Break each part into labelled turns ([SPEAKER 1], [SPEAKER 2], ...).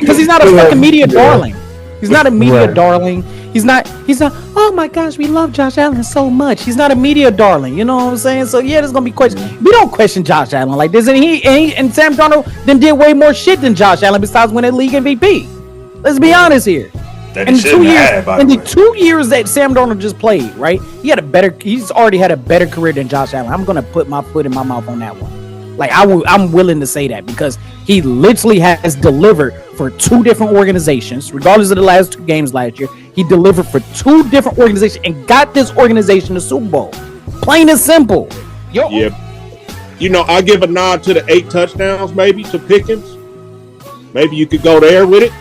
[SPEAKER 1] because he's not a fucking media darling. He's not a media darling. He's not. Oh my gosh, we love Josh Allen so much. He's not a media darling. You know what I'm saying? So yeah, there's gonna be questions. We don't question Josh Allen like this, and Sam Darnold then did way more shit than Josh Allen besides winning league MVP. Let's be honest here. In the 2 years that Sam Darnold just played, right? He's already had a better career than Josh Allen. I'm gonna put my foot in my mouth on that one. Like I'm willing to say that because he literally has delivered for two different organizations, regardless of the last two games last year. He delivered for two different organizations and got this organization the Super Bowl. Plain and simple.
[SPEAKER 2] Yeah. You know, I give a nod to the 8 touchdowns, maybe to Pickens. Maybe you could go there with it.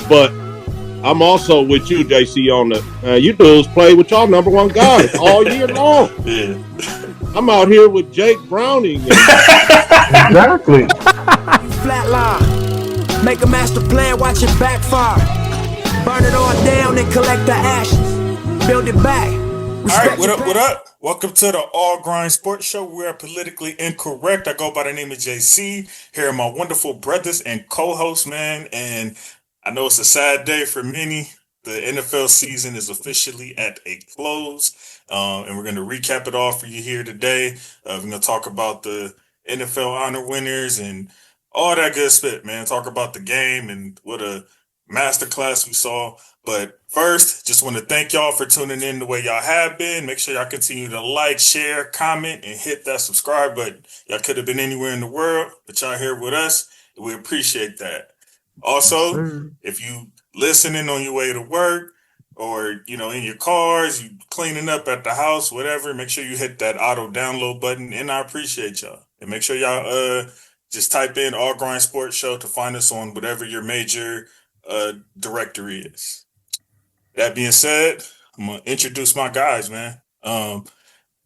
[SPEAKER 2] But I'm also with you, JC, on the you dudes play with y'all number one guys all year long. Yeah. I'm out here with Jake Browning.
[SPEAKER 3] Exactly.
[SPEAKER 4] Flatline. Make a master plan, watch it backfire. Burn it all down and collect the ashes. Build it back.
[SPEAKER 5] All right, what up? Welcome to the All Grind Sports Show. We are politically incorrect. I go by the name of JC. Here are my wonderful brothers and co-hosts, man. And I know it's a sad day for many. The NFL season is officially at a close. And we're going to recap it all for you here today. We're going to talk about the NFL honor winners and all that good shit, man. Talk about the game and what a masterclass we saw. But first, just want to thank y'all for tuning in the way y'all have been. Make sure y'all continue to like, share, comment, and hit that subscribe button. Y'all could have been anywhere in the world, but y'all here with us. We appreciate that. Also, if you listening on your way to work or, you know, in your cars, you cleaning up at the house, whatever, make sure you hit that auto download button. And I appreciate y'all. And make sure y'all just type in All Grind Sports Show to find us on whatever your major directory is. That being said, I'm going to introduce my guys, man.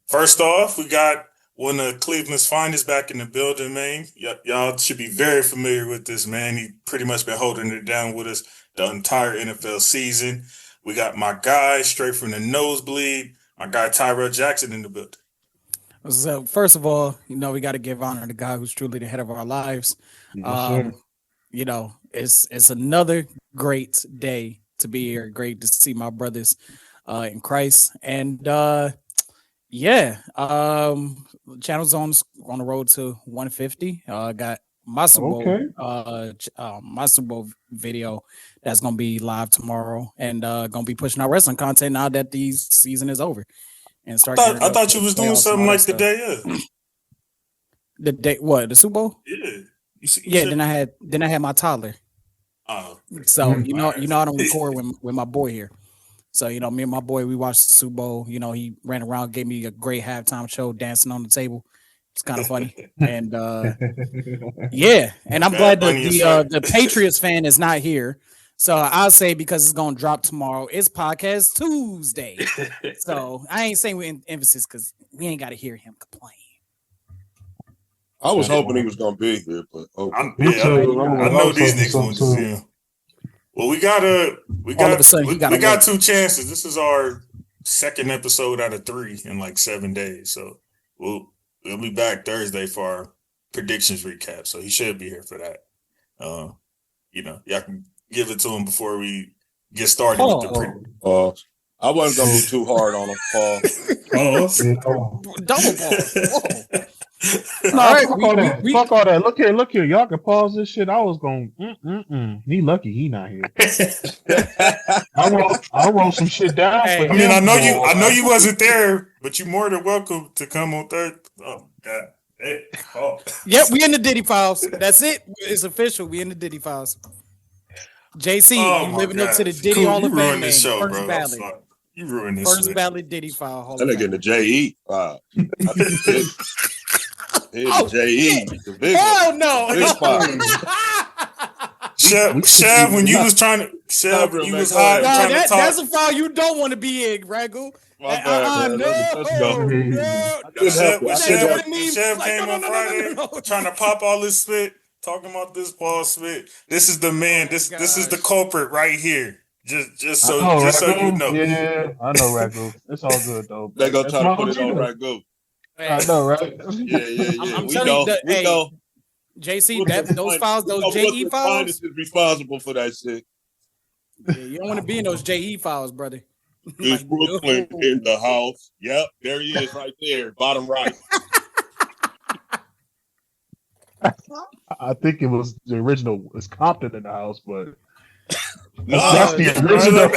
[SPEAKER 5] First off, we got one of Cleveland's finest back in the building, man. Y'all should be very familiar with this, man. He pretty much been holding it down with us the entire NFL season. We got my guy straight from the nosebleed, my guy Tyrell Jackson in the building.
[SPEAKER 1] So first of all, you know, we got to give honor to the guy who's truly the head of our lives. You know, it's another great day to be here. Great to see my brothers in Christ. And Channel's on the road to 150. Got my Super Bowl, my Super Bowl video that's gonna be live tomorrow, and gonna be pushing our wrestling content now that the season is over. And start.
[SPEAKER 5] I thought you was doing something like the day of.
[SPEAKER 1] The day what? The Super Bowl?
[SPEAKER 5] Yeah.
[SPEAKER 1] Then I had my toddler.
[SPEAKER 5] Oh.
[SPEAKER 1] So you know I don't record with my boy here. So, you know, me and my boy, we watched the Super Bowl. You know, he ran around, gave me a great halftime show, dancing on the table. It's kind of funny. And, and I'm glad that the Patriots fan is not here. So I'll say because it's going to drop tomorrow, it's Podcast Tuesday. So I ain't saying with emphasis because we ain't got to hear him complain.
[SPEAKER 2] I was hoping he was going to be here, but
[SPEAKER 5] I know these niggas want to see him. Well, we got two chances. This is our second episode out of 3 in like 7 days. So we'll be back Thursday for our predictions recap. So he should be here for that. You know, y'all can give it to him before we get started with the
[SPEAKER 2] I wasn't gonna be too hard on him, Paul.
[SPEAKER 1] Double ball.
[SPEAKER 3] Fuck all that. Look here. Y'all can pause this shit. I was going. He lucky he not here. I wrote some shit down.
[SPEAKER 5] I mean, I know you wasn't there, but you're more than welcome to come on Thursday. Oh God. Hey. Oh.
[SPEAKER 1] Yep, we in the Diddy files. That's it. It's official. We in the Diddy files. JC, you living up to the Diddy Hall of Fame.
[SPEAKER 5] This show, First ballot. You ruined this.
[SPEAKER 1] First ballot Diddy file. Hall
[SPEAKER 2] that nigga in the JE. Here's the JE. The big one.
[SPEAKER 1] No.
[SPEAKER 5] Chev, when you was trying to, Chev, you was high.
[SPEAKER 1] That's a file you don't want to be in, Ragu.
[SPEAKER 2] My bad, let's go.
[SPEAKER 5] Chev came on Friday trying to pop all this spit, talking about this Paul Smith. This is the man. This is the culprit right here. Just so you know.
[SPEAKER 3] Yeah, I know Ragu. It's all good though.
[SPEAKER 2] They gonna try to put it on Ragu.
[SPEAKER 3] I know, right?
[SPEAKER 2] Yeah. We know.
[SPEAKER 1] JC, those files, those JE
[SPEAKER 2] Brooklyn
[SPEAKER 1] files.
[SPEAKER 2] Finest is responsible for that shit.
[SPEAKER 1] Yeah, you don't want to be in those JE files, brother.
[SPEAKER 2] Is Brooklyn in the house? Yep, there he is right there, bottom right.
[SPEAKER 3] I think it was the original. Was Compton in the house, but
[SPEAKER 2] No,
[SPEAKER 3] that's the original.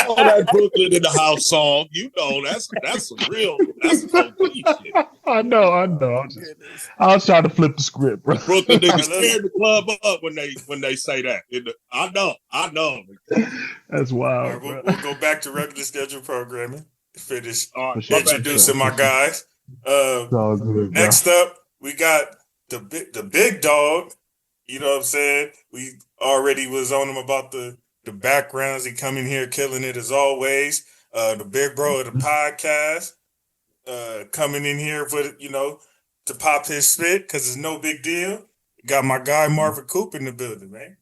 [SPEAKER 2] Oh, that Brooklyn in the house song. You know, that's some real. That's some deep shit.
[SPEAKER 3] I know. I was trying to flip the script, bro.
[SPEAKER 2] Brooklyn niggas tear the club up when they say that. I know.
[SPEAKER 3] That's wild.
[SPEAKER 5] All right, we'll go back to regular schedule programming. Finish
[SPEAKER 3] introducing
[SPEAKER 5] my guys.
[SPEAKER 3] All good,
[SPEAKER 5] Next up, we got the big dog. You know what I'm saying? We already was on him about the backgrounds. He come in here killing it as always. The big bro of the podcast, coming in here for to pop his spit because it's no big deal. Got my guy Marvin Coop in the building, man.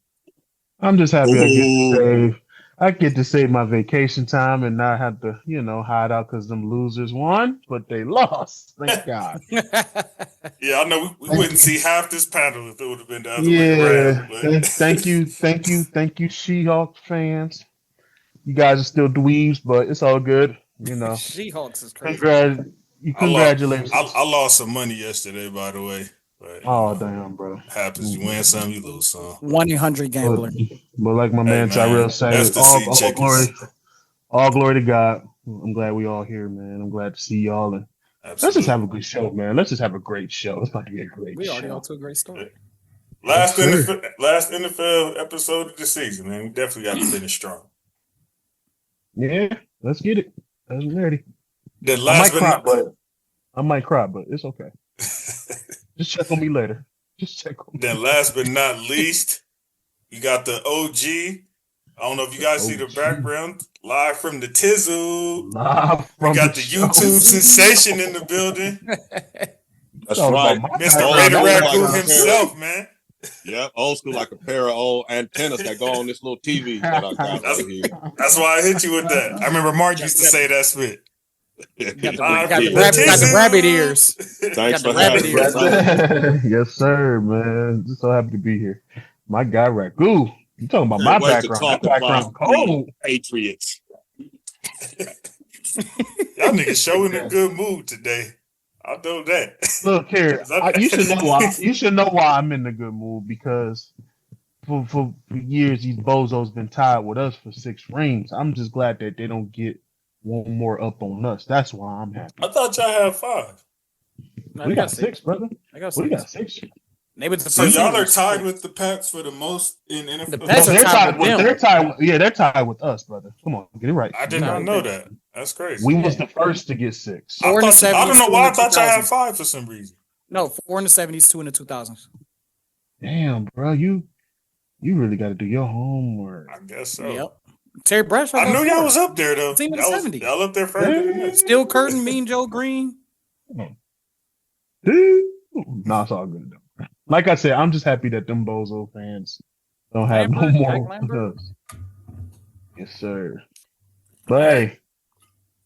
[SPEAKER 3] I'm just happy I get to save my vacation time and not have to, hide out because them losers won, but they lost. Thank God.
[SPEAKER 5] Yeah, I know we wouldn't see half this panel if it would have been the other way around. But.
[SPEAKER 3] Thank you, Seahawks fans. You guys are still dweebs, but it's all good.
[SPEAKER 1] Seahawks is crazy.
[SPEAKER 3] Congratulations.
[SPEAKER 5] I lost some money yesterday, by the way. But,
[SPEAKER 3] damn, bro.
[SPEAKER 5] Happens. You win some, you lose some.
[SPEAKER 1] 1-800 gambler.
[SPEAKER 3] But like my man Tyrell said, all glory to God. I'm glad we all here, man. I'm glad to see y'all. And let's just have a good show, man. Let's just have a great show. It's about to be a great show.
[SPEAKER 1] We already off to a great start.
[SPEAKER 5] Last NFL episode of the season, man. We definitely got to finish strong.
[SPEAKER 3] Yeah, let's get it. I'm ready. I might cry, but it's okay. Just check on me later.
[SPEAKER 5] Then last but not least, you got the OG. I don't know if you guys see the background. Live from the Tizzle. We got the YouTube sensation in the building.
[SPEAKER 2] That's right.
[SPEAKER 5] Mr. Raider Ragu himself, man.
[SPEAKER 2] Yeah, old school, like a pair of old antennas that go on this little TV that I got right here.
[SPEAKER 5] That's why I hit you with that. I remember Mark used to say that spit.
[SPEAKER 1] Got the rabbit ears.
[SPEAKER 2] Thanks for having me.
[SPEAKER 3] Yes, sir, man. Just so happy to be here. My guy Ragu. You talking about my background? My background cold.
[SPEAKER 2] Patriots.
[SPEAKER 5] Y'all niggas showing a good mood today. I'll do that.
[SPEAKER 3] Look here, you should know why I'm in a good mood because for years these bozos been tied with us for 6 rings. I'm just glad that they don't get one more up on us. That's why I'm happy.
[SPEAKER 5] I thought y'all had 5.
[SPEAKER 1] No,
[SPEAKER 3] we got 6, brother.
[SPEAKER 1] I got 6.
[SPEAKER 3] We got 6.
[SPEAKER 5] So y'all are tied with the Pats for the most in NFL.
[SPEAKER 1] The Pats are tied with them.
[SPEAKER 3] They're tied with us, brother. Come on, get it right.
[SPEAKER 5] I did not know that. That's crazy.
[SPEAKER 3] We was the first to get 6.
[SPEAKER 5] I don't know why I thought y'all had 5 for some reason.
[SPEAKER 1] No, 4 in the 70s, 2 in the 2000s.
[SPEAKER 3] Damn, bro, you really got to do your homework.
[SPEAKER 5] I guess so.
[SPEAKER 1] Yep. Terry Bradshaw.
[SPEAKER 5] I knew y'all was up there though.
[SPEAKER 1] Team in the 70s.
[SPEAKER 5] Y'all up there further.
[SPEAKER 1] Steel Curtain, Mean Joe Green.
[SPEAKER 3] Dude, no, it's all good though. Like I said, I'm just happy that them bozo fans don't have no more. Yes, sir. But hey,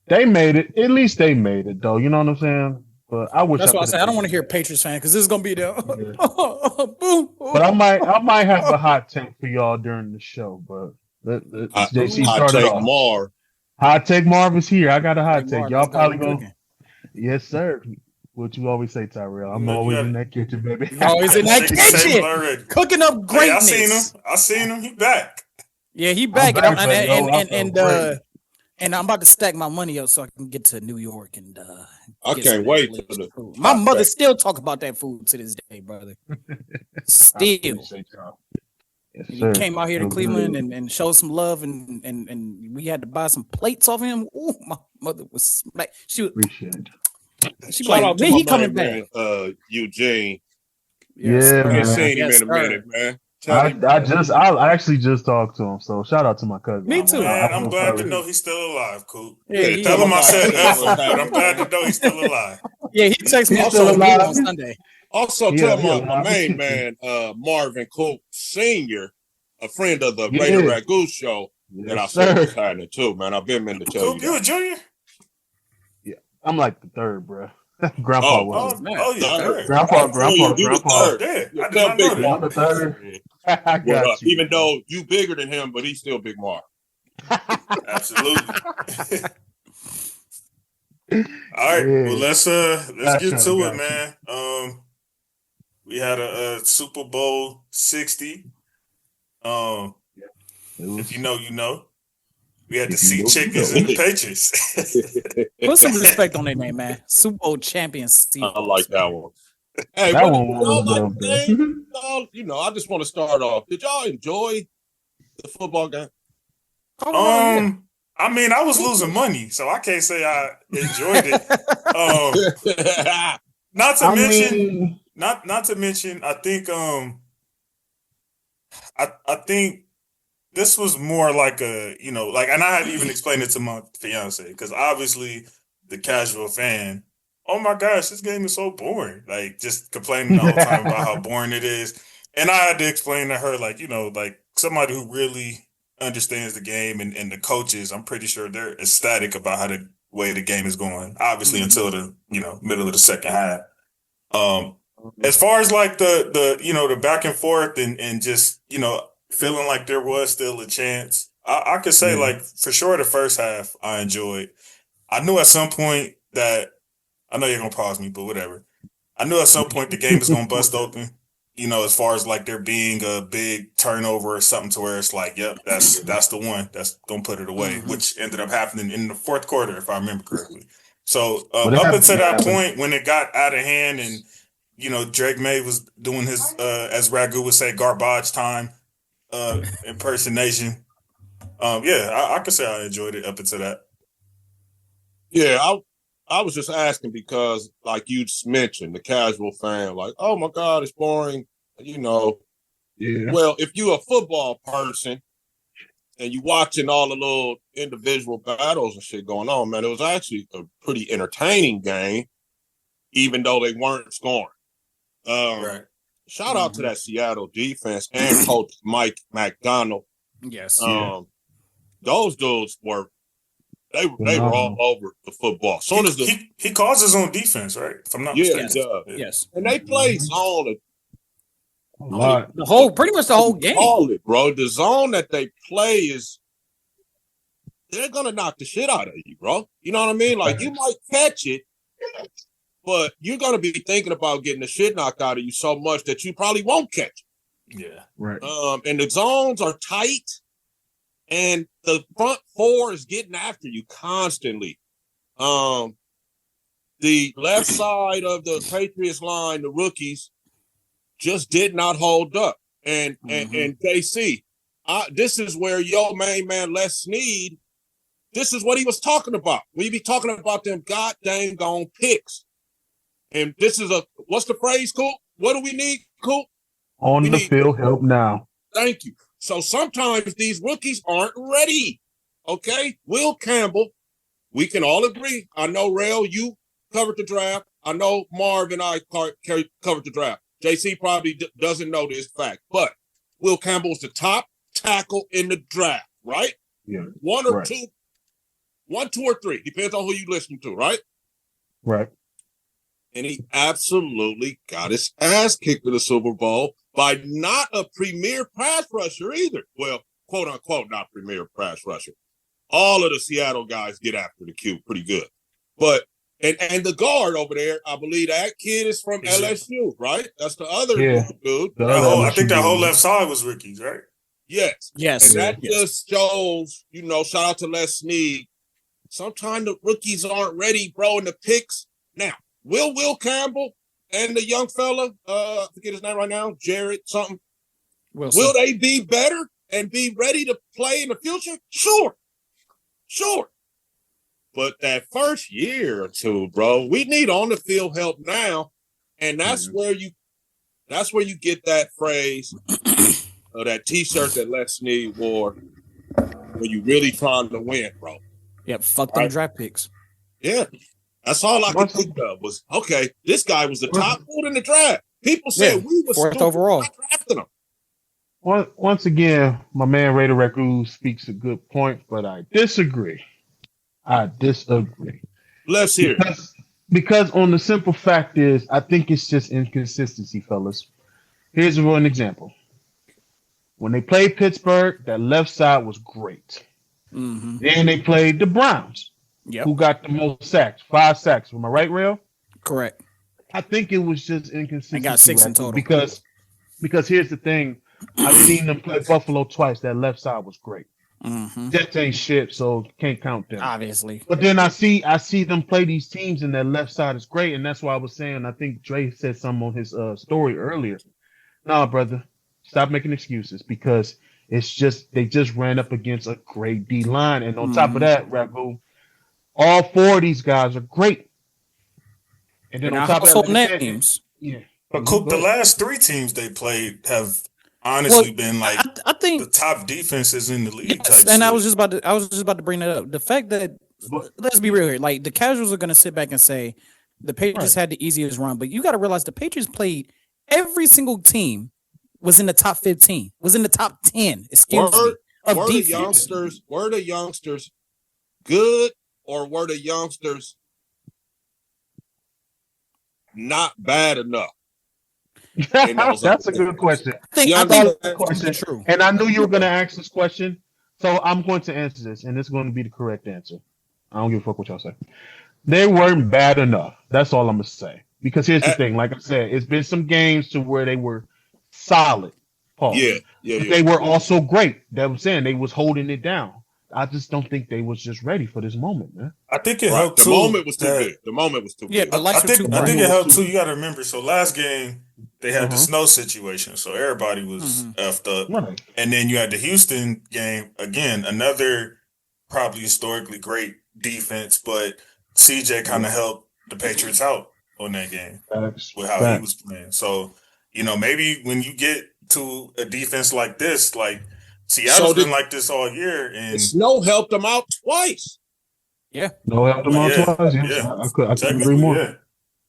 [SPEAKER 3] they made it. At least they made it, though. You know what I'm saying? But I wish.
[SPEAKER 1] That's why I said I don't want to hear Patriots fan because this is gonna be the. Boom.
[SPEAKER 3] But I might have a hot take for y'all during the show. But JC started off.
[SPEAKER 2] Marv.
[SPEAKER 3] Hot take Marv is here. I got a hot take. Y'all probably gonna. Yes, sir. What you always say, Tyrell? I'm always in that kitchen, baby.
[SPEAKER 1] Always in that kitchen, cooking up greatness.
[SPEAKER 5] Hey, I seen him. He back.
[SPEAKER 1] Yeah, he back. And I'm about to stack my money up so I can get to New York and.
[SPEAKER 2] I can't wait.
[SPEAKER 1] My mother still talk about that food to this day, brother. Still.
[SPEAKER 3] Yes,
[SPEAKER 1] he came out here to Cleveland and showed some love, and we had to buy some plates off him. Ooh, my mother was like, she was.
[SPEAKER 3] Appreciate it.
[SPEAKER 1] She's like, when he coming back?
[SPEAKER 2] Eugene.
[SPEAKER 3] Yeah,
[SPEAKER 2] I ain't seen him in a minute, man.
[SPEAKER 3] I actually just talked to him, so shout out to my cousin.
[SPEAKER 1] Me too.
[SPEAKER 5] Man, I'm glad to know he's still alive, Coop. Yeah, tell him I said that, but I'm glad to know he's still alive.
[SPEAKER 1] Yeah, he texted me on Sunday.
[SPEAKER 2] Also, tell my main man, Marvin Coop Sr., a friend of the Raider Ragu show, that I saw behind it too, man. I've been meaning to tell
[SPEAKER 5] you. You a junior?
[SPEAKER 3] Yeah, I'm like the third, bro. Grandpa
[SPEAKER 2] Oh,
[SPEAKER 3] was.
[SPEAKER 5] Yeah,
[SPEAKER 2] third.
[SPEAKER 3] Grandpa.
[SPEAKER 2] He was
[SPEAKER 5] Oh,
[SPEAKER 2] third.
[SPEAKER 5] yeah.
[SPEAKER 2] You're
[SPEAKER 5] I did
[SPEAKER 2] still
[SPEAKER 5] not know
[SPEAKER 2] Big
[SPEAKER 5] that.
[SPEAKER 3] I'm the
[SPEAKER 2] Mark.
[SPEAKER 3] third. I
[SPEAKER 2] But,
[SPEAKER 3] got you.
[SPEAKER 2] even though you bigger than him, but he's still Big Mark.
[SPEAKER 5] Absolutely. All right.
[SPEAKER 3] Yeah.
[SPEAKER 5] Well, let's get to it,
[SPEAKER 3] Got
[SPEAKER 5] man. We had a Super Bowl 60. If you know, you know. We had the
[SPEAKER 3] If you
[SPEAKER 5] Sea
[SPEAKER 3] know, you
[SPEAKER 5] Chickens
[SPEAKER 3] know.
[SPEAKER 5] and the Patriots.
[SPEAKER 1] Put some respect on their name, man. Super Bowl champion
[SPEAKER 2] I
[SPEAKER 1] Seahawks.
[SPEAKER 2] like that one. Hey,
[SPEAKER 3] That
[SPEAKER 2] what
[SPEAKER 3] one
[SPEAKER 2] did y'all
[SPEAKER 3] was
[SPEAKER 2] like
[SPEAKER 3] dumb,
[SPEAKER 2] the game? Y'all, I just want to start off. Did y'all enjoy the football game?
[SPEAKER 5] I mean, I was losing money, so I can't say I enjoyed it. Not to mention, I think I think this was more like a, and I had even explained it to my fiance, because obviously the casual fan, oh my gosh, this game is so boring. Like, just complaining the whole time about how boring it is. And I had to explain to her, like, like somebody who really understands the game and the coaches, I'm pretty sure they're ecstatic about how the way the game is going, obviously until the, middle of the second half. As far as like the back and forth and just, feeling like there was still a chance, I could say like for sure the first half I enjoyed. I knew at some point that, I know you're going to pause me, but whatever. I knew at some point the game was going to bust open, as far as like there being a big turnover or something to where it's like, yep, that's the one that's going to put it away, which ended up happening in the fourth quarter, if I remember correctly. So up until that point when it got out of hand and, Drake May was doing his, as Ragu would say, garbage time impersonation. I could say I enjoyed it up until that.
[SPEAKER 2] Yeah, I was just asking because, like you mentioned, the casual fan, like, oh my God, it's boring. Yeah. Well, if you're a football person and you watching all the little individual battles and shit going on, man, it was actually a pretty entertaining game, even though they weren't scoring.
[SPEAKER 5] Right.
[SPEAKER 2] Shout out to that Seattle defense and Coach Mike McDonald.
[SPEAKER 1] Yes.
[SPEAKER 2] Those dudes were all over the football.
[SPEAKER 5] He calls his own defense, right? If I'm not mistaken.
[SPEAKER 1] Yes.
[SPEAKER 2] And they play zone
[SPEAKER 3] A lot.
[SPEAKER 1] Pretty much the whole game.
[SPEAKER 2] Call it, bro. The zone that they play they're gonna knock the shit out of you, bro. You know what I mean? Like, you might catch it, but you're gonna be thinking about getting the shit knocked out of you so much that you probably won't catch it.
[SPEAKER 5] Yeah.
[SPEAKER 3] Right.
[SPEAKER 2] And the zones are tight, and the front four is getting after you constantly. The left side of the Patriots line, the rookies, just did not hold up. And JC, this is where your main man Les Snead, this is what he was talking about. We be talking about them goddamn gone picks. And this is what's the phrase, Coop? What do we need, Coop?
[SPEAKER 3] On the field help now.
[SPEAKER 2] Thank you. So sometimes these rookies aren't ready. Okay? Will Campbell, we can all agree. I know, Rail, you covered the draft. I know Marv and I covered the draft. JC probably doesn't know this fact, but Will Campbell's the top tackle in the draft, right?
[SPEAKER 3] Yeah.
[SPEAKER 2] One, two, or three. Depends on who you listen to, right?
[SPEAKER 3] Right.
[SPEAKER 2] And he absolutely got his ass kicked in the Super Bowl by not a premier pass rusher either. Well, quote unquote, not premier pass rusher. All of the Seattle guys get after the Q pretty good. But and the guard over there, I believe that kid is from LSU, right? That's the other dude.
[SPEAKER 5] I think that whole left side was rookies, right?
[SPEAKER 2] Yes.
[SPEAKER 1] Yes.
[SPEAKER 2] And that just shows, shout out to Les Snead. Sometimes the rookies aren't ready, bro, in the picks. Now, Will Campbell and the young fella, I forget his name right now, Jared something. Wilson. Will they be better and be ready to play in the future? Sure. But that first year or two, bro, we need on the field help now. And that's where you get that phrase or that T-shirt that Les Snead wore when you really trying to win, bro.
[SPEAKER 1] Yep, fuck them draft picks.
[SPEAKER 2] Yeah. That's all I could think of was, okay, this guy was the top dude in the draft. People said we were
[SPEAKER 1] fourth overall.
[SPEAKER 2] Drafting him.
[SPEAKER 3] Once again, my man Raider Ragu speaks a good point, but I disagree. Let's
[SPEAKER 2] hear it.
[SPEAKER 3] Because on the simple fact is, I think it's just inconsistency, fellas. Here's one example. When they played Pittsburgh, that left side was great.
[SPEAKER 1] Mm-hmm.
[SPEAKER 3] Then they played the Browns, who got the most sacks, 5 sacks. Am I right, Rail?
[SPEAKER 1] Correct.
[SPEAKER 3] I think it was just inconsistency.
[SPEAKER 1] I got 6 in total.
[SPEAKER 3] Because here's the thing. I've seen them play Buffalo twice. That left side was great.
[SPEAKER 1] Mm-hmm.
[SPEAKER 3] Jets ain't shit, so can't count them.
[SPEAKER 1] Obviously.
[SPEAKER 3] But then I see them play these teams, and their left side is great, and that's why I was saying. I think Dre said something on his story earlier. Nah, brother, stop making excuses because it's just they just ran up against a great D line, and on top of that, Ragu, all 4 of these guys are great. And then on top of that,
[SPEAKER 1] names.
[SPEAKER 3] Yeah.
[SPEAKER 5] But Coop, the last 3 teams they played have honestly been like
[SPEAKER 1] I think
[SPEAKER 5] the top defenses in the league.
[SPEAKER 1] Yes, and I was just about to bring that up. The fact that let's be real here, like the casuals are going to sit back and say the Patriots had the easiest run, but you got to realize the Patriots played every single team was in the top 15, was in the top 10. Excuse me. Of defense.
[SPEAKER 2] Were the youngsters good or were the youngsters not bad enough?
[SPEAKER 3] That's a good question.
[SPEAKER 1] I think that's question. True.
[SPEAKER 3] And I knew you were going to ask this question, so I'm going to answer this, and it's going to be the correct answer. I don't give a fuck what y'all say. They weren't bad enough. That's all I'm going to say. Because here's the thing. Like I said, it's been some games to where they were solid. Pause.
[SPEAKER 2] Yeah.
[SPEAKER 3] They were also great. That I'm saying they was holding it down. I just don't think they was just ready for this moment, man.
[SPEAKER 5] I think it helped too.
[SPEAKER 2] The moment was too big. The moment was too big.
[SPEAKER 5] I think it helped too. You got to remember. So last game they had the snow situation, so everybody was effed up.
[SPEAKER 3] Right.
[SPEAKER 5] And then you had the Houston game again, another probably historically great defense, but CJ kind of helped the Patriots out on that game with how he was playing. So maybe when you get to a defense like this, like. Seattle's been like this all year, and
[SPEAKER 2] the snow helped them out twice.
[SPEAKER 1] Yeah,
[SPEAKER 3] snow helped them out twice. Yeah, I couldn't agree more. Yeah.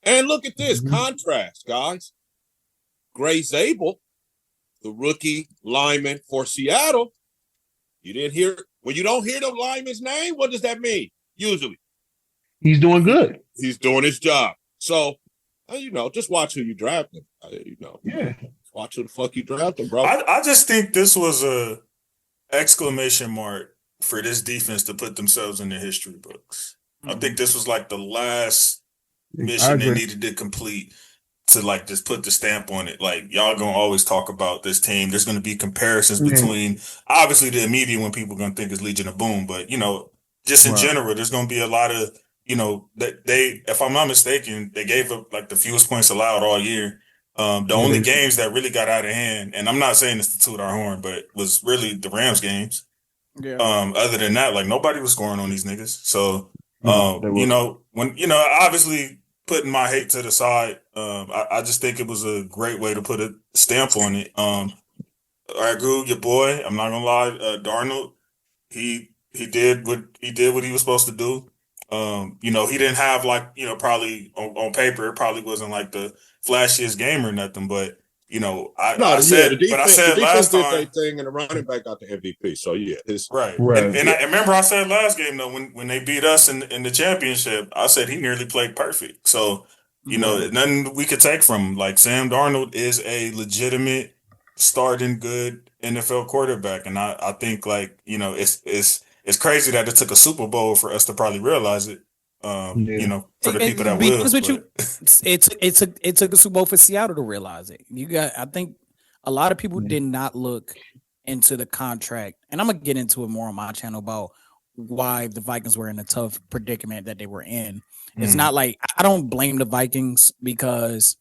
[SPEAKER 2] And look at this contrast, guys. Gray Zabel, the rookie lineman for Seattle. You didn't hear when you don't hear the lineman's name. What does that mean? Usually,
[SPEAKER 3] he's doing good.
[SPEAKER 2] He's doing his job. So, just watch who you draft him.
[SPEAKER 3] Yeah.
[SPEAKER 2] Watch who the fuck you draft him, bro.
[SPEAKER 5] I just think this was a exclamation mark for this defense to put themselves in the history books. I think this was like the last mission they needed to complete to like just put the stamp on it. Like y'all gonna always talk about this team. There's gonna be comparisons between obviously the immediate one people are gonna think is Legion of Boom, but just in general, there's gonna be a lot of that they, if I'm not mistaken, they gave up like the fewest points allowed all year. The only games that really got out of hand, and I'm not saying this to toot our horn, but was really the Rams games.
[SPEAKER 1] Yeah.
[SPEAKER 5] Other than that, like nobody was scoring on these niggas. So, when obviously putting my hate to the side, I just think it was a great way to put a stamp on it. Ragu, your boy, I'm not gonna lie, Darnold, he did what he was supposed to do. He didn't have probably on paper, it probably wasn't like the flashiest game or nothing, but I said last time
[SPEAKER 2] did their thing and the running back got the MVP. So
[SPEAKER 5] right. And I remember I said last game though when they beat us in the championship, I said he nearly played perfect. So nothing we could take from him. Like Sam Darnold is a legitimate starting good NFL quarterback, and I think it's crazy that it took a Super Bowl for us to probably realize it. For the people that will.
[SPEAKER 1] It took a Super Bowl for Seattle to realize it. I think a lot of people did not look into the contract, and I'm gonna get into it more on my channel about why the Vikings were in a tough predicament that they were in. It's not like I don't blame the Vikings because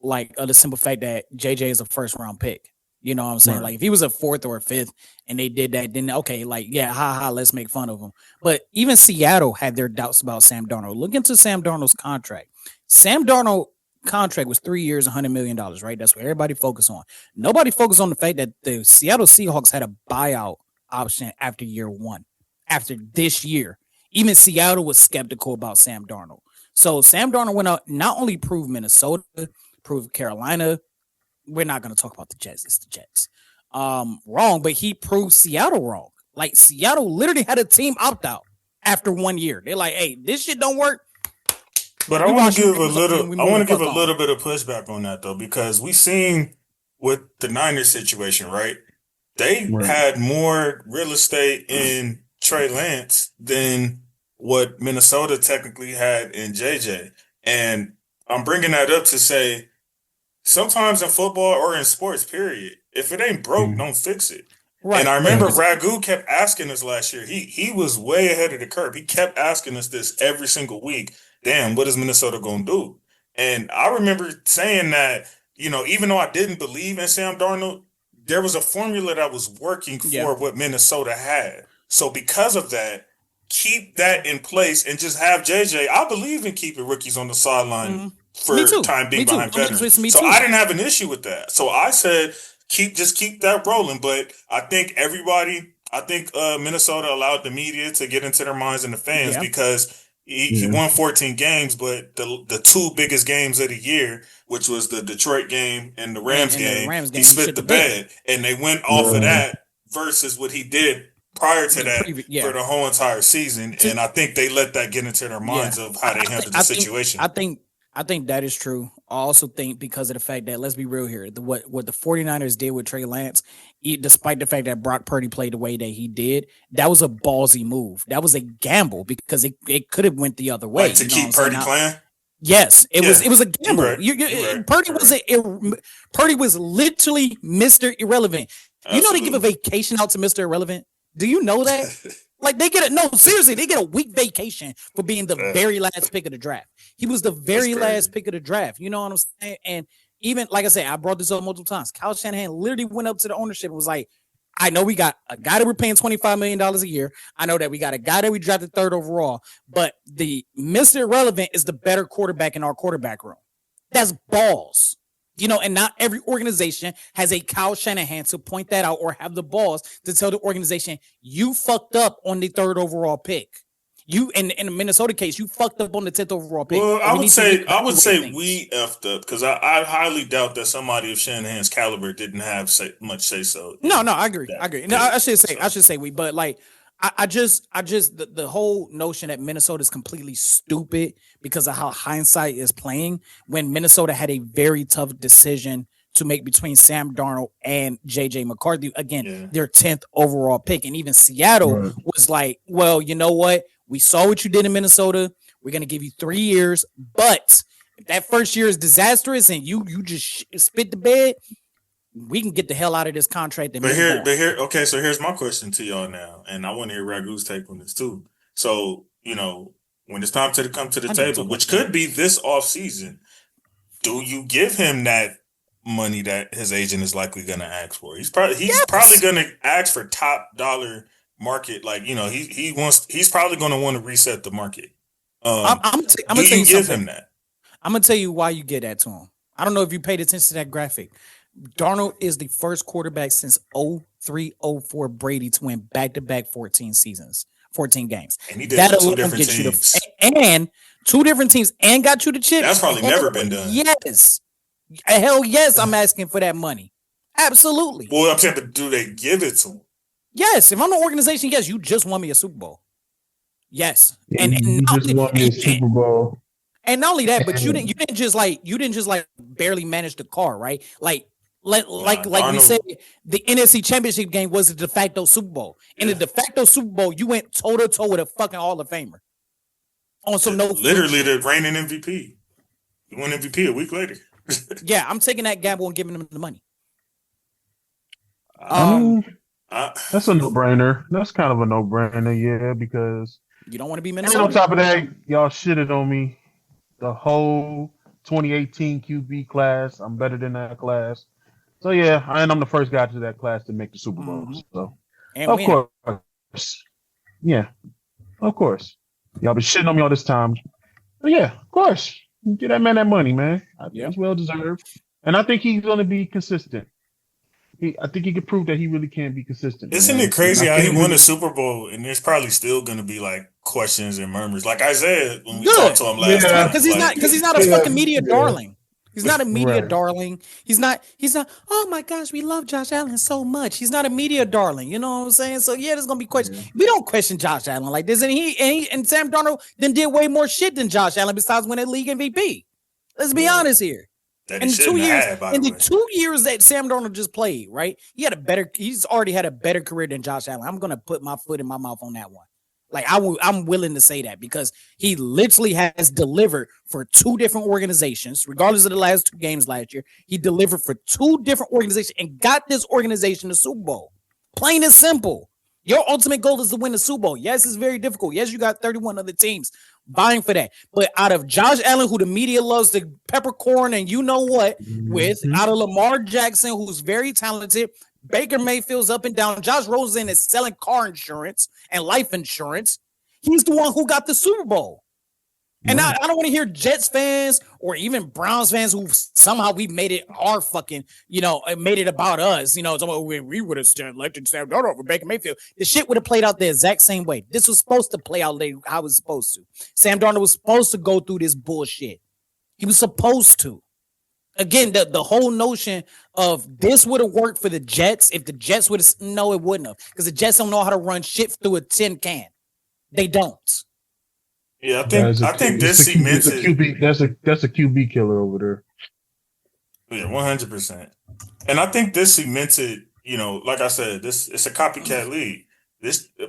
[SPEAKER 1] of the simple fact that JJ is a first round pick. You know what I'm saying? Right. Like if he was a 4th or a 5th and they did that, then okay, let's make fun of him. But even Seattle had their doubts about Sam Darnold. Look into Sam Darnold's contract. Sam Darnold contract was 3 years, $100 million, right? That's what everybody focused on. Nobody focused on the fact that the Seattle Seahawks had a buyout option after year 1. After this year, even Seattle was skeptical about Sam Darnold. So Sam Darnold went out, not only proved Minnesota, proved Carolina. We're not going to talk about the Jets. It's the Jets. Wrong, but he proved Seattle wrong. Like Seattle literally had a team opt out after 1 year. They're like, hey, this shit don't work.
[SPEAKER 5] But I want to give a little. I want to give a little bit of pushback on that though, because we seen with the Niners situation, right? They had more real estate in Trey Lance than what Minnesota technically had in JJ. And I'm bringing that up to say, sometimes in football or in sports, period, if it ain't broke, don't fix it. Right. And I remember Ragu kept asking us last year. He was way ahead of the curve. He kept asking us this every single week. Damn, what is Minnesota going to do? And I remember saying that, even though I didn't believe in Sam Darnold, there was a formula that was working for what Minnesota had. So because of that, keep that in place and just have JJ. I believe in keeping rookies on the sideline for time being behind veterans. So I didn't have an issue with that. So I said, keep that rolling. But I think Minnesota allowed the media to get into their minds and the fans because he won 14 games, but the two biggest games of the year, which was the Detroit game and the Rams game, he split the bed. And they went off of that versus what he did prior to that for the whole entire season. And I think they let that get into their minds of how they handled the situation.
[SPEAKER 1] I think that is true. I also think because of the fact that, let's be real here, what the 49ers did with Trey Lance, despite the fact that Brock Purdy played the way that he did, that was a ballsy move. That was a gamble because it could have went the other way.
[SPEAKER 5] Like to keep Purdy playing?
[SPEAKER 1] Yes, it was a gamble. Right. Purdy was literally Mr. Irrelevant. Absolutely. You know they give a vacation out to Mr. Irrelevant? Do you know that? Like they get they get a week vacation for being the very last pick of the draft. He was the very last pick of the draft. You know what I'm saying? And even, like I said, I brought this up multiple times. Kyle Shanahan literally went up to the ownership and was like, I know we got a guy that we're paying $25 million a year. I know that we got a guy that we drafted third overall, but the Mr. Irrelevant is the better quarterback in our quarterback room. That's balls. And not every organization has a Kyle Shanahan to point that out or have the balls to tell the organization, you fucked up on the third overall pick. You, in the Minnesota case, you fucked up on the 10th overall pick.
[SPEAKER 5] Well, I would say we effed up because I highly doubt that somebody of Shanahan's caliber didn't have much say so.
[SPEAKER 1] No, I agree. No, I should say we, but like, I just the whole notion that Minnesota is completely stupid because of how hindsight is playing when Minnesota had a very tough decision to make between Sam Darnold and JJ McCarthy. Again, their 10th overall pick. And even Seattle was like, well, you know what? We saw what you did in Minnesota. We're going to give you 3 years. But if that first year is disastrous and you just spit the bed, we can get the hell out of this contract.
[SPEAKER 5] Okay, so here's my question to y'all now, and I want to hear Ragu's take on this too. So, when it's time to come to the table, which could be this off season, do you give him that money that his agent is likely going to ask for? He's probably going to ask for top dollar market. Like, he's probably going to want to reset the market.
[SPEAKER 1] I'm going to
[SPEAKER 5] give him that.
[SPEAKER 1] I'm going to tell you why you get that to him. I don't know if you paid attention to that graphic. Darnold is the first quarterback since 03-04 Brady to win back-to-back 14 games.
[SPEAKER 5] And he did that two different teams.
[SPEAKER 1] And two different teams and got you the chip.
[SPEAKER 5] That's probably never been done.
[SPEAKER 1] Yes. Hell yes, I'm asking for that money. Absolutely.
[SPEAKER 5] Well, I'm saying, but do they give it to him?
[SPEAKER 1] Yes. If I'm an organization, yes, you just won me a Super Bowl. Yes. And
[SPEAKER 3] you just won me a Super Bowl.
[SPEAKER 1] And not only that, but you didn't just barely manage the car, right? Like we said, the NFC Championship game was a de facto Super Bowl. In the de facto Super Bowl, you went toe to toe with a fucking Hall of Famer. On some
[SPEAKER 5] literally the reigning MVP. You won MVP a week later.
[SPEAKER 1] Yeah, I'm taking that gamble and giving him the money.
[SPEAKER 3] That's a no-brainer. That's kind of a no-brainer, yeah, because
[SPEAKER 1] you don't want to be Minnesota.
[SPEAKER 3] And on top of that, y'all shitted on me the whole 2018 QB class. I'm better than that class. So, yeah, and I'm the first guy to that class to make the Super Bowl. So, of course. Yeah, of course. Y'all been shitting on me all this time. But, yeah, of course. Get that man that money, man. It's well-deserved. And I think he's going to be consistent. I think he could prove that he really can be consistent.
[SPEAKER 5] Isn't it crazy how he won a Super Bowl and there's probably still going to be like questions and murmurs? Like I said when we talked to him last time.
[SPEAKER 1] Because he's not a fucking media darling. He's not a media
[SPEAKER 3] Right.
[SPEAKER 1] darling. He's not, oh my gosh, we love Josh Allen so much. He's not a media darling. You know what I'm saying? So yeah, there's gonna be questions.
[SPEAKER 3] Yeah.
[SPEAKER 1] We don't question Josh Allen like this. And Sam Darnold then did way more shit than Josh Allen besides winning league MVP. Let's be honest here.
[SPEAKER 5] That
[SPEAKER 1] In
[SPEAKER 5] he
[SPEAKER 1] the 2
[SPEAKER 5] shouldn't
[SPEAKER 1] years,
[SPEAKER 5] have, by
[SPEAKER 1] in
[SPEAKER 5] the
[SPEAKER 1] the
[SPEAKER 5] way.
[SPEAKER 1] 2 years that Sam Darnold just played, right? He's already had a better career than Josh Allen. I'm gonna put my foot in my mouth on that one. Like I'm willing to say that because he literally has delivered for 2 different organizations, regardless of the last 2 games last year. He delivered for 2 different organizations and got this organization the Super Bowl. Plain and simple. Your ultimate goal is to win the Super Bowl. Yes, it's very difficult. Yes, you got 31 other teams vying for that. But out of Josh Allen, who the media loves to peppercorn and you know what, with out of Lamar Jackson, who's very talented, Baker Mayfield's up and down. Josh Rosen is selling car insurance and life insurance. He's the one who got the Super Bowl. And I don't want to hear Jets fans or even Browns fans who somehow we made it our fucking, made it about us. We would have elected Sam Darnold over Baker Mayfield. The shit would have played out the exact same way. This was supposed to play out how it was supposed to. Sam Darnold was supposed to go through this bullshit. He was supposed to. Again, the whole notion of this would have worked for the Jets if the Jets would have, no, it wouldn't have, because the Jets don't know how to run shit through a tin can. They don't.
[SPEAKER 5] Yeah, I think this cemented.
[SPEAKER 3] That's a QB killer over
[SPEAKER 5] there. Yeah, 100%. And I think this cemented. Like I said, it's a copycat league.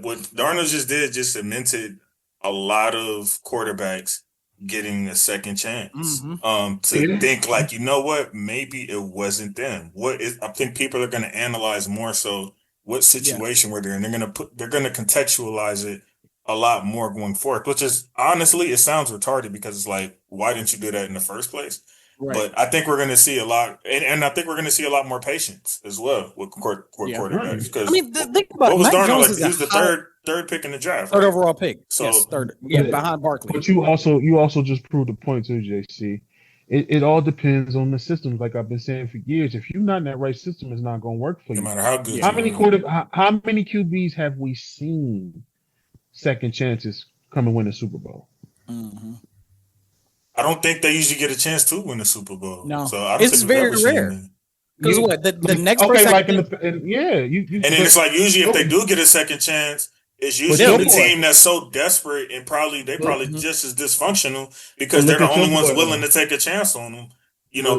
[SPEAKER 5] What Darnold just did just cemented a lot of quarterbacks getting a second chance. To think like, you know what, maybe it wasn't them. I think people are going to analyze more so what situation we're in. They're going to contextualize it a lot more going forward, which is honestly, it sounds retarded because it's like, why didn't you do that in the first place? Right. But I think we're going to see a lot, and I think we're going to see a lot patience as well with quarterbacks. Because
[SPEAKER 1] think about
[SPEAKER 5] what was
[SPEAKER 1] Mac
[SPEAKER 5] Darnold
[SPEAKER 1] Jones
[SPEAKER 5] like? He was the third pick in the draft,
[SPEAKER 1] third
[SPEAKER 5] right?
[SPEAKER 1] overall pick.
[SPEAKER 5] So
[SPEAKER 1] yes, third, behind Barkley.
[SPEAKER 3] But you also just proved a point too, JC. It all depends on the systems. Like I've been saying for years, if you're not in that right system, it's not going to work for you.
[SPEAKER 5] No matter how good.
[SPEAKER 3] How many QBs have we seen second chances come and win a Super Bowl?
[SPEAKER 5] I don't think they usually get a chance to win the Super Bowl.
[SPEAKER 1] No,
[SPEAKER 5] so I don't
[SPEAKER 1] it's
[SPEAKER 5] think
[SPEAKER 1] very rare. Because the next person,
[SPEAKER 3] like and then
[SPEAKER 5] it's like usually if they do get a second chance, it's usually the team that's so desperate and probably just as dysfunctional because they're the only ones willing to take a chance on them.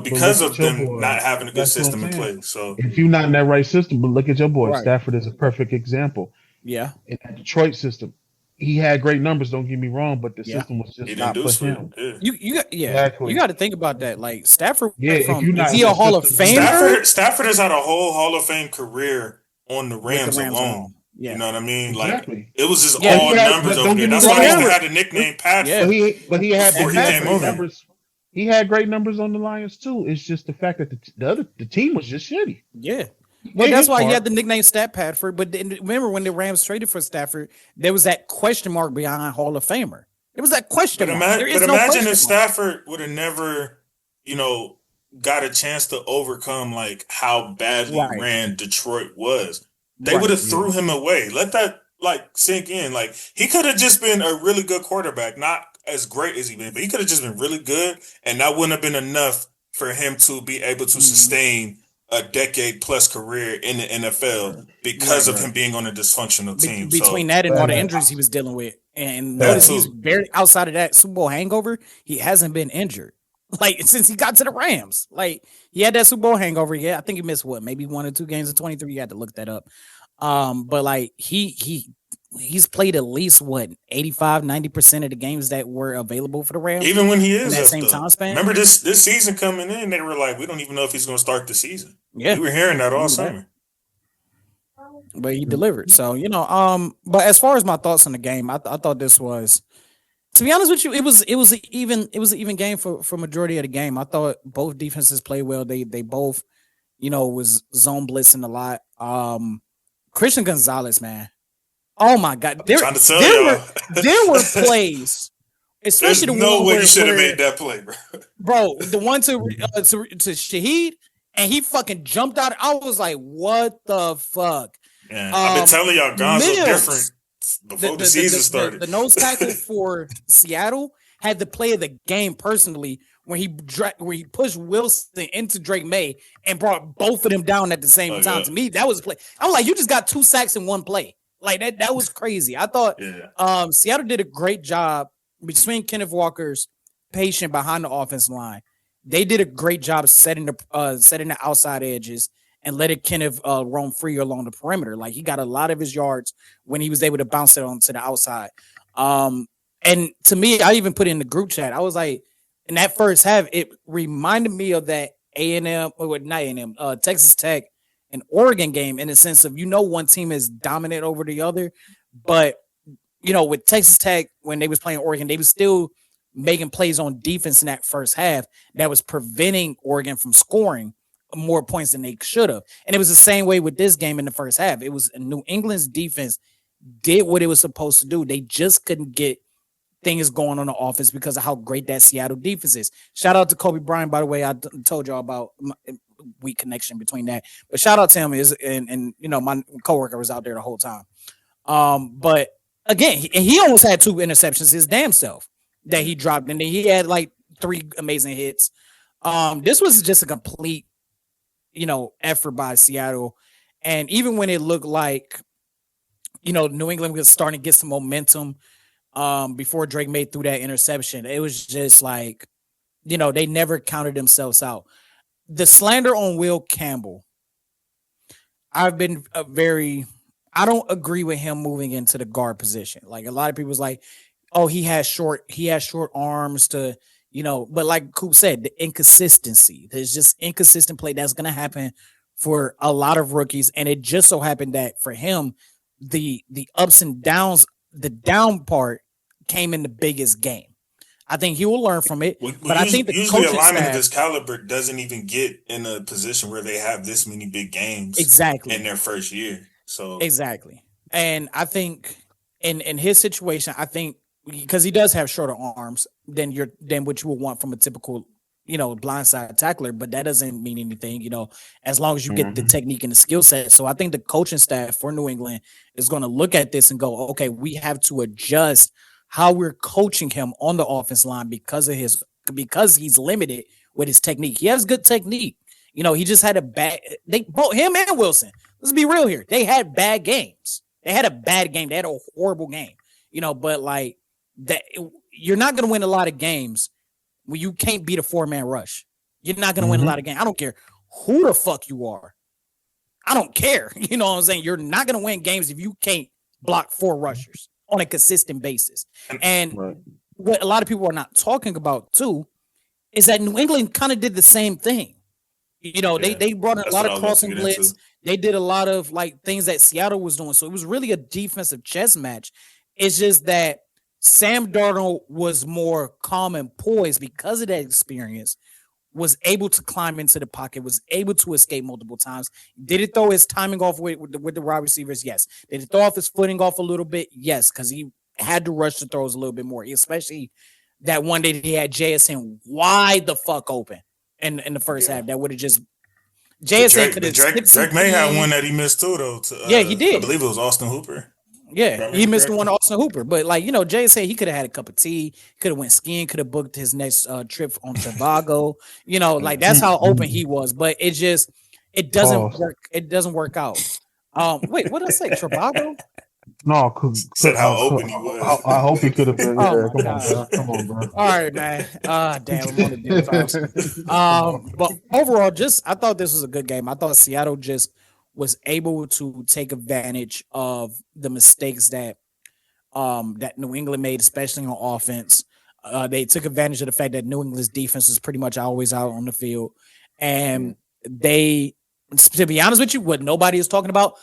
[SPEAKER 5] Because of them not having a good system in place. So
[SPEAKER 3] if you're not in that right system, but look at your boy, Stafford is a perfect example.
[SPEAKER 1] Yeah,
[SPEAKER 3] in that Detroit system, he had great numbers. Don't get me wrong, but the system was just not for him.
[SPEAKER 1] You got to think about that. Like Stafford,
[SPEAKER 3] is
[SPEAKER 1] he a Hall of Famer?
[SPEAKER 5] Stafford has had a whole Hall of Fame career on the Rams alone. Yeah. You know what I mean?
[SPEAKER 3] Exactly.
[SPEAKER 5] Like it was just all numbers over there. That's why he had the nickname Pat.
[SPEAKER 3] Yeah, but he had
[SPEAKER 5] great
[SPEAKER 3] numbers. He had great numbers on the Lions too. It's just the fact that the team was just shitty.
[SPEAKER 1] Yeah. Well, that's why he had the nickname Stat Padford. But remember when the Rams traded for Stafford, there was that question mark behind Hall of Famer. There was that question mark.
[SPEAKER 5] But imagine if Stafford would have never, got a chance to overcome like how badly ran Detroit was. They would have threw him away. Let that sink in. Like he could have just been a really good quarterback, not as great as he been, but he could have just been really good, and that wouldn't have been enough for him to be able to sustain a decade plus career in the NFL because of him being on a dysfunctional team.
[SPEAKER 1] Between that and all the injuries he was dealing with, and notice he's very outside of that Super Bowl hangover, he hasn't been injured. Like since he got to the Rams, like he had that Super Bowl hangover. Yeah, I think he missed maybe 1 or 2 games in 23. You had to look that up. But like he's played at least 85-90% of the games that were available for the Rams.
[SPEAKER 5] Even when he is
[SPEAKER 1] in that same time span.
[SPEAKER 5] Remember this season coming in, they were like, we don't even know if he's going to start the season.
[SPEAKER 1] Yeah,
[SPEAKER 5] we were hearing that all summer.
[SPEAKER 1] But he delivered. So but as far as my thoughts on the game, I thought this was. To be honest with you, it was an even game for majority of the game. I thought both defenses played well. They both, was zone blitzing a lot. Christian Gonzalez, man. Oh my God. There were plays, especially
[SPEAKER 5] There's
[SPEAKER 1] the
[SPEAKER 5] no
[SPEAKER 1] one
[SPEAKER 5] way you should have made that play, bro.
[SPEAKER 1] Bro, the one to Shaheed, and he fucking jumped out. I was like, what the fuck?
[SPEAKER 5] Yeah, I've been telling y'all, Gonzo different. Before the season started.
[SPEAKER 1] The nose tackle for Seattle had the play of the game personally when he pushed Wilson into Drake May and brought both of them down at the same time. To me, that was a play. I'm like, you just got 2 sacks in one play. Like that was crazy. I thought Seattle did a great job between Kenneth Walker's patient behind the offensive line. They did a great job setting the outside edges and letting Kenneth roam free along the perimeter. Like he got a lot of his yards when he was able to bounce it onto the outside. And to me, I even put it in the group chat. I was like, in that first half, it reminded me of that A&M, or not A&M, Texas Tech and Oregon game in the sense of, one team is dominant over the other, but with Texas Tech, when they was playing Oregon, they was still making plays on defense in that first half that was preventing Oregon from scoring more points than they should have. And it was the same way with this game in the first half. It was New England's defense did what it was supposed to do. They just couldn't get things going on the offense because of how great that Seattle defense is. Shout out to Kobe Bryant, by the way. I told y'all about my weak connection between that, but shout out to him. And my coworker was out there the whole time. But again, he almost had 2 interceptions his damn self that he dropped, and then he had like 3 amazing hits. This was just a complete, effort by Seattle. And even when it looked like, New England was starting to get some momentum before Drake May threw that interception, it was just like, they never counted themselves out. The slander on Will Campbell, I've been I don't agree with him moving into the guard position. Like a lot of people's like, oh, he has short arms to, but like Coop said, the inconsistency. There's just inconsistent play that's going to happen for a lot of rookies. And it just so happened that for him, the ups and downs, the down part came in the biggest game. I think he will learn from it. But I think the
[SPEAKER 5] usually a lineman of this caliber doesn't even get in a position where they have this many big games in their first year. So
[SPEAKER 1] exactly. And I think in his situation, I think because he does have shorter arms than what you would want from a typical, blindside tackler, but that doesn't mean anything, as long as you get the technique and the skill set. So I think the coaching staff for New England is going to look at this and go, okay, we have to adjust how we're coaching him on the offense line because he's limited with his technique. He has good technique. He just had him and Wilson. Let's be real here. They had bad games. They had a bad game. They had a horrible game, but like that, you're not going to win a lot of games when you can't beat a 4-man rush. You're not going to win a lot of games. I don't care who the fuck you are. I don't care. You know what I'm saying? You're not going to win games if you can't block 4 rushers on a consistent basis. And what a lot of people are not talking about too is that New England kind of did the same thing. They brought in a lot of crossing blitz. They did a lot of like things that Seattle was doing. So it was really a defensive chess match. It's just that Sam Darnold was more calm and poised because of that experience, was able to climb into the pocket, was able to escape multiple times. Did it throw his timing off with the wide receivers? Yes. Did it throw off his footing off a little bit? Yes, because he had to rush the throws a little bit more, especially that one day that he had JSN wide the fuck open in the first half. That would have just JSN could have.
[SPEAKER 5] Drake May had one that he missed too, though.
[SPEAKER 1] He did.
[SPEAKER 5] I believe it was Austin Hooper.
[SPEAKER 1] Yeah, he missed the one to Austin Hooper. But like, Jay said he could have had a cup of tea, could have went skiing, could have booked his next trip on Tobago. Like that's how open he was. But it doesn't work. It doesn't work out. Wait, what did I say? Tobago?
[SPEAKER 3] No,
[SPEAKER 5] said how open he was.
[SPEAKER 3] I hope he could have been.
[SPEAKER 1] Come on, bro. All right, man. Damn, I'm on the but overall, I thought this was a good game. I thought Seattle just was able to take advantage of the mistakes that New England made, especially on offense. They took advantage of the fact that New England's defense is pretty much always out on the field. And they, to be honest with you, what nobody is talking about,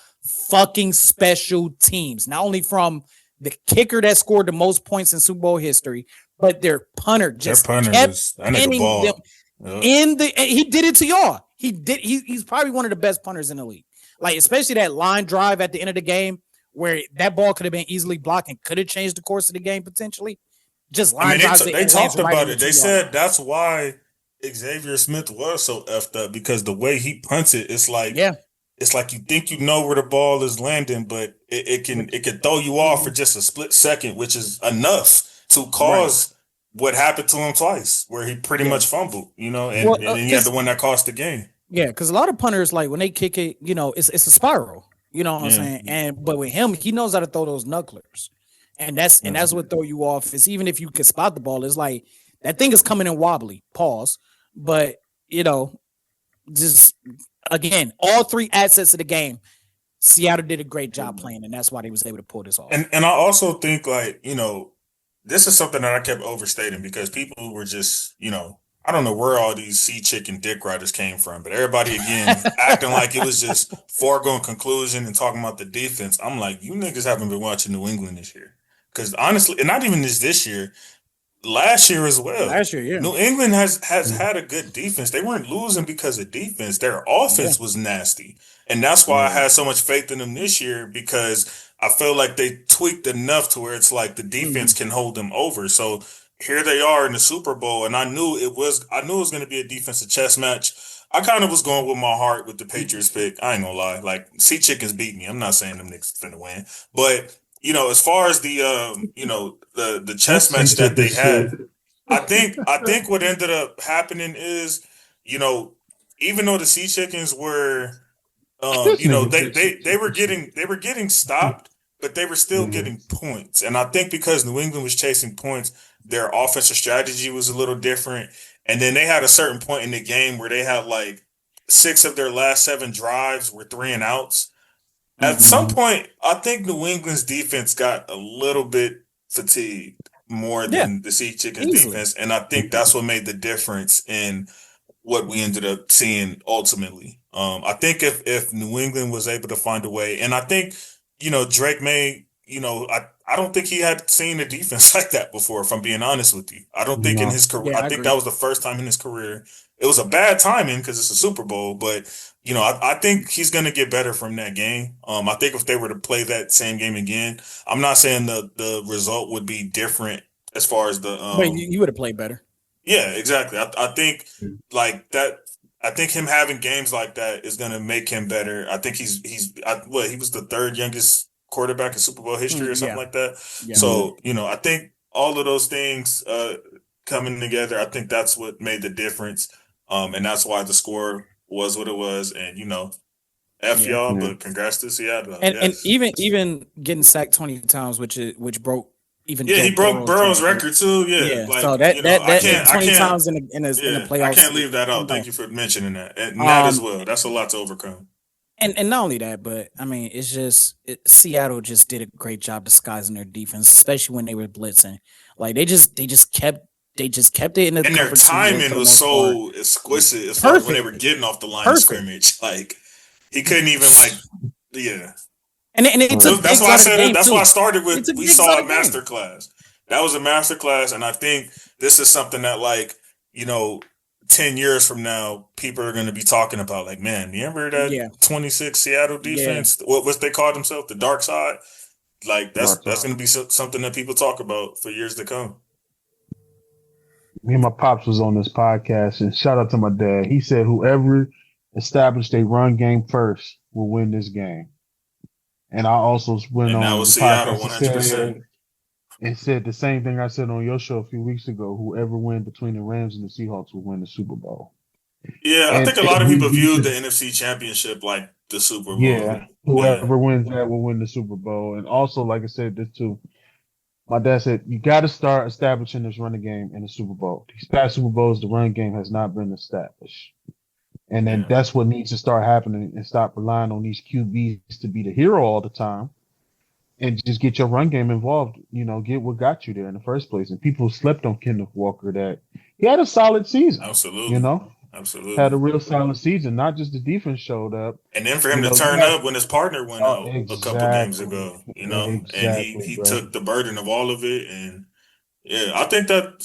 [SPEAKER 1] fucking special teams. Not only from the kicker that scored the most points in Super Bowl history, but their punter just kept hitting them he did it to y'all. He's probably one of the best punters in the league. Like, especially that line drive at the end of the game where that ball could have been easily blocked and could have changed the course of the game potentially. Just line drives.
[SPEAKER 5] They talked about it. They said that's why Xavier Smith was so effed up, because the way he punts it, it's like you think you know where the ball is landing, but it can throw you off for just a split second, which is enough to cause what happened to him twice, where he pretty much fumbled, and
[SPEAKER 1] Well,
[SPEAKER 5] then he had the one that cost the game.
[SPEAKER 1] Yeah, because a lot of punters, like when they kick it, it's a spiral. You know what I'm saying? But with him, he knows how to throw those knucklers, and that's what throw you off. Is even if you can spot the ball, it's like that thing is coming in wobbly. Pause. But just again, all three assets of the game, Seattle did a great job playing, and that's why they was able to pull this off.
[SPEAKER 5] And I also think this is something that I kept overstating because people were just I don't know where all these sea chicken dick riders came from, but everybody again acting like it was just foregone conclusion and talking about the defense. I'm like, you niggas haven't been watching New England this year, because honestly, and not even this year. Last year as well.
[SPEAKER 1] Last year, yeah.
[SPEAKER 5] New England has had a good defense. They weren't losing because of defense. Their offense was nasty. And that's why I had so much faith in them this year, because I feel like they tweaked enough to where it's like the defense can hold them over. So here they are in the Super Bowl, and I knew it was going to be a defensive chess match. I kind of was going with my heart with the Patriots pick. I ain't gonna lie. Like, Sea Chickens beat me. I'm not saying them niggas finna win. But as far as the the chess match that they had, I think what ended up happening is, even though the Sea Chickens were, they were getting stopped, but they were still getting points. And I think because New England was chasing points, their offensive strategy was a little different. And then they had a certain point in the game where they had like 6 of their last 7 drives were 3 and outs. At some point, I think New England's defense got a little bit fatigued more than the Sea Chickens defense. And I think that's what made the difference in what we ended up seeing ultimately. I think if New England was able to find a way, and I think, Drake May, I don't think he had seen a defense like that before, if I'm being honest with you. I don't think in his career, I think that was the first time in his career. It was a bad timing because it's a Super Bowl, but I think he's going to get better from that game. I think if they were to play that same game again, I'm not saying the result would be different as far as the.
[SPEAKER 1] But you would have played better.
[SPEAKER 5] Yeah, exactly. I think like that. I think him having games like that is going to make him better. I think he was the 3rd youngest quarterback in Super Bowl history or something like that. Yeah. So I think all of those things coming together, I think that's what made the difference. And that's why the score was what it was. And, y'all, but congrats to Seattle.
[SPEAKER 1] And even getting sacked 20 times, which broke even.
[SPEAKER 5] Yeah, he broke Burrow's record too. Yeah.
[SPEAKER 1] Like, so that 20 times in the playoffs.
[SPEAKER 5] I can't leave that out. Thank you for mentioning that. And that as well. That's a lot to overcome.
[SPEAKER 1] And not only that, but I mean, it's just Seattle just did a great job disguising their defense, especially when they were blitzing. Like they just kept it in the.
[SPEAKER 5] And their timing was so exquisite. It's like when they were getting off the line of scrimmage, like he couldn't even
[SPEAKER 1] And it took
[SPEAKER 5] that's why I said that's why I started with we saw a masterclass. That was a masterclass, and I think this is something that 10 years from now, people are going to be talking about, like, man, you remember that 26 Seattle defense? Yeah. What they called themselves? The dark side? Like, that's going to be something that people talk about for years to come.
[SPEAKER 3] Me and my pops was on this podcast, and shout out to my dad. He said whoever established a run game first will win this game. And I also went on the
[SPEAKER 5] Seattle 100%.
[SPEAKER 3] And said the same thing I said on your show a few weeks ago. Whoever win between the Rams and the Seahawks will win the Super Bowl.
[SPEAKER 5] Yeah, I think a lot of people viewed the NFC Championship like the Super Bowl.
[SPEAKER 3] Yeah, whoever wins that will win the Super Bowl. And also, like I said, this too, my dad said, you got to start establishing this running game in the Super Bowl. These past Super Bowls, the run game has not been established. And then that's what needs to start happening, and stop relying on these QBs to be the hero all the time. And just get your run game involved, get what got you there in the first place. And people slept on Kenneth Walker that he had a solid season.
[SPEAKER 5] Absolutely. Absolutely.
[SPEAKER 3] Had a real solid season. Not just the defense showed up.
[SPEAKER 5] And then for him to turn up when his partner went out a couple games ago, and he took the burden of all of it. And yeah, I think that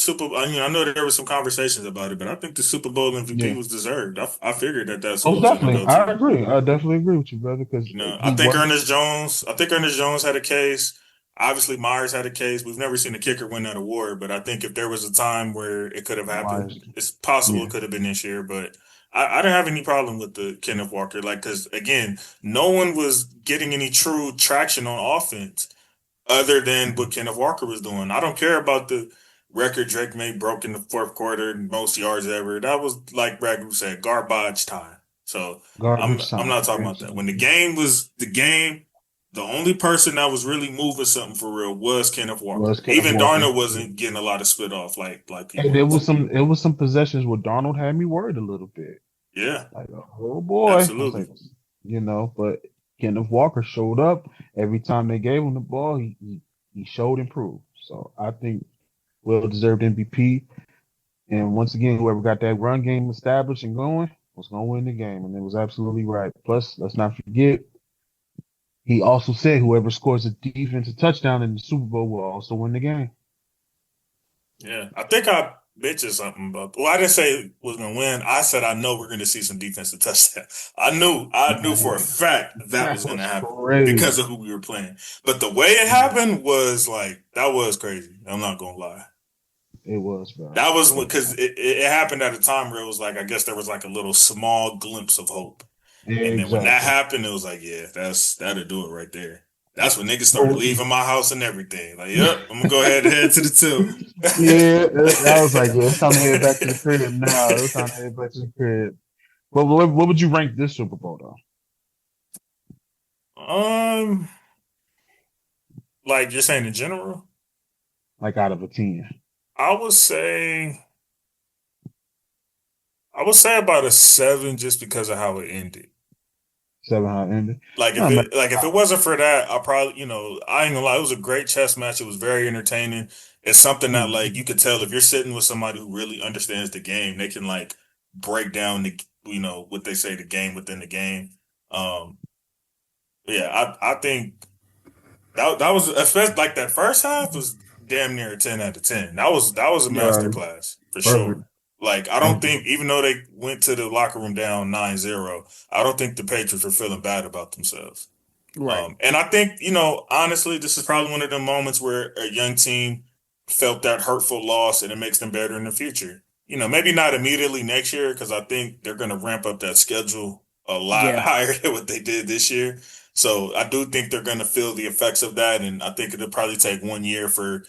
[SPEAKER 5] I know there were some conversations about it, but I think the Super Bowl MVP was deserved. I figured that's what
[SPEAKER 3] definitely. I agree. I definitely agree with you, brother. Because
[SPEAKER 5] I think Ernest Jones had a case. Obviously, Myers had a case. We've never seen a kicker win that award, but I think if there was a time where it could have happened, it's possible it could have been this year. But I didn't have any problem with the Kenneth Walker, because again, no one was getting any true traction on offense other than what Kenneth Walker was doing. I don't care about the record Drake made broke in the fourth quarter, most yards ever. That was like Ragu said, garbage time. So
[SPEAKER 3] Garbage
[SPEAKER 5] I'm
[SPEAKER 3] time.
[SPEAKER 5] not talking about that. When the game was the game, the only person that was really moving something for real was Kenneth Walker. Even Darnold wasn't getting a lot of spit off like
[SPEAKER 3] Hey, there was some possessions where Darnold had me worried a little bit.
[SPEAKER 5] Yeah.
[SPEAKER 3] Like, oh boy.
[SPEAKER 5] Absolutely.
[SPEAKER 3] Like, you know, but Kenneth Walker showed up every time they gave him the ball. He showed improved. So I think well-deserved MVP. And once again, whoever got that run game established and going was going to win the game. And it was absolutely right. Plus, let's not forget, he also said whoever scores a defensive touchdown in the Super Bowl will also win the game.
[SPEAKER 5] Yeah. I think I mentioned something about, well, I didn't say it was going to win. I said I know we're going to see some defensive touchdowns. I knew for a fact that was going to happen because of who we were playing. But the way it happened was like, that was crazy. I'm not going to lie.
[SPEAKER 3] It was, bro.
[SPEAKER 5] That was because it happened at a time where it was like, I guess there was like a little small glimpse of hope. Exactly. And then when that happened, it was like, yeah, that'll do it right there. That's when niggas started leaving my house and everything. Like, yep, I'm gonna go ahead and head to the tilt.
[SPEAKER 3] Yeah, I was like, yeah, it's time to head back to the crib now. It's time to head back to the crib. But what would you rank this Super Bowl
[SPEAKER 5] though? Like you're saying in general?
[SPEAKER 3] Like out of a 10.
[SPEAKER 5] I would say about a 7 just because of how it ended.
[SPEAKER 3] 7 how it ended.
[SPEAKER 5] If it wasn't for that, I probably, I ain't gonna lie, it was a great chess match. It was very entertaining. It's something that like you could tell if you're sitting with somebody who really understands the game, they can like break down the what they say, the game within the game. Yeah, I think that was, especially like that first half was damn near a 10 out of 10. That was a masterclass for sure. Like, I don't think, even though they went to the locker room down 9-0, I don't think the Patriots were feeling bad about themselves.
[SPEAKER 1] Right.
[SPEAKER 5] And I think, honestly, this is probably one of the moments where a young team felt that hurtful loss and it makes them better in the future. Maybe not immediately next year, because I think they're going to ramp up that schedule a lot higher than what they did this year. So I do think they're going to feel the effects of that. And I think it'll probably take 1 year for,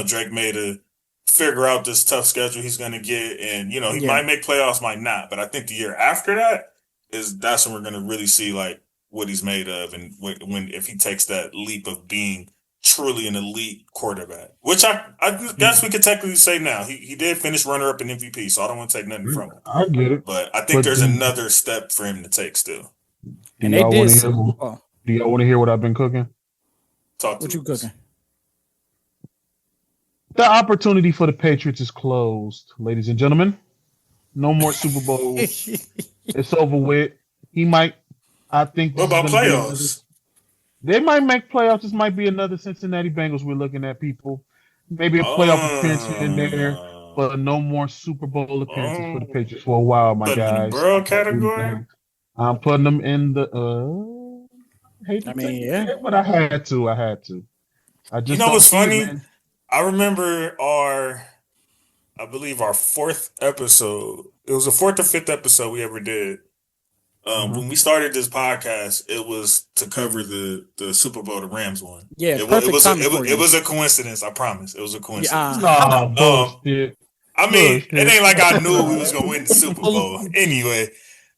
[SPEAKER 5] Drake May to figure out this tough schedule he's going to get. And, he might make playoffs, might not. But I think the year after that's when we're going to really see like what he's made of. And if he takes that leap of being truly an elite quarterback, which I guess we could technically say now. He did finish runner-up in MVP, so I don't want to take nothing from him.
[SPEAKER 3] I get it.
[SPEAKER 5] But I think there's another step for him to take still.
[SPEAKER 3] Do y'all want to hear what I've been cooking?
[SPEAKER 1] What you cooking?
[SPEAKER 3] The opportunity for the Patriots is closed, ladies and gentlemen. No more Super Bowls. It's over with. I think.
[SPEAKER 5] What about playoffs?
[SPEAKER 3] They might make playoffs. This might be another Cincinnati Bengals we're looking at, people. Maybe a playoff appearance here and there, but no more Super Bowl appearances for the Patriots for a while, my guys.
[SPEAKER 5] Burrow category?
[SPEAKER 3] I'm putting them in the. But I had to. I just
[SPEAKER 5] what's funny? I remember I believe our 4th episode. It was the 4th or 5th episode we ever did. When we started this podcast, it was to cover the Super Bowl the Rams won.
[SPEAKER 1] Yeah,
[SPEAKER 5] it was a coincidence. I promise, it was a coincidence.
[SPEAKER 3] Bullshit.
[SPEAKER 5] I mean, it ain't like I knew we was gonna win the Super Bowl anyway.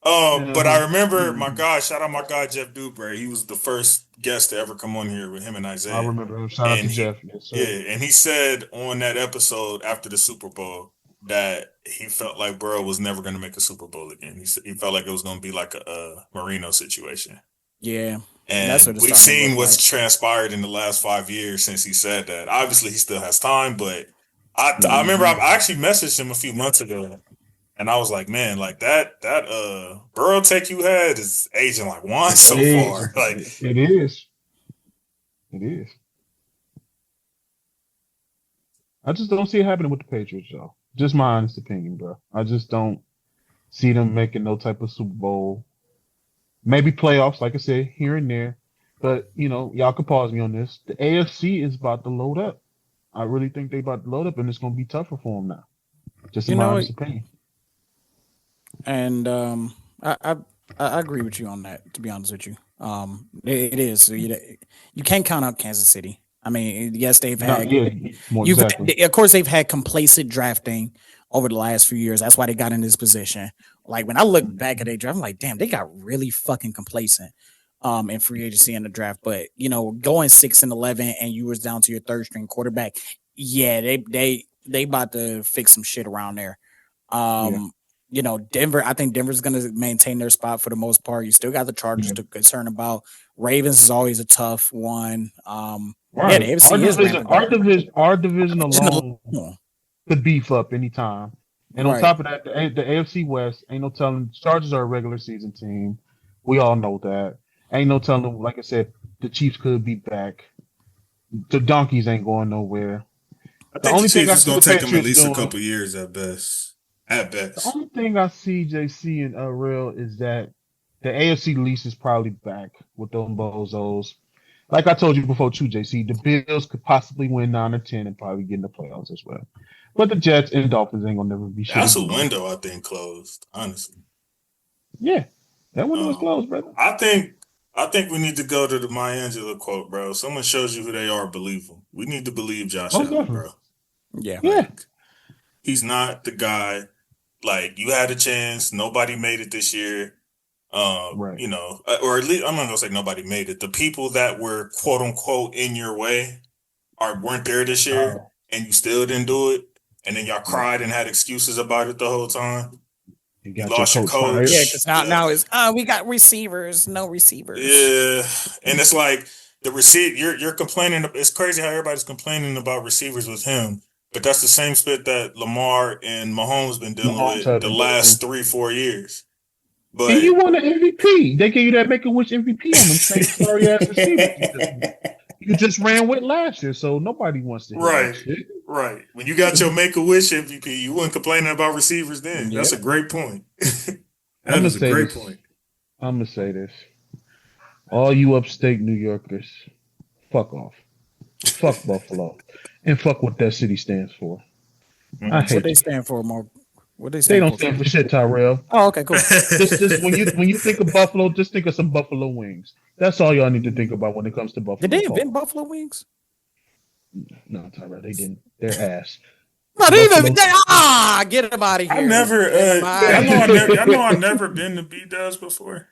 [SPEAKER 5] But I remember shout out my guy Jeff Dubray. He was the first guest to ever come on here with him and Isaiah.
[SPEAKER 3] I remember him. Shout out to Jeff. Yes,
[SPEAKER 5] and he said on that episode after the Super Bowl that he felt like Burrow was never going to make a Super Bowl again. He felt like it was going to be like a Marino situation.
[SPEAKER 1] Yeah.
[SPEAKER 5] And that's what we've seen what's transpired in the last 5 years since he said that. Obviously, he still has time, but I remember I actually messaged him a few months ago, and I was like, man, like that Burrow take you had is aging like wine so far. Like
[SPEAKER 3] it is. I just don't see it happening with the Patriots, y'all. Just my honest opinion, bro. I just don't see them making no type of Super Bowl. Maybe playoffs, like I said, here and there. But, y'all can pause me on this. The AFC is about to load up. I really think they about to load up, and it's going to be tougher for them now. Just in my honest opinion.
[SPEAKER 1] And I agree with you on that, to be honest with you. It is. So you can't count out Kansas City. I mean, yes, they've
[SPEAKER 3] No,
[SPEAKER 1] had
[SPEAKER 3] yeah, more
[SPEAKER 1] you've
[SPEAKER 3] exactly.
[SPEAKER 1] of course they've had complacent drafting over the last few years. That's why they got in this position. Like when I look back at their draft, I'm like, damn, they got really fucking complacent in free agency and the draft. But going 6-11 and you was down to your third string quarterback, yeah, they about to fix some shit around there.
[SPEAKER 3] Yeah,
[SPEAKER 1] Denver, I think Denver's going to maintain their spot for the most part. You still got the Chargers
[SPEAKER 3] yeah.
[SPEAKER 1] to concern about. Ravens is always a tough one. Yeah, the
[SPEAKER 3] Right.
[SPEAKER 1] AFC is ramping up.
[SPEAKER 3] Our division alone
[SPEAKER 1] Yeah.
[SPEAKER 3] could beef up anytime. And on
[SPEAKER 1] Right.
[SPEAKER 3] top of that, the AFC West ain't no telling. Chargers are a regular season team. We all know that. Ain't no telling. Like I said, the Chiefs could be back. The Donkeys ain't going nowhere.
[SPEAKER 5] I
[SPEAKER 3] The
[SPEAKER 5] think the
[SPEAKER 3] only thing
[SPEAKER 5] Chiefs
[SPEAKER 3] I
[SPEAKER 5] is
[SPEAKER 3] see
[SPEAKER 5] gonna
[SPEAKER 3] the
[SPEAKER 5] take them at
[SPEAKER 3] Patriots
[SPEAKER 5] least a
[SPEAKER 3] doing,
[SPEAKER 5] couple years at best. At
[SPEAKER 3] the
[SPEAKER 5] best.
[SPEAKER 3] only thing I see JC and real is that the AFC least is probably back with them bozos. Like I told you before, too, JC, the Bills could possibly win 9 or 10 and probably get in the playoffs as well. But the Jets and Dolphins ain't gonna never be shit
[SPEAKER 5] That's a
[SPEAKER 3] again.
[SPEAKER 5] window I think closed, honestly.
[SPEAKER 3] Yeah, that window was closed, brother.
[SPEAKER 5] I think we need to go to the Maya Angelou quote, bro. Someone shows you who they are, believe them. We need to believe Josh
[SPEAKER 3] Most
[SPEAKER 5] Allen,
[SPEAKER 3] definitely.
[SPEAKER 5] bro.
[SPEAKER 1] Yeah.
[SPEAKER 3] Yeah,
[SPEAKER 5] Like, he's not the guy. Like, you had a chance. Nobody made it this year.
[SPEAKER 3] right.
[SPEAKER 5] Or at least I'm not gonna say nobody made it. The people that were quote unquote in your way weren't there this year, and you still didn't do it. And then y'all cried and had excuses about it the whole time.
[SPEAKER 3] You
[SPEAKER 5] You
[SPEAKER 3] got your
[SPEAKER 5] lost your
[SPEAKER 3] coach fired.
[SPEAKER 1] Yeah,
[SPEAKER 5] coach.
[SPEAKER 1] because now it's we got receivers, no receivers.
[SPEAKER 5] Yeah, and it's like the receive. You're complaining. It's crazy how everybody's complaining about receivers with him, but that's the same spit that Lamar and Mahomes been dealing
[SPEAKER 3] Mahomes
[SPEAKER 5] with
[SPEAKER 3] had
[SPEAKER 5] the
[SPEAKER 3] to go through.
[SPEAKER 5] last 3-4 years.
[SPEAKER 3] And you
[SPEAKER 5] But
[SPEAKER 3] won an MVP. They gave you that Make a Wish MVP on them same sorry ass receivers you just ran with last year. So nobody wants to hear that
[SPEAKER 5] right,
[SPEAKER 3] shit.
[SPEAKER 5] right. When you got your Make a Wish MVP, you weren't complaining about receivers then.
[SPEAKER 1] Yeah.
[SPEAKER 5] That's a great point.
[SPEAKER 3] I'm
[SPEAKER 5] That
[SPEAKER 3] gonna
[SPEAKER 5] is a
[SPEAKER 3] say
[SPEAKER 5] great
[SPEAKER 3] this.
[SPEAKER 5] point.
[SPEAKER 3] I'm gonna say this. All you upstate New Yorkers, fuck off. Fuck Buffalo. And fuck what that city stands for. I
[SPEAKER 1] What
[SPEAKER 3] hate
[SPEAKER 1] they
[SPEAKER 3] you.
[SPEAKER 1] stand for, Mo? What they
[SPEAKER 3] They
[SPEAKER 1] stand
[SPEAKER 3] don't
[SPEAKER 1] for?
[SPEAKER 3] stand for shit, Tyrell.
[SPEAKER 1] Oh, okay, cool.
[SPEAKER 3] Just when you think of Buffalo, just think of some Buffalo wings. That's all y'all need to think about when it comes to Buffalo.
[SPEAKER 1] Did they invent buffalo wings?
[SPEAKER 3] No, Tyrell, they didn't. They're ass.
[SPEAKER 1] No, they
[SPEAKER 3] Buffalo-
[SPEAKER 1] even get them out of here.
[SPEAKER 5] I never.
[SPEAKER 1] Get 'em outta
[SPEAKER 5] I know
[SPEAKER 1] here.
[SPEAKER 5] I've never been to B Dubs before.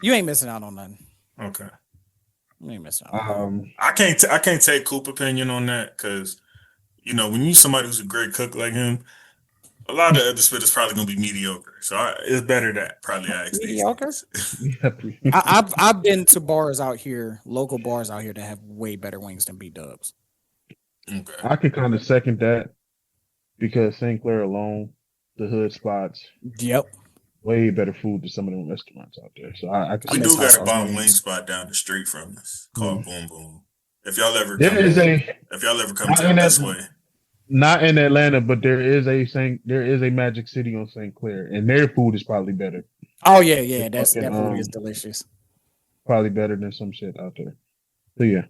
[SPEAKER 1] You ain't missing out on nothing.
[SPEAKER 5] Okay.
[SPEAKER 1] You ain't missing out. On nothing.
[SPEAKER 5] I can't take Coop's opinion on that because when you somebody who's a great cook like him, a lot of the other spit is probably gonna be mediocre. So it's better that probably I ask these
[SPEAKER 1] Mediocre?
[SPEAKER 5] niggas.
[SPEAKER 1] I've been to bars out here, local bars out here that have way better wings than B Dubs.
[SPEAKER 5] Okay.
[SPEAKER 3] I could kind of second that because St. Clair alone, the hood spots,
[SPEAKER 1] Yep.
[SPEAKER 3] way better food than some of them restaurants out there. So I can
[SPEAKER 5] We
[SPEAKER 3] see
[SPEAKER 5] do
[SPEAKER 3] how
[SPEAKER 5] got a
[SPEAKER 3] y'all
[SPEAKER 5] bomb
[SPEAKER 3] wings.
[SPEAKER 5] wing spot down the street from us called Boom Boom. If y'all ever
[SPEAKER 3] There
[SPEAKER 5] come,
[SPEAKER 3] is
[SPEAKER 5] if y'all ever come
[SPEAKER 3] not
[SPEAKER 5] to
[SPEAKER 3] in
[SPEAKER 5] this
[SPEAKER 3] that-
[SPEAKER 5] way,
[SPEAKER 3] not in Atlanta, but there is a Magic City on St. Clair, and their food is probably better.
[SPEAKER 1] Oh yeah. That
[SPEAKER 3] fucking,
[SPEAKER 1] food is delicious.
[SPEAKER 3] Probably better than some shit out there. So yeah.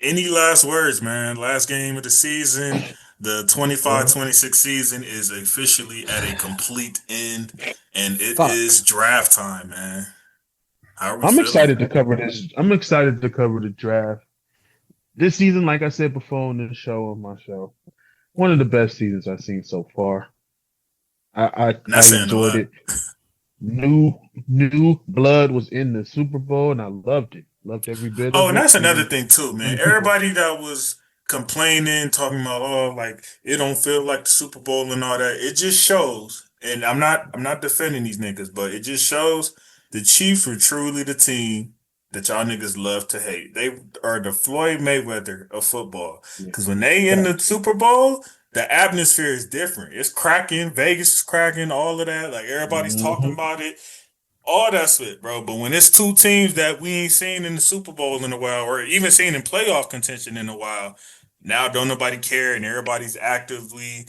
[SPEAKER 5] any last words, man? Last game of the season. The 25-26 season is officially at a complete end, and it is draft time, man. How are we
[SPEAKER 3] I'm
[SPEAKER 5] feeling?
[SPEAKER 3] excited to cover this. I'm excited to cover the draft. This season, like I said before on my show, one of the best seasons I've seen so far. I enjoyed it. New blood was in the Super Bowl, and I loved it. Loved every bit of it.
[SPEAKER 5] Oh, and that's another thing too, man. Everybody that was complaining, talking about, like it don't feel like the Super Bowl and all that. It just shows, and I'm not defending these niggas, but it just shows the Chiefs are truly the team that y'all niggas love to hate. They are the Floyd Mayweather of football. Because when they in the Super Bowl, the atmosphere is different. It's cracking. Vegas is cracking. All of that. Like everybody's talking about it. All that shit, bro. But when it's two teams that we ain't seen in the Super Bowl in a while, or even seen in playoff contention in a while, now don't nobody care, and everybody's actively,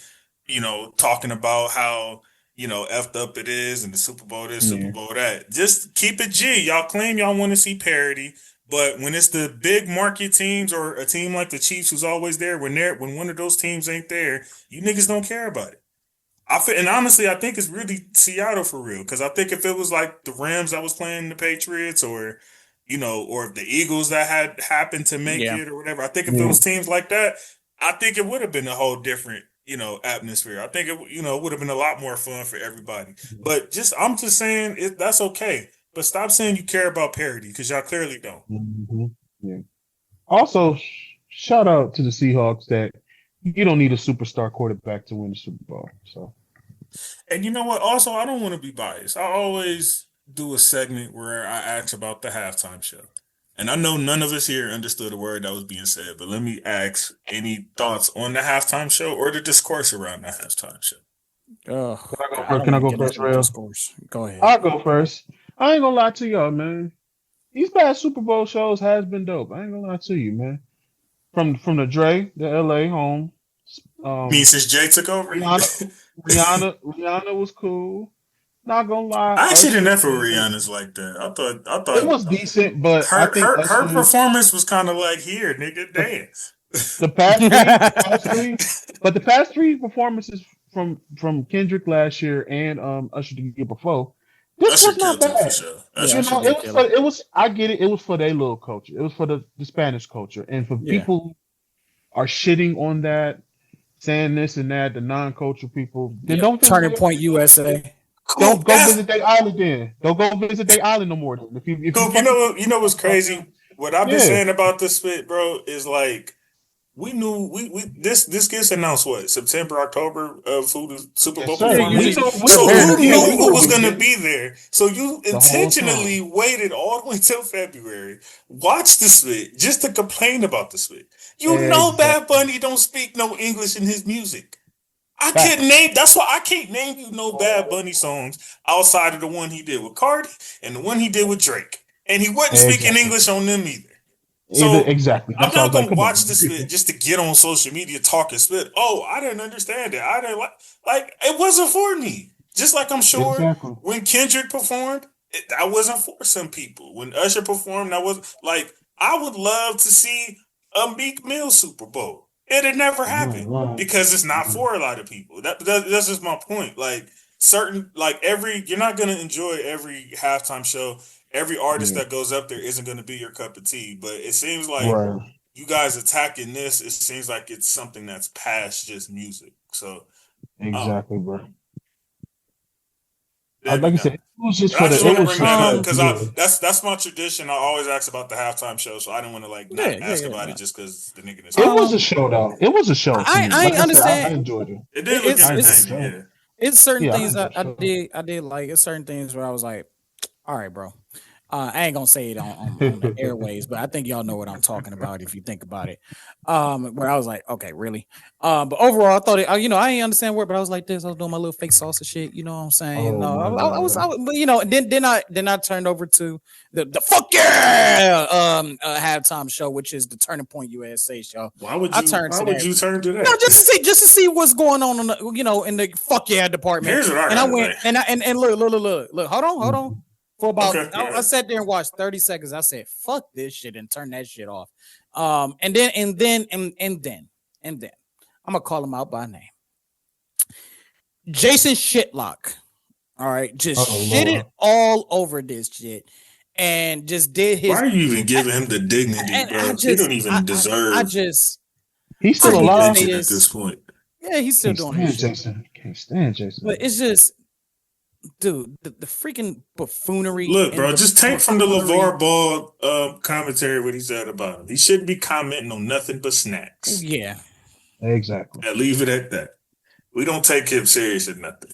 [SPEAKER 5] talking about how effed up it is, and the Super Bowl this, Super Bowl that. Just keep it G. Y'all claim y'all want to see parity, but when it's the big market teams or a team like the Chiefs who's always there, when one of those teams ain't there, you niggas don't care about it. And honestly, I think it's really Seattle for real. Because I think if it was like the Rams that was playing the Patriots, or or if the Eagles that had happened to make
[SPEAKER 1] Yeah.
[SPEAKER 5] it or whatever. I think if it was teams like that, I think it would have been a whole different, atmosphere. I think it, would have been a lot more fun for everybody. But I'm just saying that's okay. But stop saying you care about parity because y'all clearly don't.
[SPEAKER 3] Mm-hmm. Yeah. Also, shout out to the Seahawks that you don't need a superstar quarterback to win the Super Bowl. So,
[SPEAKER 5] and you know what? Also, I don't want to be biased. I always do a segment where I ask about the halftime show. And I know none of us here understood a word that was being said, but let me ask any thoughts on the halftime show or the discourse around the halftime show.
[SPEAKER 3] Can I go first, Rail?
[SPEAKER 1] Go ahead.
[SPEAKER 3] I'll go first. I ain't gonna lie to y'all, man. These past Super Bowl shows has been dope. I ain't gonna lie to you, man. From the Dre, the LA home.
[SPEAKER 5] Since Jay took over?
[SPEAKER 3] Rihanna was cool. Not gonna lie.
[SPEAKER 5] I actually didn't ever Rihanna's like that. I thought
[SPEAKER 3] it was decent, but
[SPEAKER 5] her,
[SPEAKER 3] I think
[SPEAKER 5] her performance was kind of like, here, nigga, dance.
[SPEAKER 3] The past three performances from Kendrick last year and Usher the year before, this was not bad. For sure. It was. I get it. It was for their little culture. It was for the Spanish culture, and for people who are shitting on that, saying this and that, the non-cultural people. Then don't
[SPEAKER 1] Turning Point USA.
[SPEAKER 3] Don't go visit their island then. Don't go visit their island no more. Then. If
[SPEAKER 5] you know what's crazy? What I've been saying about this spit, bro, is like we knew this gets announced September, October of who the Super Bowl. So who knew who was going to be there? So you intentionally waited all the way till February, watched the spit just to complain about the spit. You know, Bad Bunny don't speak no English in his music. That's why I can't name you no Bad Bunny songs outside of the one he did with Cardi and the one he did with Drake. And he wasn't speaking English on them either. So
[SPEAKER 3] exactly.
[SPEAKER 5] I'm not going to watch the spit just to get on social media talking spit. Oh, I didn't understand it. I didn't like it wasn't for me. Just like I'm sure when Kendrick performed, that wasn't for some people. When Usher performed, that was like, I would love to see a Meek Mill Super Bowl. It'd never happen because it's not for a lot of people. That's just my point. Like you're not gonna enjoy every halftime show. Every artist that goes up there isn't gonna be your cup of tea. But it seems like you guys attacking this. It seems like it's something that's past just music. So
[SPEAKER 3] exactly, bro. Like I said, it was just for
[SPEAKER 5] that's my tradition. I always ask about the halftime show, so I didn't want to ask about it just because the nigga.
[SPEAKER 3] It was a show, though. It was a show.
[SPEAKER 1] I understand.
[SPEAKER 3] I enjoyed it.
[SPEAKER 5] It did look entertaining.
[SPEAKER 1] It's certain things I did like. It's certain things where I was like, all right, bro. I ain't gonna say it on the airways, but I think y'all know what I'm talking about if you think about it. Where I was like, okay, really? But overall, I thought it. I ain't understand word, but I was like this. I was doing my little fake salsa shit. You know what I'm saying? I was, but then I turned over to the fuck yeah halftime show, which is the Turning Point USA show.
[SPEAKER 5] Why would you turn to that?
[SPEAKER 1] No, just to see what's going on the, in the fuck yeah department.
[SPEAKER 5] Here's what
[SPEAKER 1] I went and look. Hold on. For about, I sat there and watched 30 seconds. I said, "Fuck this shit," and turn that shit off. And then, I'm gonna call him out by name. Jason Shitlock. All right, just shitted all over this shit, and just did his.
[SPEAKER 5] Why are you even giving him the dignity, bro? He don't even deserve.
[SPEAKER 3] He's still alive
[SPEAKER 5] at this point.
[SPEAKER 1] Yeah, he's still doing his shit.
[SPEAKER 3] Jason. Can't stand Jason.
[SPEAKER 1] But it's just. Dude, the freaking buffoonery.
[SPEAKER 5] Look, bro, just take from the LeVar Ball commentary what he said about him. He shouldn't be commenting on nothing but snacks.
[SPEAKER 1] Yeah.
[SPEAKER 3] Exactly.
[SPEAKER 5] And leave it at that. We don't take him serious at nothing.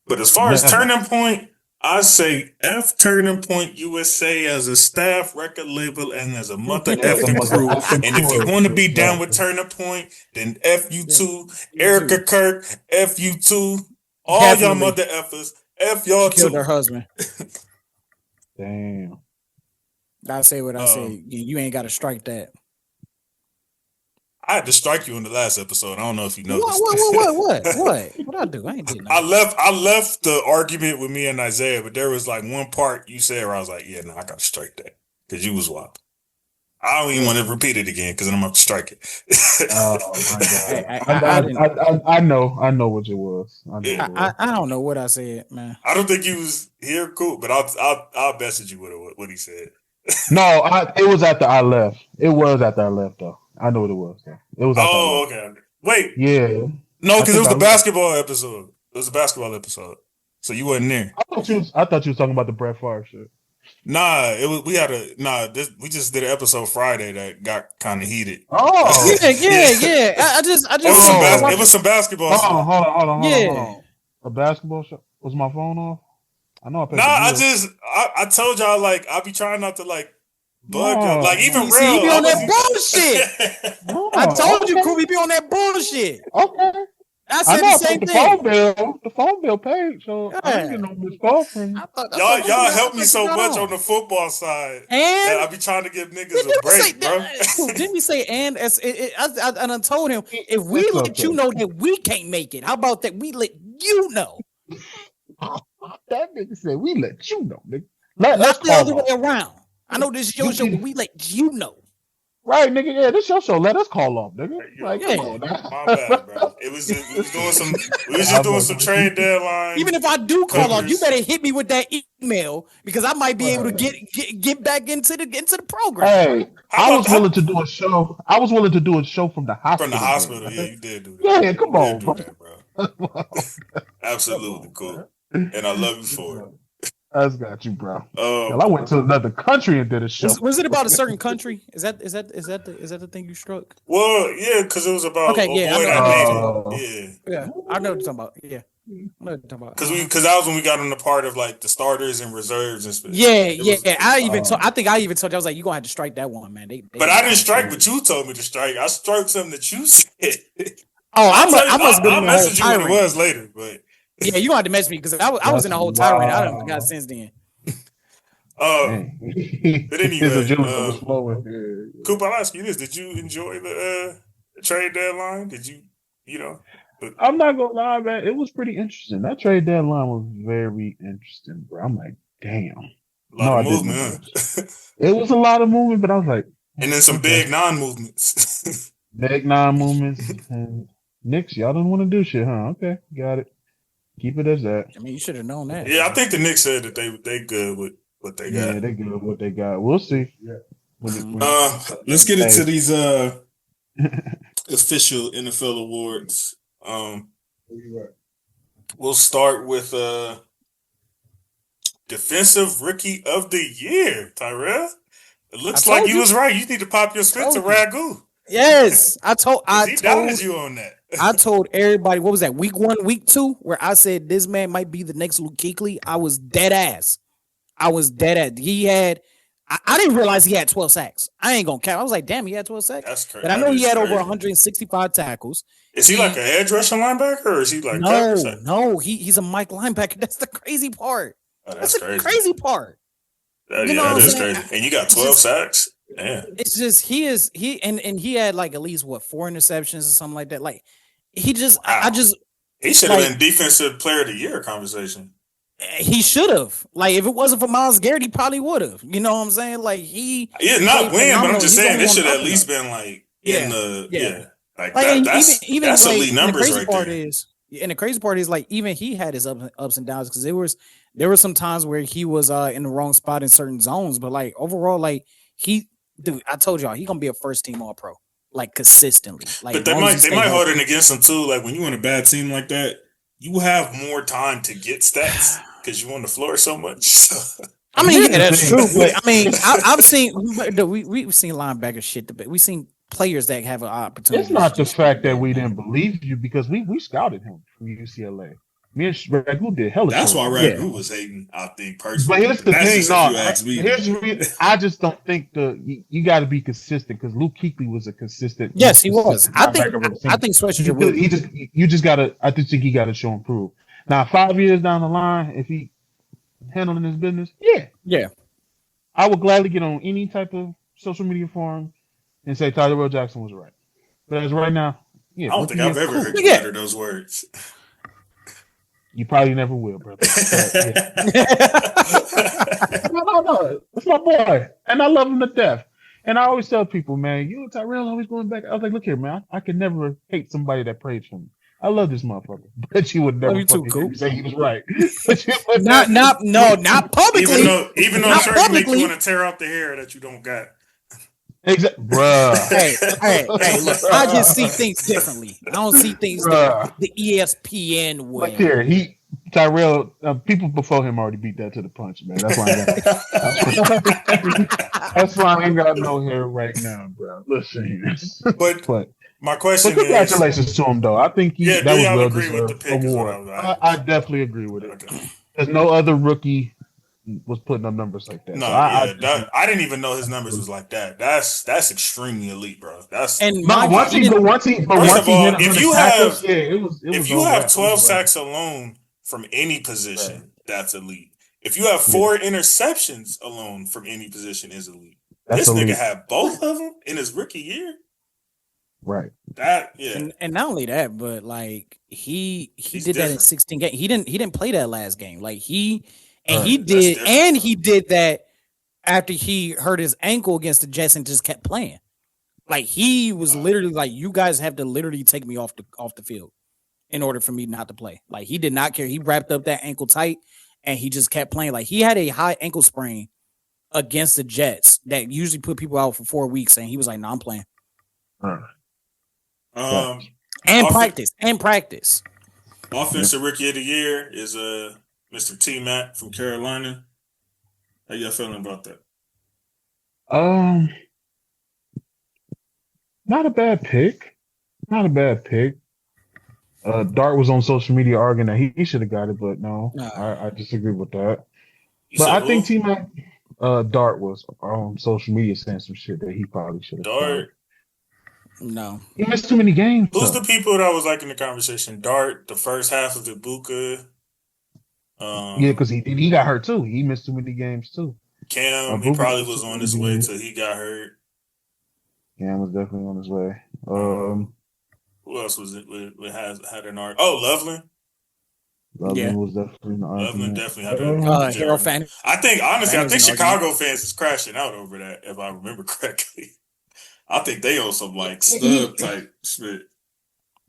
[SPEAKER 5] But as far as Turning Point, I say F Turning Point USA as a staff record label and as a mother F the crew. And if you want to be down with Turning Point, then F you too. Erica Kirk, F you too. All y'all mother effers. F y'all too.
[SPEAKER 1] Killed her husband.
[SPEAKER 3] Damn.
[SPEAKER 1] I say what I say. You ain't got to strike that.
[SPEAKER 5] I had to strike you in the last episode. I don't know if you noticed.
[SPEAKER 1] What I do? I ain't did nothing.
[SPEAKER 5] I left the argument with me and Isaiah, but there was like one part you said where I was like, yeah, no, I got to strike that because you was wild. I don't even want to repeat it again because then I'm going to strike it.
[SPEAKER 3] Oh my God! I know what it was.
[SPEAKER 1] I don't know what I said, man.
[SPEAKER 5] I don't think you was here, cool, but I'll message you what he said.
[SPEAKER 3] No, it was after I left. It was after I left, though. I know what it was. Though. It was after I left.
[SPEAKER 5] Okay. Wait.
[SPEAKER 3] Yeah.
[SPEAKER 5] No,
[SPEAKER 3] I
[SPEAKER 5] because it
[SPEAKER 3] think
[SPEAKER 5] was
[SPEAKER 3] I
[SPEAKER 5] the
[SPEAKER 3] left.
[SPEAKER 5] basketball episode. It was a basketball episode. So you wasn't there.
[SPEAKER 3] I thought you was talking about the Brett Favre shit.
[SPEAKER 5] Nah, it was. We just did an episode Friday that got kind of heated.
[SPEAKER 3] Oh.
[SPEAKER 1] Yeah. I just.
[SPEAKER 5] It was some basketball.
[SPEAKER 3] Hold on.
[SPEAKER 1] Yeah.
[SPEAKER 3] A basketball shot? Was my phone off? I know I paid
[SPEAKER 5] Nah,
[SPEAKER 3] the bill.
[SPEAKER 5] I told y'all like I be trying not to like bug
[SPEAKER 3] No.
[SPEAKER 5] y'all. Like even
[SPEAKER 1] You
[SPEAKER 5] real.
[SPEAKER 1] see, he be
[SPEAKER 5] I
[SPEAKER 1] on that
[SPEAKER 5] wasn't-
[SPEAKER 1] bullshit.
[SPEAKER 3] No,
[SPEAKER 1] I told you,
[SPEAKER 3] okay.
[SPEAKER 1] Kobe be on that bullshit.
[SPEAKER 3] Okay.
[SPEAKER 1] I
[SPEAKER 3] I
[SPEAKER 1] said
[SPEAKER 3] know
[SPEAKER 1] the
[SPEAKER 3] I
[SPEAKER 1] same
[SPEAKER 3] paid the
[SPEAKER 1] thing.
[SPEAKER 3] phone bill. The phone bill paid, so I didn't get no missed call from you.
[SPEAKER 5] Y'all help me so much on the football side that I
[SPEAKER 1] And
[SPEAKER 5] be trying to give niggas
[SPEAKER 1] didn't
[SPEAKER 5] a
[SPEAKER 1] we say
[SPEAKER 5] break, bro.
[SPEAKER 1] didn't we say and as I done told him if we
[SPEAKER 3] It's
[SPEAKER 1] let
[SPEAKER 3] okay.
[SPEAKER 1] you know that we can't make it, how about that we let you know?
[SPEAKER 3] That nigga said we let you know, nigga. Let us
[SPEAKER 1] Not the
[SPEAKER 3] call
[SPEAKER 1] other way
[SPEAKER 3] off.
[SPEAKER 1] around. I know this is your show, but we let you know.
[SPEAKER 3] Right, nigga. Yeah, this your show. Let us call off, nigga. Like,
[SPEAKER 1] Yeah.
[SPEAKER 3] come on now.
[SPEAKER 5] My bad, bro. We was just doing some trade deadline.
[SPEAKER 1] Even if I do call off, you
[SPEAKER 5] Covers.
[SPEAKER 1] better hit me with that email because I might be able to get back into the program.
[SPEAKER 3] Hey,
[SPEAKER 5] How
[SPEAKER 3] I
[SPEAKER 5] about
[SPEAKER 3] was
[SPEAKER 5] that?
[SPEAKER 3] willing to do a show. I was willing to do a show from the hospital.
[SPEAKER 5] From the hospital,
[SPEAKER 3] bro.
[SPEAKER 5] yeah, you did do that.
[SPEAKER 3] Yeah, come
[SPEAKER 5] You
[SPEAKER 3] on,
[SPEAKER 5] did
[SPEAKER 3] bro.
[SPEAKER 5] do that, bro. Absolutely cool, and I love you for it.
[SPEAKER 3] That's got you, bro. Hell, I went to another country and did a show.
[SPEAKER 1] Was it about a certain country? Is that the thing you struck?
[SPEAKER 5] Well, yeah, because it was about
[SPEAKER 1] Okay,
[SPEAKER 5] a
[SPEAKER 1] yeah,
[SPEAKER 5] boy
[SPEAKER 1] I
[SPEAKER 5] that
[SPEAKER 3] know.
[SPEAKER 5] made it.
[SPEAKER 1] Yeah, I know what you're talking about. Yeah, I know what you're talking about.
[SPEAKER 5] Because that was when we got on the part of like the starters and reserves and stuff.
[SPEAKER 1] Yeah. I think I even told you I was like, you gonna have to strike that one, man.
[SPEAKER 5] But I didn't strike what you told me to strike. I struck something that you said.
[SPEAKER 1] I must have been
[SPEAKER 5] I'll
[SPEAKER 1] in the whole
[SPEAKER 5] message you when it
[SPEAKER 1] tirade.
[SPEAKER 5] was later, but
[SPEAKER 1] yeah, you gonna have to message me because I was in the whole tirade. I don't forgot since then.
[SPEAKER 5] But anyway,
[SPEAKER 3] His adrenaline was flowing. Yeah.
[SPEAKER 5] Coop, I'll ask you this: did you enjoy the trade deadline? Did you know?
[SPEAKER 3] I'm not gonna lie, man. It was pretty interesting. That trade deadline was very interesting, bro. I'm like, damn.
[SPEAKER 5] A lot of
[SPEAKER 3] I didn't.
[SPEAKER 5] movement, huh?
[SPEAKER 3] It was a lot of movement, but I was like,
[SPEAKER 5] And then some big non-movements.
[SPEAKER 3] big non-movements. And Knicks, y'all didn't want to do shit, huh? Okay, got it. Keep it as that.
[SPEAKER 1] I mean, you should have known that.
[SPEAKER 5] Yeah, I think the Knicks said that they good with what they got.
[SPEAKER 3] Yeah, they good with what they got. We'll see. Yeah.
[SPEAKER 5] Let's get into these official NFL awards. We'll start with Defensive Rookie of the Year, Tyrell. It looks like you was right. You need to pop your Spencer Ragu.
[SPEAKER 1] Yes, I told
[SPEAKER 5] you on that.
[SPEAKER 1] I told everybody, what was that, week 1, week 2, where I said this man might be the next Luke Kuechly. I was dead ass. He had, I didn't realize he had 12 sacks. I ain't gonna count. I was like, damn, he had 12 sacks.
[SPEAKER 5] That's crazy.
[SPEAKER 1] But I know he had over 165 tackles.
[SPEAKER 5] Is he like a edge rushing linebacker, or is he like
[SPEAKER 1] no? He's a Mike linebacker. That's the crazy part.
[SPEAKER 5] Oh,
[SPEAKER 1] that's the crazy part.
[SPEAKER 5] That is crazy. And you got 12 sacks. Yeah.
[SPEAKER 1] It's just he he had like at least 4 interceptions or something like that. Like he just
[SPEAKER 5] he should have been defensive player of the year conversation.
[SPEAKER 1] He should have. Like if it wasn't for Myles Garrett, he probably would have. You know what I'm saying? Like
[SPEAKER 5] not win, but I'm just saying this should have at least been like in the Like that's elite numbers right there.
[SPEAKER 1] And the crazy part is like even he had his ups and downs because there were some times where he was in the wrong spot in certain zones, but like overall, like I told y'all he gonna be a first team All Pro like consistently. Like,
[SPEAKER 5] but they might hold it against him too. Like when you on a bad team like that, you have more time to get stats because you on the floor so much. So.
[SPEAKER 1] I mean, yeah, that's true. But I mean, I've seen we've seen linebacker shit. We've seen players that have an opportunity.
[SPEAKER 3] It's not the fact that we didn't believe you because we scouted him from UCLA. Me and Ragu did hella.
[SPEAKER 5] That's why Ragu was hating, I think, personally.
[SPEAKER 3] But here's the thing, I just don't think you got to be consistent because Luke Kuechly was a consistent.
[SPEAKER 1] Yes, he was. I think you just gotta.
[SPEAKER 3] I just think he got to show and prove. Now, 5 years down the line, if he handling his business,
[SPEAKER 1] yeah,
[SPEAKER 3] I would gladly get on any type of social media forum and say Tyrell Jackson was right. But as of right now,
[SPEAKER 5] I don't think I've ever heard you utter those words.
[SPEAKER 3] You probably never will, brother. No. It's my boy. And I love him to death. And I always tell people, man, you and Tyrell always going back. I was like, look here, man. I can never hate somebody that prays for me. I love this motherfucker, but you would never
[SPEAKER 1] you too,
[SPEAKER 3] fucking hear me
[SPEAKER 1] Coop.
[SPEAKER 3] say he was right. But you would
[SPEAKER 1] Not publicly.
[SPEAKER 5] Even though
[SPEAKER 1] Not
[SPEAKER 5] Shirley make
[SPEAKER 1] publicly.
[SPEAKER 5] you want to tear out the hair that you don't got.
[SPEAKER 3] Exactly, bruh.
[SPEAKER 1] Hey, look, I just see things differently. I don't see things the ESPN way.
[SPEAKER 3] Look here, Tyrell, people before him already beat that to the punch, man. That's why I ain't got no hair right now, bro. Listen,
[SPEAKER 5] but my question
[SPEAKER 3] congratulations to him, though. I think that was well
[SPEAKER 5] agree with the
[SPEAKER 3] deserved
[SPEAKER 5] pick
[SPEAKER 3] award. I definitely agree with it.
[SPEAKER 5] Okay.
[SPEAKER 3] There's no other rookie was putting up numbers like that.
[SPEAKER 5] No,
[SPEAKER 3] so
[SPEAKER 5] I didn't even know his numbers was like that. That's extremely elite, bro. That's
[SPEAKER 3] once he hit
[SPEAKER 5] if you have 12 sacks alone from any position, that's elite. If you have 4 interceptions alone from any position, is elite. This nigga had both of them in his rookie year.
[SPEAKER 3] Right.
[SPEAKER 1] And not only that, but like he did different. That in 16 games. He didn't play that last game. Like he did that after he hurt his ankle against the Jets and just kept playing. Like he was literally like, you guys have to literally take me off the field in order for me not to play. Like he did not care. He wrapped up that ankle tight and he just kept playing. Like he had a high ankle sprain against the Jets that usually put people out for 4 weeks, and he was like, "No, I'm playing." Practice.
[SPEAKER 5] Offensive Rookie of the Year is Mr. T Mac from Carolina. How y'all feeling about that?
[SPEAKER 3] Not a bad pick. Dart was on social media arguing that he should have got it, but no, I disagree with that. But I think T Mac Dart was on social media saying some shit that he probably should have.
[SPEAKER 5] Dart.
[SPEAKER 1] No,
[SPEAKER 3] he missed too many games.
[SPEAKER 5] Who's the people that was like in the conversation? Dart, the first half of Ibuka.
[SPEAKER 3] Because he got hurt too. He missed too many games too.
[SPEAKER 5] Cam, he probably was on his way till he got hurt.
[SPEAKER 3] Cam was definitely on his way.
[SPEAKER 5] Who else was it? Had an art? Oh, Loveland.
[SPEAKER 3] Loveland was definitely an argument.
[SPEAKER 5] Loveland definitely had
[SPEAKER 1] Harold fan.
[SPEAKER 5] I think Chicago fans is crashing out over that, if I remember correctly. I think they own some like snub type shit.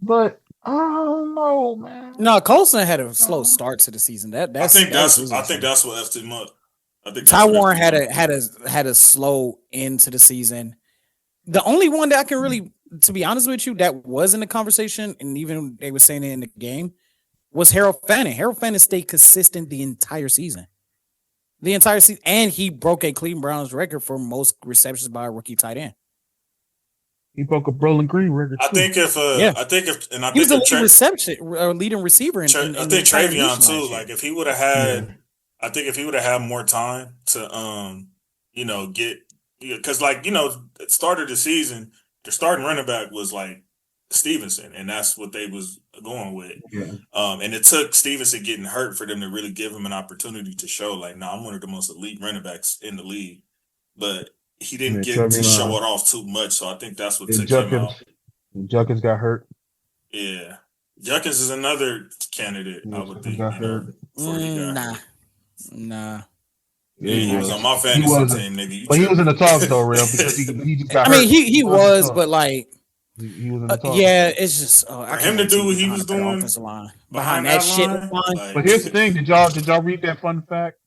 [SPEAKER 3] But I don't know, man.
[SPEAKER 1] No, Colson had a slow start to the season. I think that's what
[SPEAKER 5] effed him up. I think
[SPEAKER 1] Ty Warren had a slow end to the season. The only one that I can really, to be honest with you, that was in the conversation, and even they were saying it in the game, was Harold Fannin. Harold Fannin stayed consistent the entire season. And he broke a Cleveland Browns record for most receptions by a rookie tight end.
[SPEAKER 3] He broke a Bowling Green record.
[SPEAKER 5] I think if
[SPEAKER 1] he was a leading receiver.
[SPEAKER 5] I think Travion too. Like if he would have had, I think if he would have had more time to, get, because at start of the season, the starting running back was like Stevenson, and that's what they was going with.
[SPEAKER 3] Yeah.
[SPEAKER 5] And it took Stevenson getting hurt for them to really give him an opportunity to show, like, I'm one of the most elite running backs in the league, but he didn't get to show it off too much, so I think that's what took him out.
[SPEAKER 3] Junkins got hurt.
[SPEAKER 5] Yeah, Junkins is another candidate. I would think.
[SPEAKER 1] Nah.
[SPEAKER 5] Yeah, he was on my fantasy team, nigga.
[SPEAKER 3] But he was in the talks though, real, because he just got hurt.
[SPEAKER 1] I mean, he was, but like,
[SPEAKER 3] he was in the talks.
[SPEAKER 1] Yeah, it's just
[SPEAKER 5] for him to do what he was doing
[SPEAKER 1] behind that shit line.
[SPEAKER 3] But here's the thing: did y'all read that fun fact?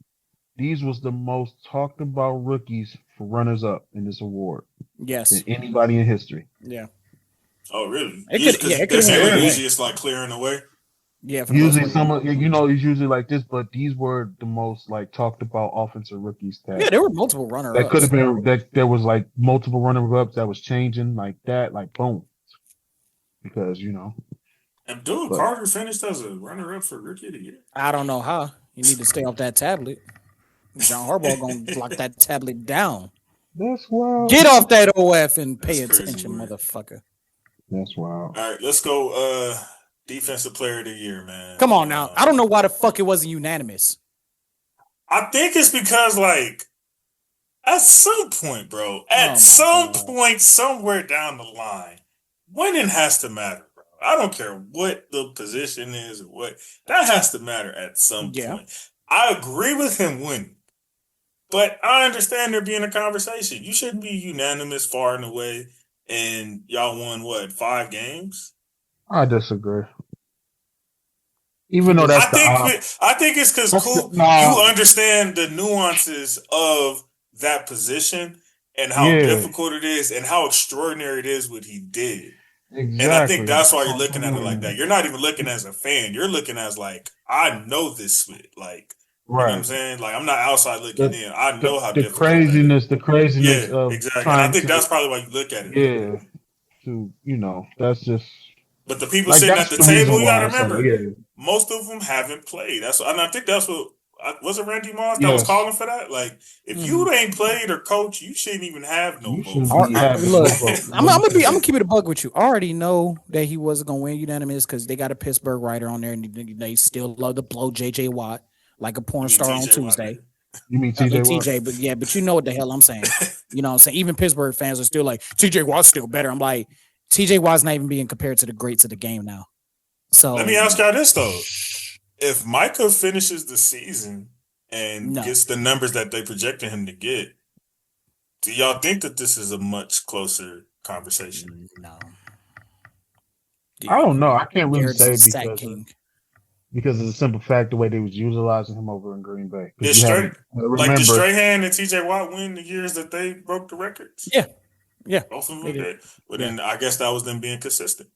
[SPEAKER 3] These was the most talked about rookies for runners up in this award.
[SPEAKER 1] Yes,
[SPEAKER 3] than anybody in history.
[SPEAKER 1] Yeah.
[SPEAKER 5] Oh, really?
[SPEAKER 1] It could have
[SPEAKER 5] easiest like clearing away.
[SPEAKER 1] Yeah.
[SPEAKER 3] Usually it's usually like this, but these were the most like talked about offensive rookies.
[SPEAKER 1] Yeah, there were multiple runners.
[SPEAKER 3] That could have been that there was like multiple runner ups that was changing like that, like boom. Because
[SPEAKER 5] Abdul Carter finished as a runner up for Rookie of the Year.
[SPEAKER 1] I don't know how. You need to stay off that tablet. John Harbaugh gonna lock that tablet down.
[SPEAKER 3] That's wild.
[SPEAKER 1] Get off that OF and pay attention, motherfucker.
[SPEAKER 3] That's wild.
[SPEAKER 5] All right, let's go. Defensive Player of the Year, man.
[SPEAKER 1] Come on now. I don't know why the fuck it wasn't unanimous.
[SPEAKER 5] I think it's because, like, at some point, bro, point somewhere down the line, winning has to matter, bro. I don't care what the position is or what. That has to matter at some point. I agree with him winning. But I understand there being a conversation. You shouldn't be unanimous far and away. And y'all won, 5 games?
[SPEAKER 3] I disagree. Even though that's
[SPEAKER 5] I think it's because you understand the nuances of that position and how difficult it is and how extraordinary it is what he did.
[SPEAKER 3] Exactly.
[SPEAKER 5] And I think that's why you're looking at it like that. You're not even looking as a fan. You're looking as like, I know this shit. Like, you know what I'm saying? Like, I'm not outside looking in. I know how difficult
[SPEAKER 3] the craziness
[SPEAKER 5] of exactly. And I think that's probably why you look at it.
[SPEAKER 3] Yeah. That's just.
[SPEAKER 5] But the people sitting at the table, you gotta remember, most of them haven't played. And I think that's what was it Randy Moss that was calling for that? Like, if you ain't played or coached, you shouldn't even have no vote.
[SPEAKER 1] Look, I'm gonna keep it a bug with you. I already know that he wasn't gonna win unanimous because they got a Pittsburgh writer on there, and they still love to blow JJ Watt like a porn star on Tuesday.
[SPEAKER 3] You mean TJ?
[SPEAKER 1] But you know what the hell I'm saying. You know what I'm saying? Even Pittsburgh fans are still like, TJ Watt's still better. I'm like, TJ Watt's not even being compared to the greats of the game now. So
[SPEAKER 5] let me ask y'all this though. If Micah finishes the season and gets the numbers that they projected him to get, do y'all think that this is a much closer conversation?
[SPEAKER 1] No.
[SPEAKER 3] I don't know. I can't really say because of the simple fact the way they was utilizing him over in Green Bay.
[SPEAKER 5] Did Strahan and TJ Watt win the years that they broke the records?
[SPEAKER 1] Yeah.
[SPEAKER 5] Both of them did. But then I guess that was them being consistent.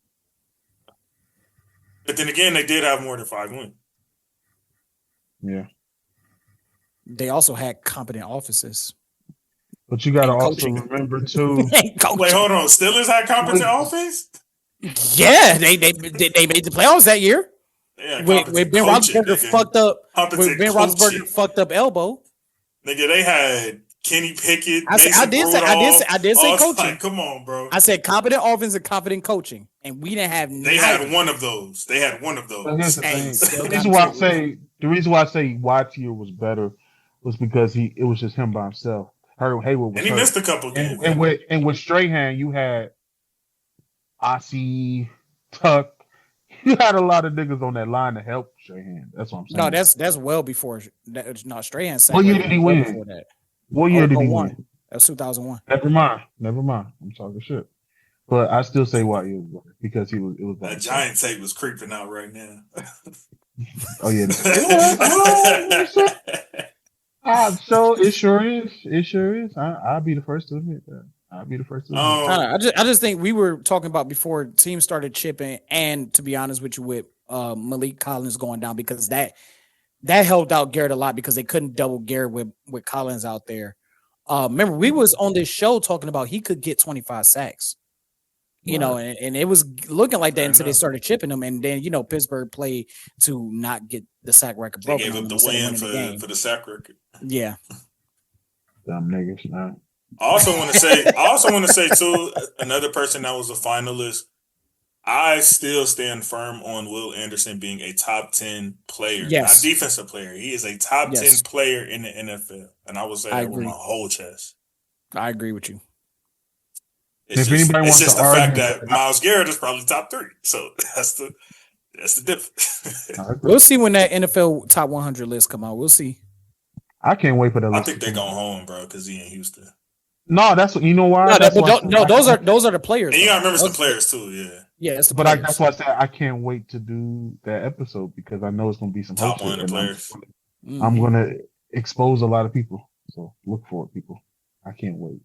[SPEAKER 5] But then again, they did have more than 5 wins.
[SPEAKER 3] Yeah.
[SPEAKER 1] They also had competent offices.
[SPEAKER 3] But you got to also remember too.
[SPEAKER 5] Wait, hold on. Steelers had competent offense?
[SPEAKER 1] Yeah, they made the playoffs that year. Yeah, with Ben Roethlisberger fucked up. With Ben Roethlisberger fucked up elbow.
[SPEAKER 5] Nigga, they had Kenny Pickett.
[SPEAKER 1] I did say coaching.
[SPEAKER 5] Like, come on, bro.
[SPEAKER 1] I said competent offense and competent coaching, and we didn't have.
[SPEAKER 5] They had one of those.
[SPEAKER 3] The reason why I say Watt's year was better was because it was just him by himself. Hayward was
[SPEAKER 5] and he missed a couple games.
[SPEAKER 3] And with Strahan, you had Ossie, Tuck. You had a lot of niggas on that line to help Strahan. That's what I'm saying.
[SPEAKER 1] No, that's well before. Strahan.
[SPEAKER 3] What year did he win? What year did he win?
[SPEAKER 1] That was 2001.
[SPEAKER 3] Never mind. I'm talking shit. But I still say Watt year because it was
[SPEAKER 5] that giant tape was creeping out right now.
[SPEAKER 3] Oh yeah. So it sure is. It sure is. I'll be the first to admit that.
[SPEAKER 1] I just think we were talking about before teams started chipping, and to be honest with you, with Malik Collins going down, because that helped out Garrett a lot because they couldn't double Garrett with Collins out there. Remember, we was on this show talking about he could get 25 sacks. You know, and it was looking like that until they started chipping him, and then Pittsburgh played to not get the sack record broken.
[SPEAKER 5] They gave up the win for the sack record.
[SPEAKER 1] Yeah.
[SPEAKER 3] Dumb niggas, man.
[SPEAKER 5] I also want to say too, another person that was a finalist. I still stand firm on Will Anderson being a top 10 player, not defensive player. He is a top 10 player in the NFL, and I will say that with my whole chest.
[SPEAKER 1] I agree with you.
[SPEAKER 5] It's just the fact that Myles Garrett is probably top 3, so that's the difference.
[SPEAKER 1] We'll see when that NFL top 100 list come out. We'll see.
[SPEAKER 3] I can't wait for that.
[SPEAKER 5] I think they're going home, bro, because he in Houston.
[SPEAKER 3] No, that's what you know why.
[SPEAKER 1] Those are the players.
[SPEAKER 5] And you gotta remember the players too,
[SPEAKER 1] yeah.
[SPEAKER 3] That's why I said I can't wait to do that episode because I know it's gonna be some
[SPEAKER 5] top 100 players.
[SPEAKER 3] I'm gonna expose a lot of people, so look for it, people. I can't wait.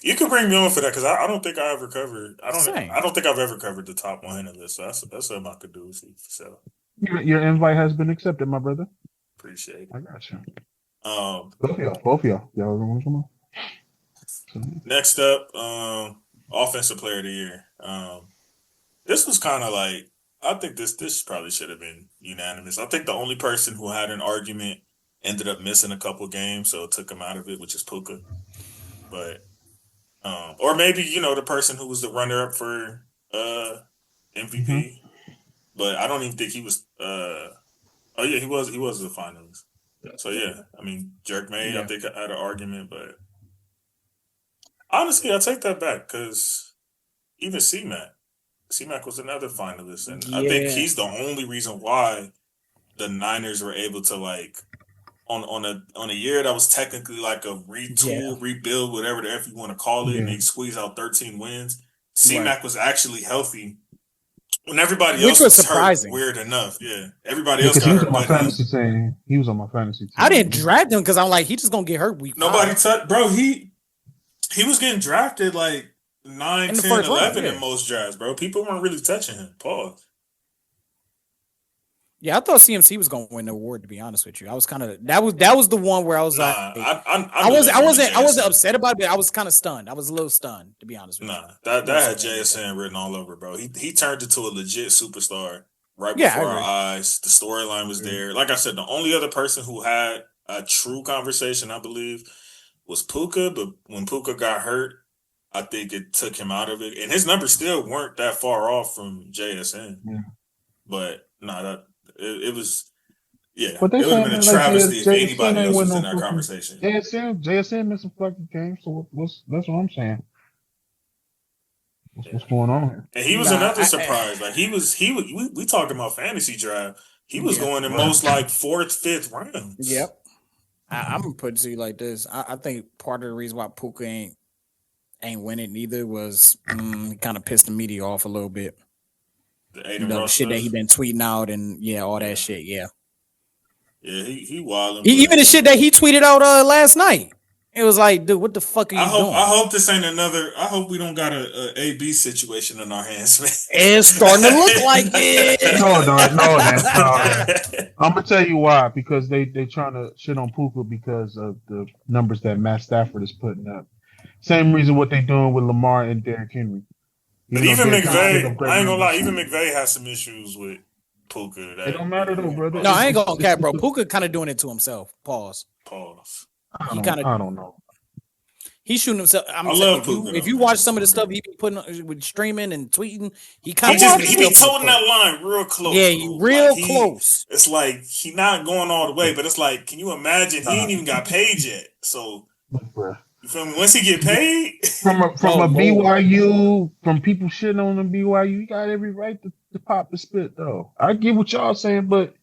[SPEAKER 5] You can bring me on for that because I don't think I ever covered. I don't think I've ever covered the top 100 list. So that's something I could do with you. So
[SPEAKER 3] your invite has been accepted, my brother.
[SPEAKER 5] Appreciate it.
[SPEAKER 3] I got you.
[SPEAKER 5] Both
[SPEAKER 3] of y'all. Y'all want to come on?
[SPEAKER 5] Next up, offensive player of the year. This was kind of like, I think this probably should have been unanimous. I think the only person who had an argument ended up missing a couple games, so it took him out of it, which is Puka. But or maybe the person who was the runner up for MVP. But I don't even think he was. He was a finalist. So yeah, I mean, Jerk May, I think I had an argument, but honestly, I take that back because even C-Mac was another finalist, and I think he's the only reason why the Niners were able to on a year that was technically like a retool, rebuild, whatever the F you want to call it, and they squeeze out 13 wins. C-Mac was actually healthy When everybody
[SPEAKER 1] Which
[SPEAKER 5] else
[SPEAKER 1] was
[SPEAKER 5] was hurt,
[SPEAKER 1] surprising.
[SPEAKER 5] weird enough, yeah. Everybody else
[SPEAKER 3] Because he
[SPEAKER 5] got
[SPEAKER 3] was
[SPEAKER 5] hurt,
[SPEAKER 3] on my
[SPEAKER 5] but him.
[SPEAKER 3] fantasy team. He was on my fantasy team.
[SPEAKER 1] I didn't draft him because I'm like, he just gonna get hurt week
[SPEAKER 5] Nobody
[SPEAKER 1] 5.
[SPEAKER 5] touched, bro. He was getting drafted like 9,
[SPEAKER 1] In the
[SPEAKER 5] 10,
[SPEAKER 1] first
[SPEAKER 5] 11
[SPEAKER 1] round,
[SPEAKER 5] in most drafts, bro. People weren't really touching him. Pause.
[SPEAKER 1] Yeah, I thought CMC was gonna win the award. To be honest with you, I was kind of that was the one where I was
[SPEAKER 5] Nah,
[SPEAKER 1] like,
[SPEAKER 5] I
[SPEAKER 1] wasn't upset about it, but I was kind of stunned. I was a little stunned, to be honest with you.
[SPEAKER 5] Nah, that had JSN written all over, bro. He turned into a legit superstar right
[SPEAKER 1] Yeah, I
[SPEAKER 5] before our
[SPEAKER 1] agree.
[SPEAKER 5] eyes. The storyline was there. Like I said, the only other person who had a true conversation, I believe, was Puka. But when Puka got hurt, I think it took him out of it. And his numbers still weren't that far off from JSN.
[SPEAKER 3] Yeah.
[SPEAKER 5] But no, it was, yeah.
[SPEAKER 3] But they
[SPEAKER 5] It would have been a travesty if anybody else was in that conversation.
[SPEAKER 3] JSN missed some fucking games. So that's what I'm saying. What's going on here?
[SPEAKER 5] And he was another surprise. Like we talking about fantasy draft. He was going in most like 4th, 5th rounds.
[SPEAKER 1] Yep. I'm gonna put it to you like this. I think part of the reason why Puka ain't winning neither was he kind of pissed the media off a little bit. The shit that he been tweeting out and all that shit. Yeah.
[SPEAKER 5] Yeah, he wilding.
[SPEAKER 1] Even the shit that he tweeted out last night. It was like, dude, what the fuck are you doing?
[SPEAKER 5] I hope this ain't another. I hope we don't got a AB situation in our hands, man.
[SPEAKER 1] It's starting to look like it.
[SPEAKER 3] No. I'm gonna tell you why. Because they trying to shit on Puka because of the numbers that Matt Stafford is putting up. Same reason what they doing with Lamar and Derrick Henry.
[SPEAKER 5] But even McVay, I ain't gonna lie. Even McVay has some issues with Puka.
[SPEAKER 3] It don't matter though, brother.
[SPEAKER 1] No, I ain't gonna cap, bro. Puka kind of doing it to himself. Pause.
[SPEAKER 3] I don't know.
[SPEAKER 1] He's shooting himself. I
[SPEAKER 5] love Puka.
[SPEAKER 1] If you watch some of the stuff he be putting with streaming and tweeting, he kind of
[SPEAKER 5] he be toting that line real close.
[SPEAKER 1] Yeah, real close.
[SPEAKER 5] It's like he not going all the way, but it's like, can you imagine? He ain't even got paid yet. So you feel me? Once he get paid
[SPEAKER 3] from a BYU, from people shitting on the BYU, you got every right to pop the spit though. I get what y'all saying, but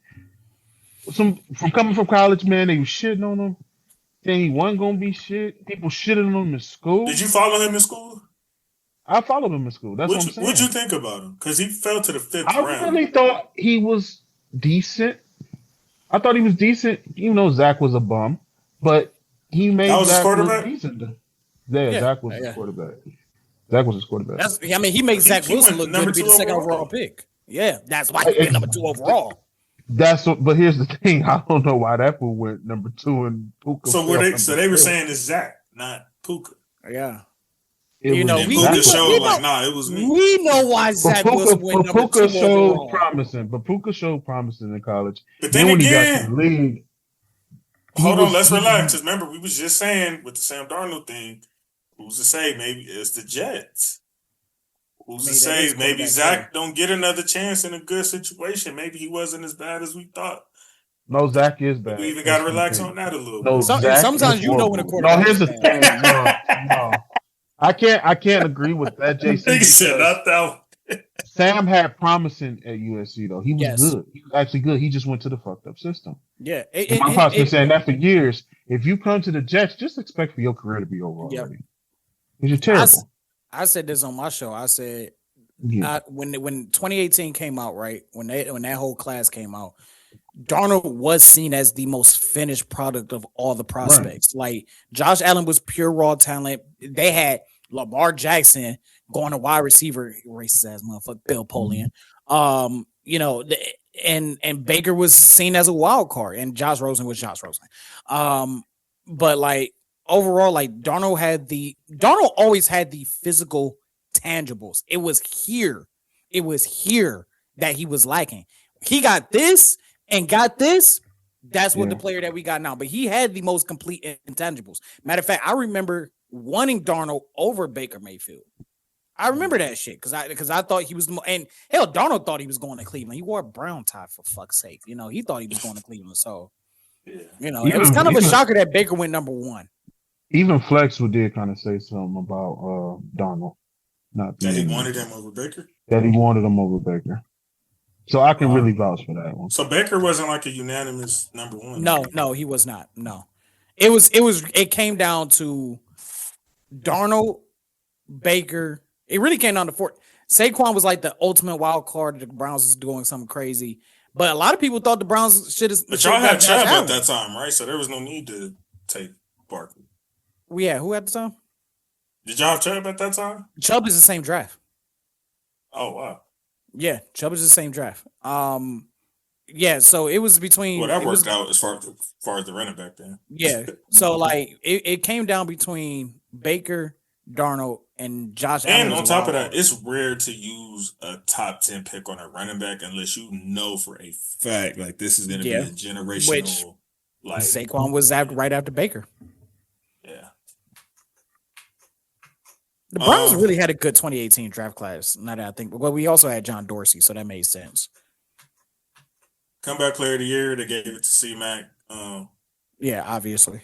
[SPEAKER 3] from coming from college, man, they was shitting on him. Saying he wasn't gonna be shit. People shitting on him in school.
[SPEAKER 5] Did you follow him in school?
[SPEAKER 3] I followed him in school. That's what I'm saying.
[SPEAKER 5] What'd you think about him? Because he fell to the 5th round.
[SPEAKER 3] I really thought he was decent. I thought he was decent, even though Zach was a bum. But he made Zach look decent. Yeah, Zach was his quarterback. Zach was his quarterback.
[SPEAKER 1] He made Zach Wilson look good to be the second overall pick. Yeah, that's why he went number 2 overall.
[SPEAKER 3] But here's the thing. I don't know why that fool went number 2 and Puka.
[SPEAKER 5] So they were saying it's Zach, not Puka.
[SPEAKER 1] Yeah.
[SPEAKER 5] Puka showed like, nah, it was me.
[SPEAKER 1] We know why Zach Wilson went number 2 overall.
[SPEAKER 3] But Puka showed promising in college.
[SPEAKER 5] But then again,
[SPEAKER 3] when he got to the league,
[SPEAKER 5] hold on, let's relax. Because remember, we was just saying with the Sam Darnold thing, who's to say maybe it's the Jets? Who's to say maybe Zach don't get another chance in a good situation? Maybe he wasn't as bad as we thought.
[SPEAKER 3] No, Zach is bad.
[SPEAKER 5] We even got to relax on that a little
[SPEAKER 3] bit.
[SPEAKER 1] Sometimes you know when a quarterback.
[SPEAKER 3] No, here's the thing. No. I can't agree with that, JC.
[SPEAKER 5] He said not that one.
[SPEAKER 3] Sam had promising at USC though. He was good. He was actually good. He just went to the fucked up system.
[SPEAKER 1] Yeah.
[SPEAKER 3] My pop's been saying that for years. If you come to the Jets, just expect for your career to be over already. Because you're terrible.
[SPEAKER 1] I said this on my show. I said when 2018 came out, right? When that whole class came out, Darnold was seen as the most finished product of all the prospects. Right. Like Josh Allen was pure raw talent. They had Lamar Jackson going to wide receiver, racist ass motherfucker, Bill Polian. And Baker was seen as a wild card, and Josh Rosen was Josh Rosen. But like overall, like Darnold always had the physical tangibles. It was here that he was lacking. He got this and got this. That's what the player that we got now. But he had the most complete intangibles. Matter of fact, I remember wanting Darnold over Baker Mayfield. I remember that shit because I thought he was and hell, Darnold thought he was going to Cleveland. He wore a brown tie for fuck's sake. He thought he was going to Cleveland. So it was kind of a shocker that Baker went number 1.
[SPEAKER 3] Even Flex did kind of say something about Darnold. Not
[SPEAKER 5] that he wanted him over Baker?
[SPEAKER 3] That he wanted him over Baker. So I can really vouch for that one.
[SPEAKER 5] So Baker wasn't like a unanimous number 1.
[SPEAKER 1] No, he was not. No. It came down to Darnold, Baker, It really came down to four. Saquon was like the ultimate wild card. The Browns was doing something crazy, but a lot of people thought the Browns should have.
[SPEAKER 5] But y'all had Chubb at that time, right? So there was no need to take Barkley.
[SPEAKER 1] Yeah, who at the time?
[SPEAKER 5] Did y'all have Chubb at that time?
[SPEAKER 1] Chubb is the same draft.
[SPEAKER 5] Oh wow.
[SPEAKER 1] Yeah, Chubb is the same draft. Yeah, so it was between.
[SPEAKER 5] Well, that worked out as far as the running back then.
[SPEAKER 1] Yeah, so like it came down between Baker, Darnold, and Josh Allen.
[SPEAKER 5] And on top of that, it's rare to use a top 10 pick on a running back unless you know for a fact like this is going to be a generational.
[SPEAKER 1] Which,
[SPEAKER 5] like
[SPEAKER 1] Saquon was right after Baker.
[SPEAKER 5] Yeah.
[SPEAKER 1] The Browns really had a good 2018 draft class. Now that I think, well, we also had John Dorsey, so that made sense.
[SPEAKER 5] Comeback player of the year, they gave it to C-Mac.
[SPEAKER 1] Yeah, obviously.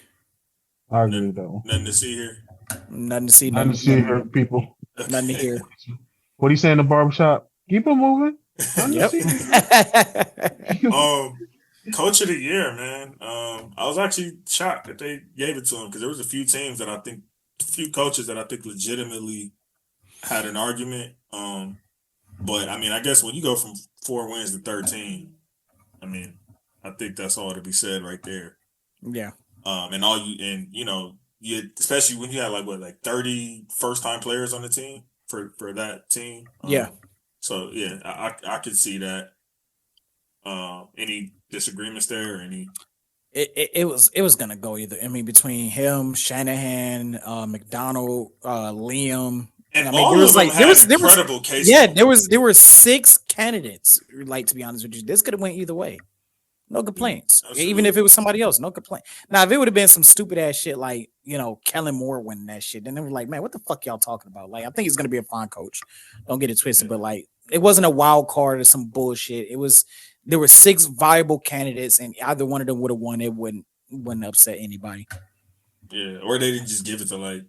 [SPEAKER 3] I agree with that one.
[SPEAKER 5] Nothing to see here.
[SPEAKER 1] Nothing to see.
[SPEAKER 3] Nothing to see here, people.
[SPEAKER 1] Nothing to hear.
[SPEAKER 3] What do you say in the barbershop? Keep it moving.
[SPEAKER 1] Yep.
[SPEAKER 5] Coach of the year, man. I was actually shocked that they gave it to him because there was a few teams that a few coaches that I think legitimately had an argument. But I mean, I guess when you go from 4 wins to 13, I mean, I think that's all to be said right there.
[SPEAKER 1] Yeah.
[SPEAKER 5] You especially when you have like 30 first-time players on the team for that team.
[SPEAKER 1] Yeah.
[SPEAKER 5] So yeah, I could see that. Any disagreements there or any?
[SPEAKER 1] It was gonna go either. I mean, between him, Shanahan, McDonald, Liam.
[SPEAKER 5] And
[SPEAKER 1] I mean,
[SPEAKER 5] all
[SPEAKER 1] there was
[SPEAKER 5] of them
[SPEAKER 1] like there was
[SPEAKER 5] incredible cases.
[SPEAKER 1] Yeah, there were 6 candidates. Like, to be honest with you, this could have went either way. No complaints. Even if it was somebody else, no complaint. Now, if it would have been some stupid ass shit like, Kellen Moore winning that shit, then they were like, man, what the fuck y'all talking about? Like, I think he's gonna be a fine coach. Don't get it twisted, but like, it wasn't a wild card or some bullshit. There were 6 viable candidates, and either one of them would have won. It wouldn't upset anybody.
[SPEAKER 5] Yeah, or they didn't just give it to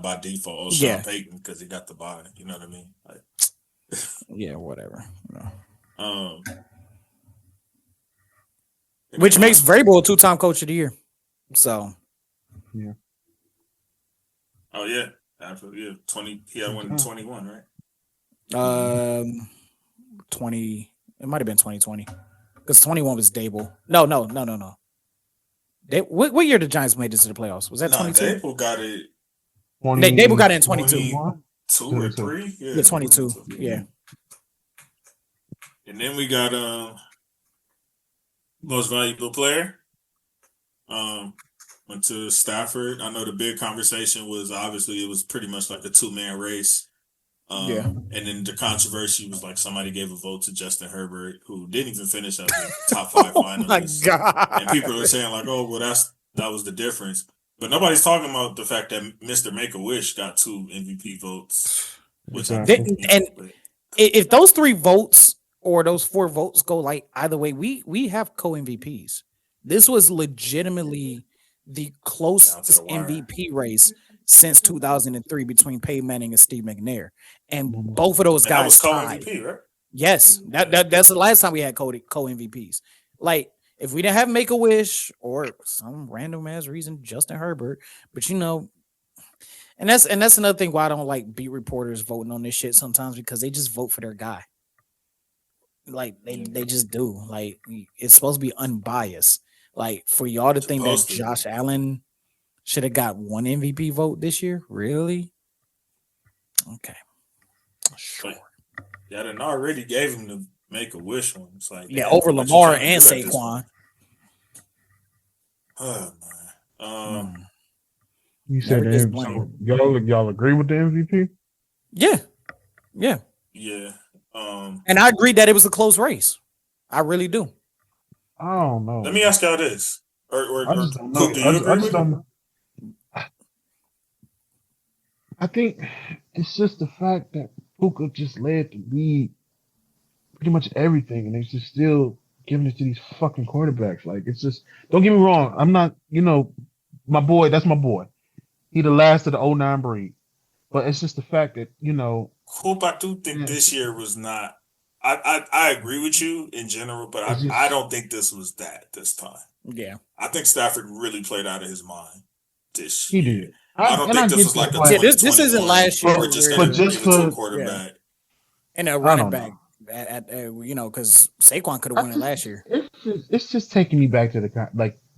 [SPEAKER 5] by default, Sean Payton because he got the bye. You know what I mean? Like,
[SPEAKER 1] yeah, whatever.
[SPEAKER 5] No.
[SPEAKER 1] Which makes Vrabel a 2-time coach of the year. So,
[SPEAKER 3] yeah.
[SPEAKER 5] Oh yeah, absolutely. Yeah, 20. He had one in 21, right?
[SPEAKER 1] 20. It might have been 2020 because 21 was Dable. No. What year did the Giants made this to the playoffs? Was that 22?
[SPEAKER 5] Dable got it.
[SPEAKER 1] Dable got it in 22.
[SPEAKER 5] 2 or 3?
[SPEAKER 1] Yeah, 22. Yeah.
[SPEAKER 5] And then we got most valuable player. Went to Stafford. I know the big conversation was obviously it was pretty much like a 2-man race. And then the controversy was like somebody gave a vote to Justin Herbert, who didn't even finish as a top 5 finalist.
[SPEAKER 1] Oh my God.
[SPEAKER 5] And people were saying like, "Oh, well, that was the difference." But nobody's talking about the fact that Mr. Make-A-Wish got 2 MVP votes.
[SPEAKER 1] If those 3 votes or those 4 votes go like either way, we have co-MVPs. This was legitimately the closest MVP race since 2003 between Peyton Manning and Steve McNair, and both of those guys tied.
[SPEAKER 5] Co-MVP, right?
[SPEAKER 1] Yes, that's the last time we had co-MVPs. Like, if we didn't have Make-A-Wish or some random ass reason Justin Herbert, but and that's another thing why I don't like beat reporters voting on this shit sometimes, because they just vote for their guy. Like they just do. Like, it's supposed to be unbiased. Like, for y'all to think that Josh Allen should have got 1 MVP vote this year, really? Okay, sure.
[SPEAKER 5] Yeah, then already gave him the Make-A-Wish one. It's like
[SPEAKER 1] over Lamar and Saquon.
[SPEAKER 5] Oh man.
[SPEAKER 3] You said y'all agree with the MVP?
[SPEAKER 1] Yeah.
[SPEAKER 5] Yeah.
[SPEAKER 1] And I agree that it was a close race. I really do.
[SPEAKER 3] I don't know.
[SPEAKER 5] Let me ask y'all this.
[SPEAKER 3] I just don't know. I think it's just the fact that Puka just led the league pretty much everything, and they're just still giving it to these fucking quarterbacks. Like, it's just, don't get me wrong, I'm not, my boy, that's my boy. He the last of the 09 breed. But it's just the fact that,
[SPEAKER 5] Hoop, I do think this year was not. I agree with you in general, but I don't think this was that this time.
[SPEAKER 1] Yeah.
[SPEAKER 5] I think Stafford really played out of his mind this
[SPEAKER 3] year.
[SPEAKER 5] He
[SPEAKER 3] did.
[SPEAKER 5] I don't think this was like a 2021.
[SPEAKER 1] This isn't last year.
[SPEAKER 5] We're just
[SPEAKER 1] where-
[SPEAKER 5] going to
[SPEAKER 3] just
[SPEAKER 5] give it to a
[SPEAKER 3] for-
[SPEAKER 5] quarterback.
[SPEAKER 1] and a
[SPEAKER 3] I
[SPEAKER 1] running
[SPEAKER 3] don't
[SPEAKER 1] back because Saquon could have won it last year.
[SPEAKER 3] It's just taking me back to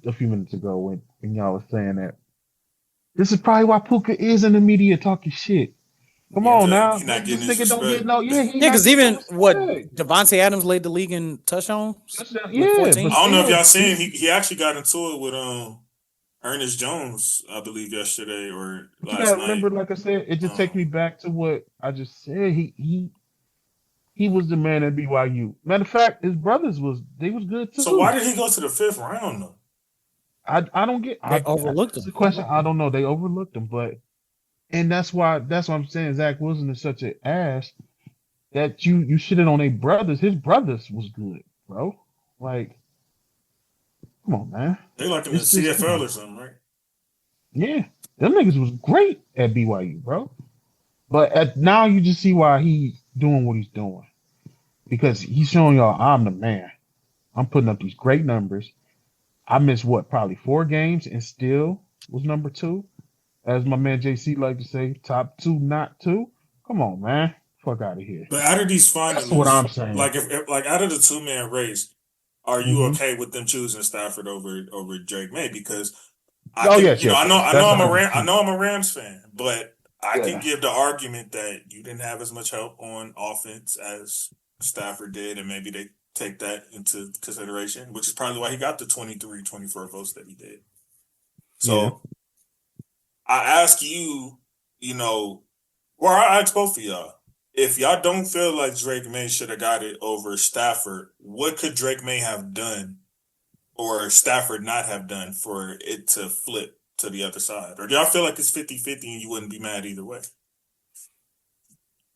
[SPEAKER 3] a few minutes ago when y'all was saying that. This is probably why Puka is in the media talking shit. Come on now.
[SPEAKER 5] He's not getting
[SPEAKER 3] This
[SPEAKER 5] his
[SPEAKER 3] nigga don't
[SPEAKER 5] respect.
[SPEAKER 3] get no. Yeah,
[SPEAKER 1] Because even Devontae Adams led the league in touchdowns.
[SPEAKER 3] Yeah,
[SPEAKER 1] 14.
[SPEAKER 5] I don't know if y'all seen he actually got into it with Ernest Jones, I believe, yesterday or last night.
[SPEAKER 3] Remember, like I said, it just takes me back to what I just said. He was the man at BYU. Matter of fact, his brothers was good too.
[SPEAKER 5] So why did he go to the 5th round though?
[SPEAKER 3] I don't get.
[SPEAKER 1] They overlooked
[SPEAKER 3] That's
[SPEAKER 1] him.
[SPEAKER 3] the question. I don't know. They overlooked him, and that's why I'm saying Zach Wilson is such an ass that you shitted on their brothers. His brothers was good, bro. Like, come on, man.
[SPEAKER 5] They like him in CFL or something, right?
[SPEAKER 3] Yeah, them niggas was great at BYU, bro. But now you just see why he's doing what he's doing, because he's showing y'all I'm the man. I'm putting up these great numbers. I missed probably 4 games and still was number 2. As my man JC like to say, top 2, not 2. Come on, man. Fuck out of here.
[SPEAKER 5] But out of these finalists,
[SPEAKER 3] That's what I'm saying.
[SPEAKER 5] like if out of the 2-man race, are you okay with them choosing Stafford over Drake May? Because I know I'm a Rams fan, but I can give the argument that you didn't have as much help on offense as Stafford did, and maybe they take that into consideration, which is probably why he got the 23, 24 votes that he did. So I ask you, or I ask both of y'all, if y'all don't feel like Drake May should have got it over Stafford, what could Drake May have done or Stafford not have done for it to flip to the other side? Or do y'all feel like it's 50-50 and you wouldn't be mad either way?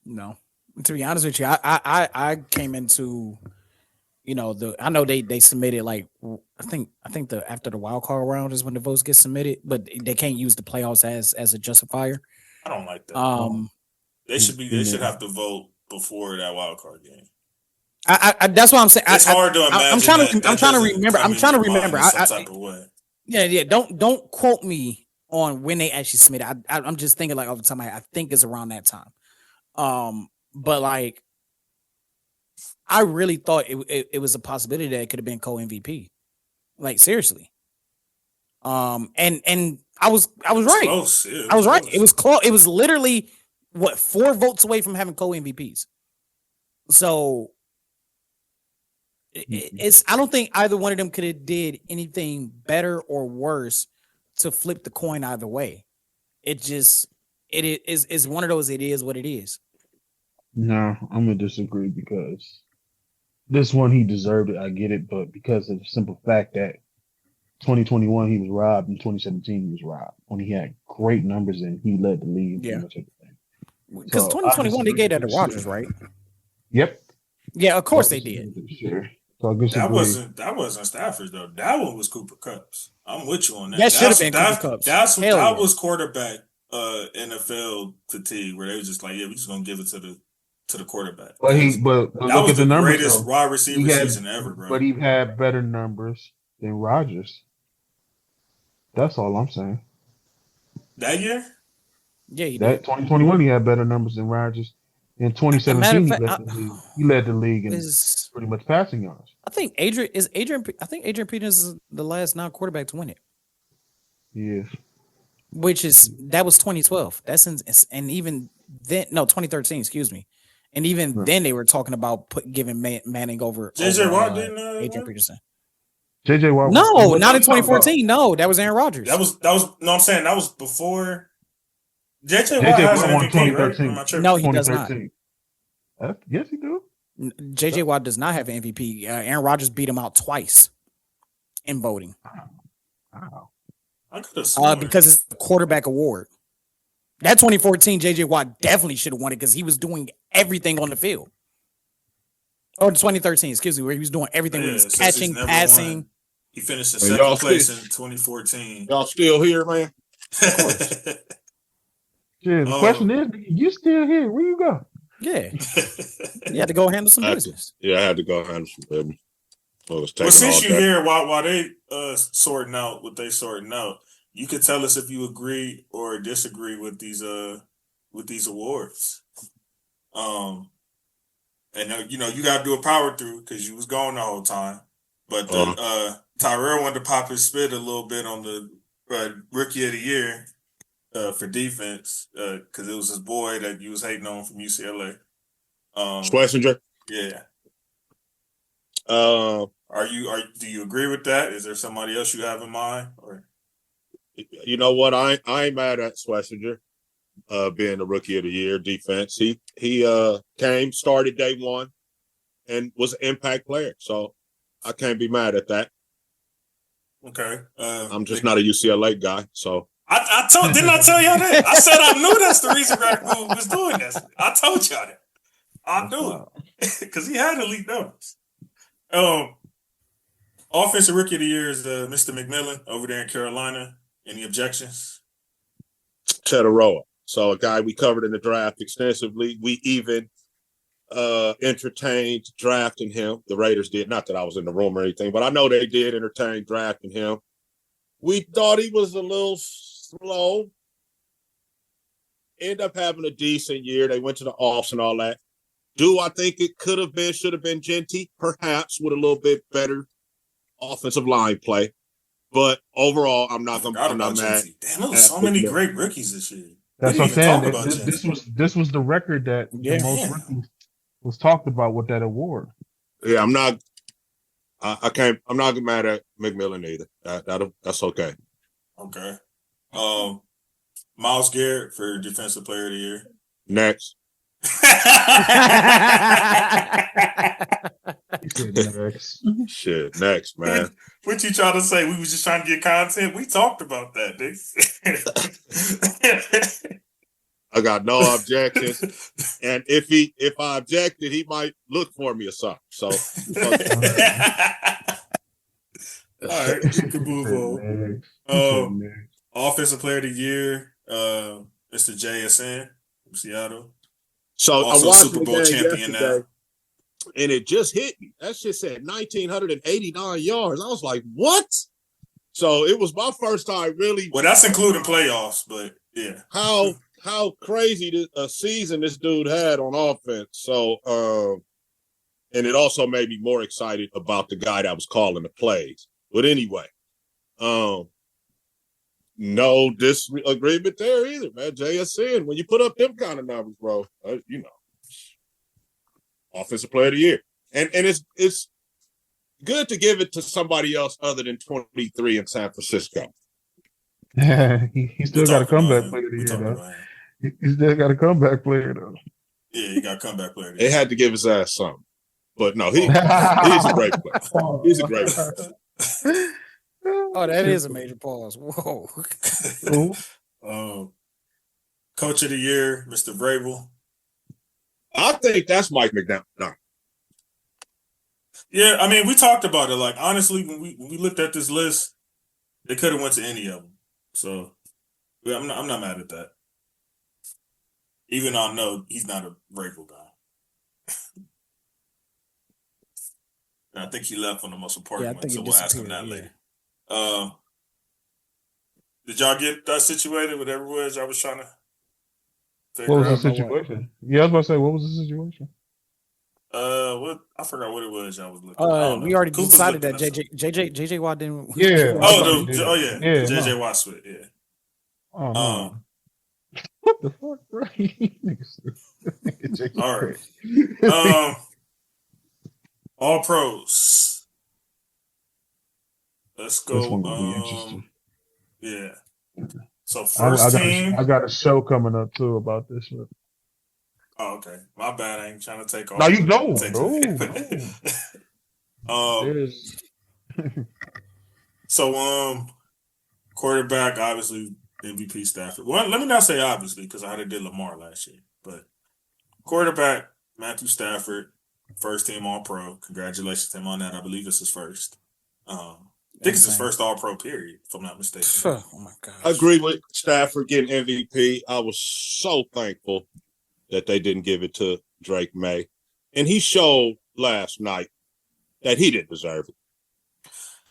[SPEAKER 1] No. To be honest with you, I came into I know they submitted like I think after the wild card round is when the votes get submitted, but they can't use the playoffs as a justifier.
[SPEAKER 5] I don't like that. They should have to vote before that wild card game.
[SPEAKER 1] I that's what I'm saying.
[SPEAKER 5] It's hard to imagine.
[SPEAKER 1] I'm trying to remember.
[SPEAKER 5] Some type of way.
[SPEAKER 1] Yeah. Don't quote me on when they actually submitted. I'm just thinking like off the top of my head. I think it's around that time. But like, I really thought it was a possibility that it could have been co-MVP. Like seriously. And I was right.
[SPEAKER 5] Close, yeah,
[SPEAKER 1] I was right. It was close. It was literally 4 votes away from having co-MVPs. So I don't think either one of them could have did anything better or worse to flip the coin either way. It is one of those. It is what it is.
[SPEAKER 3] No, I'm gonna disagree because this one he deserved it. I get it, but because of the simple fact that 2021 he was robbed, and 2017 he was robbed when he had great numbers and he led the league.
[SPEAKER 1] Yeah.
[SPEAKER 3] Pretty much everything.
[SPEAKER 1] Because 2021 they gave that to Rodgers, right?
[SPEAKER 3] Yep.
[SPEAKER 1] Yeah, of course they did.
[SPEAKER 3] Sure. So
[SPEAKER 5] that wasn't Stafford though. That one was Cooper Kupp's. I'm with you on that.
[SPEAKER 1] That should have been Cooper Kupp's.
[SPEAKER 5] That was quarterback NFL fatigue where they was just like, yeah, we're just gonna give it to the quarterback.
[SPEAKER 3] But
[SPEAKER 5] that
[SPEAKER 3] look
[SPEAKER 5] was
[SPEAKER 3] at
[SPEAKER 5] the
[SPEAKER 3] the numbers,
[SPEAKER 5] greatest
[SPEAKER 3] though.
[SPEAKER 5] wide receiver season ever, bro.
[SPEAKER 3] But he had better numbers than Rodgers. That's all I'm saying.
[SPEAKER 5] That year?
[SPEAKER 1] Yeah, he
[SPEAKER 3] did. 2021 he had better numbers than Rodgers. In 2017 he led the league in pretty much passing yards.
[SPEAKER 1] I think Adrian Peters is the last non-quarterback to win it.
[SPEAKER 3] Yeah.
[SPEAKER 1] That was 2012. And even then, no, 2013. Excuse me. And even then, they were talking about giving Manning over.
[SPEAKER 5] JJ Watt didn't.
[SPEAKER 1] Adrian Peterson.
[SPEAKER 3] JJ Watt.
[SPEAKER 1] No, not in 2014. No, that was Aaron Rodgers.
[SPEAKER 5] That was. No, I'm saying that was before. JJ Watt has an MVP, right?
[SPEAKER 1] No, he does not.
[SPEAKER 3] Yes, he do.
[SPEAKER 1] JJ Watt does not have an MVP. Aaron Rodgers beat him out twice in voting.
[SPEAKER 3] Wow.
[SPEAKER 5] I could have sworn.
[SPEAKER 1] Because it's the quarterback award. That 2014 JJ Watt definitely should have won it because he was doing everything on the field. Or 2013, excuse me, where he was doing everything. He was catching, passing.
[SPEAKER 5] He finished in second place in 2014.
[SPEAKER 2] Y'all still here, man?
[SPEAKER 1] Of course.
[SPEAKER 3] Yeah, the question is, you still here? Where you go?
[SPEAKER 1] Yeah. You had to go handle some business.
[SPEAKER 2] I had to go handle some business.
[SPEAKER 5] Well, since you here while they sorting out what they sorting out, you could tell us if you agree or disagree with these awards. And you got to do a power through because you was gone the whole time. But Tyrell wanted to pop his spit a little bit on the Rookie of the Year for defense because it was his boy that you was hating on from UCLA.
[SPEAKER 2] Schlesinger.
[SPEAKER 5] Yeah.
[SPEAKER 2] Do
[SPEAKER 5] you agree with that? Is there somebody else you have in mind? Or
[SPEAKER 2] you know what? I ain't mad at Schlesinger being the Rookie of the Year defense. He came, started day one, and was an impact player. So I can't be mad at that.
[SPEAKER 5] Okay.
[SPEAKER 2] I'm just not a UCLA guy, so.
[SPEAKER 5] Didn't I tell y'all that? I said I knew that's the reason Greg was doing this. I told y'all that. I knew it because he had elite numbers. Offensive Rookie of the Year is Mr. McMillan over there in Carolina. Any objections?
[SPEAKER 2] Tetaroa. So a guy we covered in the draft extensively. We even entertained drafting him. The Raiders did. Not that I was in the room or anything, but I know they did entertain drafting him. We thought he was a little slow. Ended up having a decent year. They went to the offs and all that. Do I think it should have been Genty? Perhaps with a little bit better offensive line play. But overall, I'm not mad.
[SPEAKER 5] Damn, there was so many great rookies this year.
[SPEAKER 3] That's what I'm saying. This was the record that the most rookies was talked about with that award.
[SPEAKER 2] Yeah, I'm not mad at McMillan either. That's okay.
[SPEAKER 5] Okay. Myles Garrett for Defensive Player of the Year.
[SPEAKER 2] Next. Shit, next, man.
[SPEAKER 5] What you trying to say? We was just trying to get content. We talked about that, nigga.
[SPEAKER 2] I got no objections, and if I objected, he might look for me or something. So,
[SPEAKER 5] all right, we can move on. Offensive Player of the Year, Mr. JSN from Seattle.
[SPEAKER 2] So
[SPEAKER 5] also
[SPEAKER 2] I watched
[SPEAKER 5] Super Bowl champion now.
[SPEAKER 2] And it just hit me. That shit said 1,989 yards. I was like, what? So it was my first time really.
[SPEAKER 5] Well, that's including playoffs, but yeah.
[SPEAKER 2] How crazy a season this dude had on offense. So, and it also made me more excited about the guy that was calling the plays. But anyway, no disagreement there either, man. JSN, when you put up them kind of numbers, bro, Offensive Player of the Year. And it's good to give it to somebody else other than 23 in San Francisco.
[SPEAKER 3] Yeah, he still got a comeback player of the year, though. He still got a comeback player, though.
[SPEAKER 5] Yeah, he got a comeback player. They
[SPEAKER 2] had to give his ass something. But no, he's a great player. He's a great player.
[SPEAKER 1] Oh, that is a major pause. Whoa.
[SPEAKER 5] Coach of the Year, Mr. Vrabel.
[SPEAKER 2] I think that's Mike McDonald.
[SPEAKER 5] Yeah, I mean, we talked about it. Like, honestly, when we looked at this list, they could have went to any of them. So, yeah, I'm not mad at that. Even though I know he's not a Vrabel guy. And I think he left on the most important one, so we'll ask him that later. Did y'all get that situated with everywhere y'all was trying to figure out?
[SPEAKER 3] What was the situation? Yeah, I was about to say, what was the situation?
[SPEAKER 5] I forgot what it was y'all was looking.
[SPEAKER 1] We already decided that JJ Watt didn't.
[SPEAKER 3] Yeah.
[SPEAKER 5] Yeah. JJ Watt split. Yeah.
[SPEAKER 3] Oh no. What the fuck, bro?
[SPEAKER 5] All right. All pros. Let's go.
[SPEAKER 3] This one gonna be interesting.
[SPEAKER 5] Yeah. So first team.
[SPEAKER 3] I got a show coming up too about this one.
[SPEAKER 5] Oh, okay. My bad. I ain't trying to take off.
[SPEAKER 3] No, you don't.
[SPEAKER 5] So, quarterback, obviously, MVP Stafford. Well, let me not say obviously because I did Lamar last year. But quarterback, Matthew Stafford, first team All-Pro. Congratulations to him on that. I believe it's his first. I think it's his first All-Pro period, if I'm not mistaken.
[SPEAKER 1] Oh, my gosh.
[SPEAKER 2] I agree with Stafford getting MVP. I was so thankful that they didn't give it to Drake May. And he showed last night that he didn't deserve it.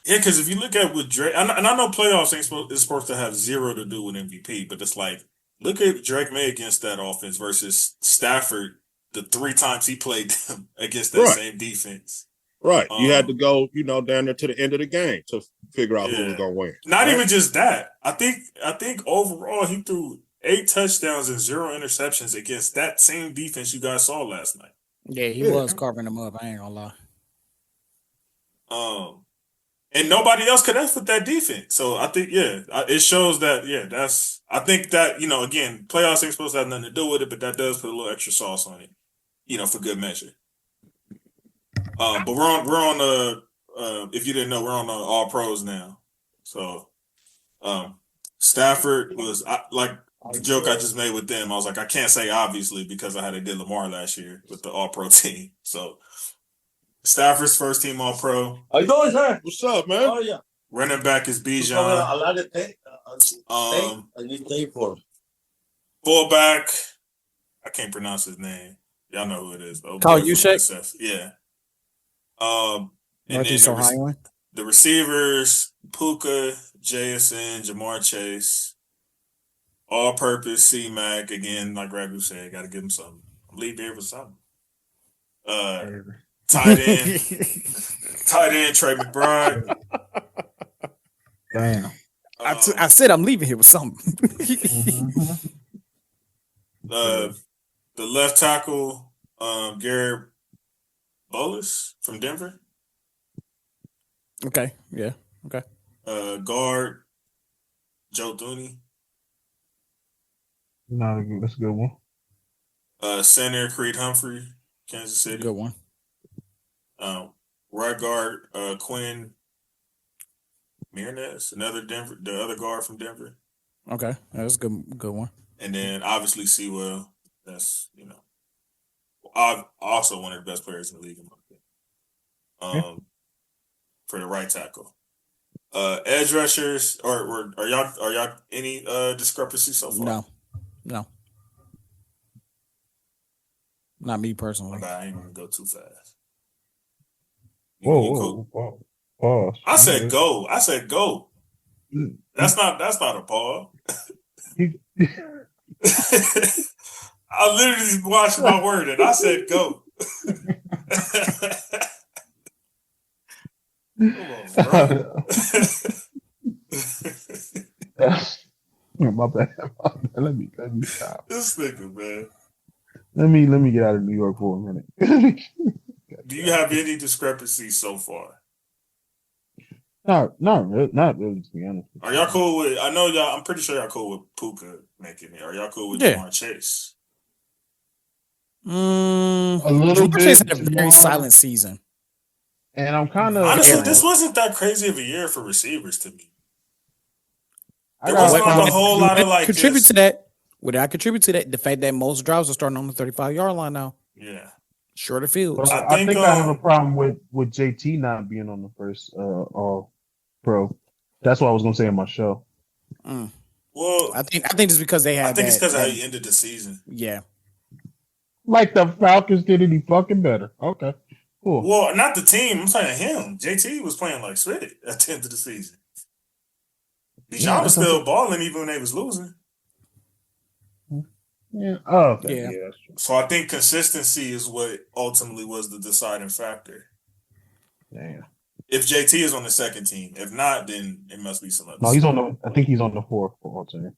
[SPEAKER 5] Yeah, because if you look at what Drake, and I know playoffs is supposed to have zero to do with MVP, but it's like, look at Drake May against that offense versus Stafford the 3 times he played them against that
[SPEAKER 2] Right.
[SPEAKER 5] same defense.
[SPEAKER 2] Right. You had to go, down there to the end of the game to figure out who was
[SPEAKER 5] Yeah.
[SPEAKER 2] gonna win.
[SPEAKER 5] Not
[SPEAKER 2] right?
[SPEAKER 5] even just that. I think overall he threw 8 touchdowns and 0 interceptions against that same defense you guys saw last night.
[SPEAKER 1] Yeah, he
[SPEAKER 2] Yeah.
[SPEAKER 1] was carving them up. I ain't gonna lie.
[SPEAKER 5] And nobody else could F with that defense. So I think, it shows that, I think that, again, playoffs ain't supposed to have nothing to do with it, but that does put a little extra sauce on it, for good measure. But we're on the, if you didn't know, we're on the All Pros now. So, Stafford was, like the joke I just made with them, I was like, I can't say obviously because I had a did Lamar last year with the All Pro team. So, Stafford's first team All Pro.
[SPEAKER 6] How you doing, sir?
[SPEAKER 2] What's up, man?
[SPEAKER 6] Oh, yeah.
[SPEAKER 5] Running back is Bijan.
[SPEAKER 6] A lot of things. I need to pay for him.
[SPEAKER 5] Fullback, I can't pronounce his name. Y'all know who it is.
[SPEAKER 1] Call Juszczyk?
[SPEAKER 5] Yeah. And
[SPEAKER 1] Northeast
[SPEAKER 5] then
[SPEAKER 1] Ohio.
[SPEAKER 5] the receivers, Puka, Jason, Jamar Chase, all-purpose C-Mac. Again, like Ragu said, got to give him something. I'm leaving here for something. Tight end, Trey McBride.
[SPEAKER 3] Damn.
[SPEAKER 1] I said I'm leaving here with something.
[SPEAKER 5] The left tackle, Garrett Bolus from Denver.
[SPEAKER 1] Okay. Yeah. Okay.
[SPEAKER 5] Guard, Joe Thuney.
[SPEAKER 3] No, that's a good one.
[SPEAKER 5] Center, Creed Humphrey, Kansas City.
[SPEAKER 1] Good one.
[SPEAKER 5] Right guard, Quinn Mirnes, the other guard from Denver.
[SPEAKER 1] Okay. That's a good one.
[SPEAKER 5] And then obviously Sewell. That's, also one of the best players in the league in my opinion. For the right tackle. Edge rushers, or are y'all any discrepancy so far?
[SPEAKER 1] No. Not me personally.
[SPEAKER 5] Okay, I ain't gonna go too fast.
[SPEAKER 3] Whoa. Pause.
[SPEAKER 5] I said go. That's not a pause. I literally watched my word and I said go. Come on, bro.
[SPEAKER 3] My bad. Let me stop.
[SPEAKER 5] This nigga, man.
[SPEAKER 3] Let me get out of New York for a minute.
[SPEAKER 5] Do you have any discrepancies so far?
[SPEAKER 3] Not really, to be honest.
[SPEAKER 5] Are y'all cool with? I know y'all. I'm pretty sure y'all cool with Puka making it. Are y'all cool with Jamar Chase?
[SPEAKER 3] A little bit.
[SPEAKER 1] Chase had a very silent season,
[SPEAKER 3] and I'm kind of
[SPEAKER 5] honestly, this wasn't that crazy of a year for receivers to me. There wasn't like a whole lot of like
[SPEAKER 1] contribute to that. Would I contribute to that? The fact that most drives are starting on the 35-yard line now.
[SPEAKER 5] Yeah.
[SPEAKER 1] Shorter fields.
[SPEAKER 3] Well, I think I have a problem with JT not being on the first All Pro. That's what I was gonna say in my show.
[SPEAKER 5] Well,
[SPEAKER 1] I think it's because they had.
[SPEAKER 5] I think it's because how he ended the season.
[SPEAKER 1] Yeah.
[SPEAKER 3] Like the Falcons did any fucking better. Okay. Cool.
[SPEAKER 5] Well, not the team. I'm saying him. JT was playing like shit at the end of the season. Bijan was still balling even when they was losing.
[SPEAKER 3] Yeah. Oh, okay.
[SPEAKER 1] Yeah.
[SPEAKER 3] That's true.
[SPEAKER 5] So I think consistency is what ultimately was the deciding factor.
[SPEAKER 3] Damn.
[SPEAKER 5] If JT is on the second team, if not, then it must be some other.
[SPEAKER 3] No, he's on the. I think he's on the fourth for all team.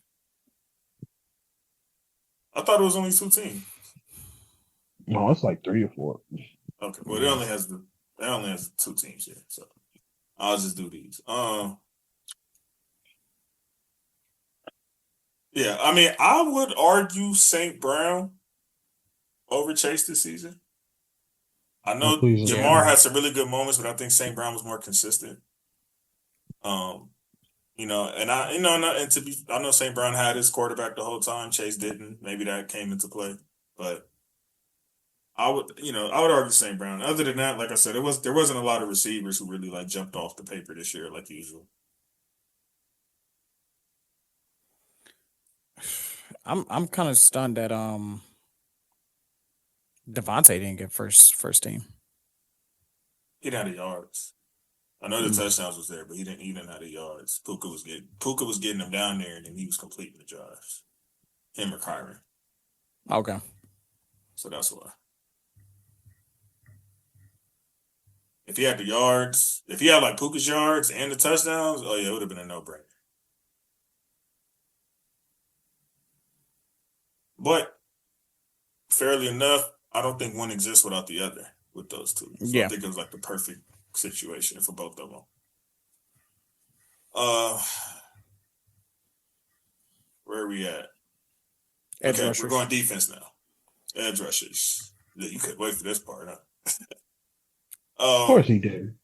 [SPEAKER 5] I thought it was only 2 teams.
[SPEAKER 3] No, it's like 3 or 4.
[SPEAKER 5] Okay, well, it only has 2 teams here, so I'll just do these. Yeah, I mean, I would argue St. Brown over Chase this season. I know Jamar had some really good moments, but I think St. Brown was more consistent. I know St. Brown had his quarterback the whole time. Chase didn't. Maybe that came into play, but I would argue St. Brown. Other than that, like I said, there wasn't a lot of receivers who really like jumped off the paper this year like usual.
[SPEAKER 1] I'm kind of stunned that Devontae didn't get first team.
[SPEAKER 5] He had yards. I know the touchdowns was there, but he didn't have the yards. Puka was getting them down there, and then he was completing the drives. Him or Kyron.
[SPEAKER 1] Okay.
[SPEAKER 5] So that's why. If he had the yards, if he had like Puka's yards and the touchdowns, oh yeah, it would have been a no-brainer. But fairly enough, I don't think one exists without the other with those two. So I think it was like the perfect situation for both of them. Where are we at?
[SPEAKER 1] Edge
[SPEAKER 5] okay,
[SPEAKER 1] rushers.
[SPEAKER 5] We're going defense now. Edge rushers. Yeah, you couldn't wait for this part, huh?
[SPEAKER 3] Of course he did.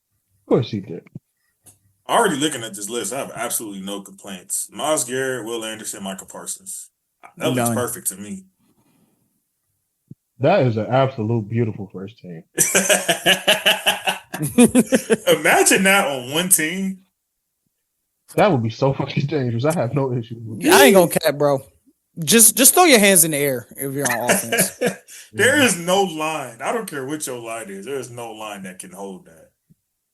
[SPEAKER 5] Already looking at this list, I have absolutely no complaints. Myles Garrett, Will Anderson, Michael Parsons. That looks perfect to me.
[SPEAKER 3] That is an absolute beautiful first team.
[SPEAKER 5] Imagine that on one team.
[SPEAKER 3] That would be so fucking dangerous. I have no issue with that.
[SPEAKER 1] I ain't gonna cap, bro. Just throw your hands in the air if you're on offense.
[SPEAKER 5] There is no line. I don't care what your line is. There is no line that can hold that.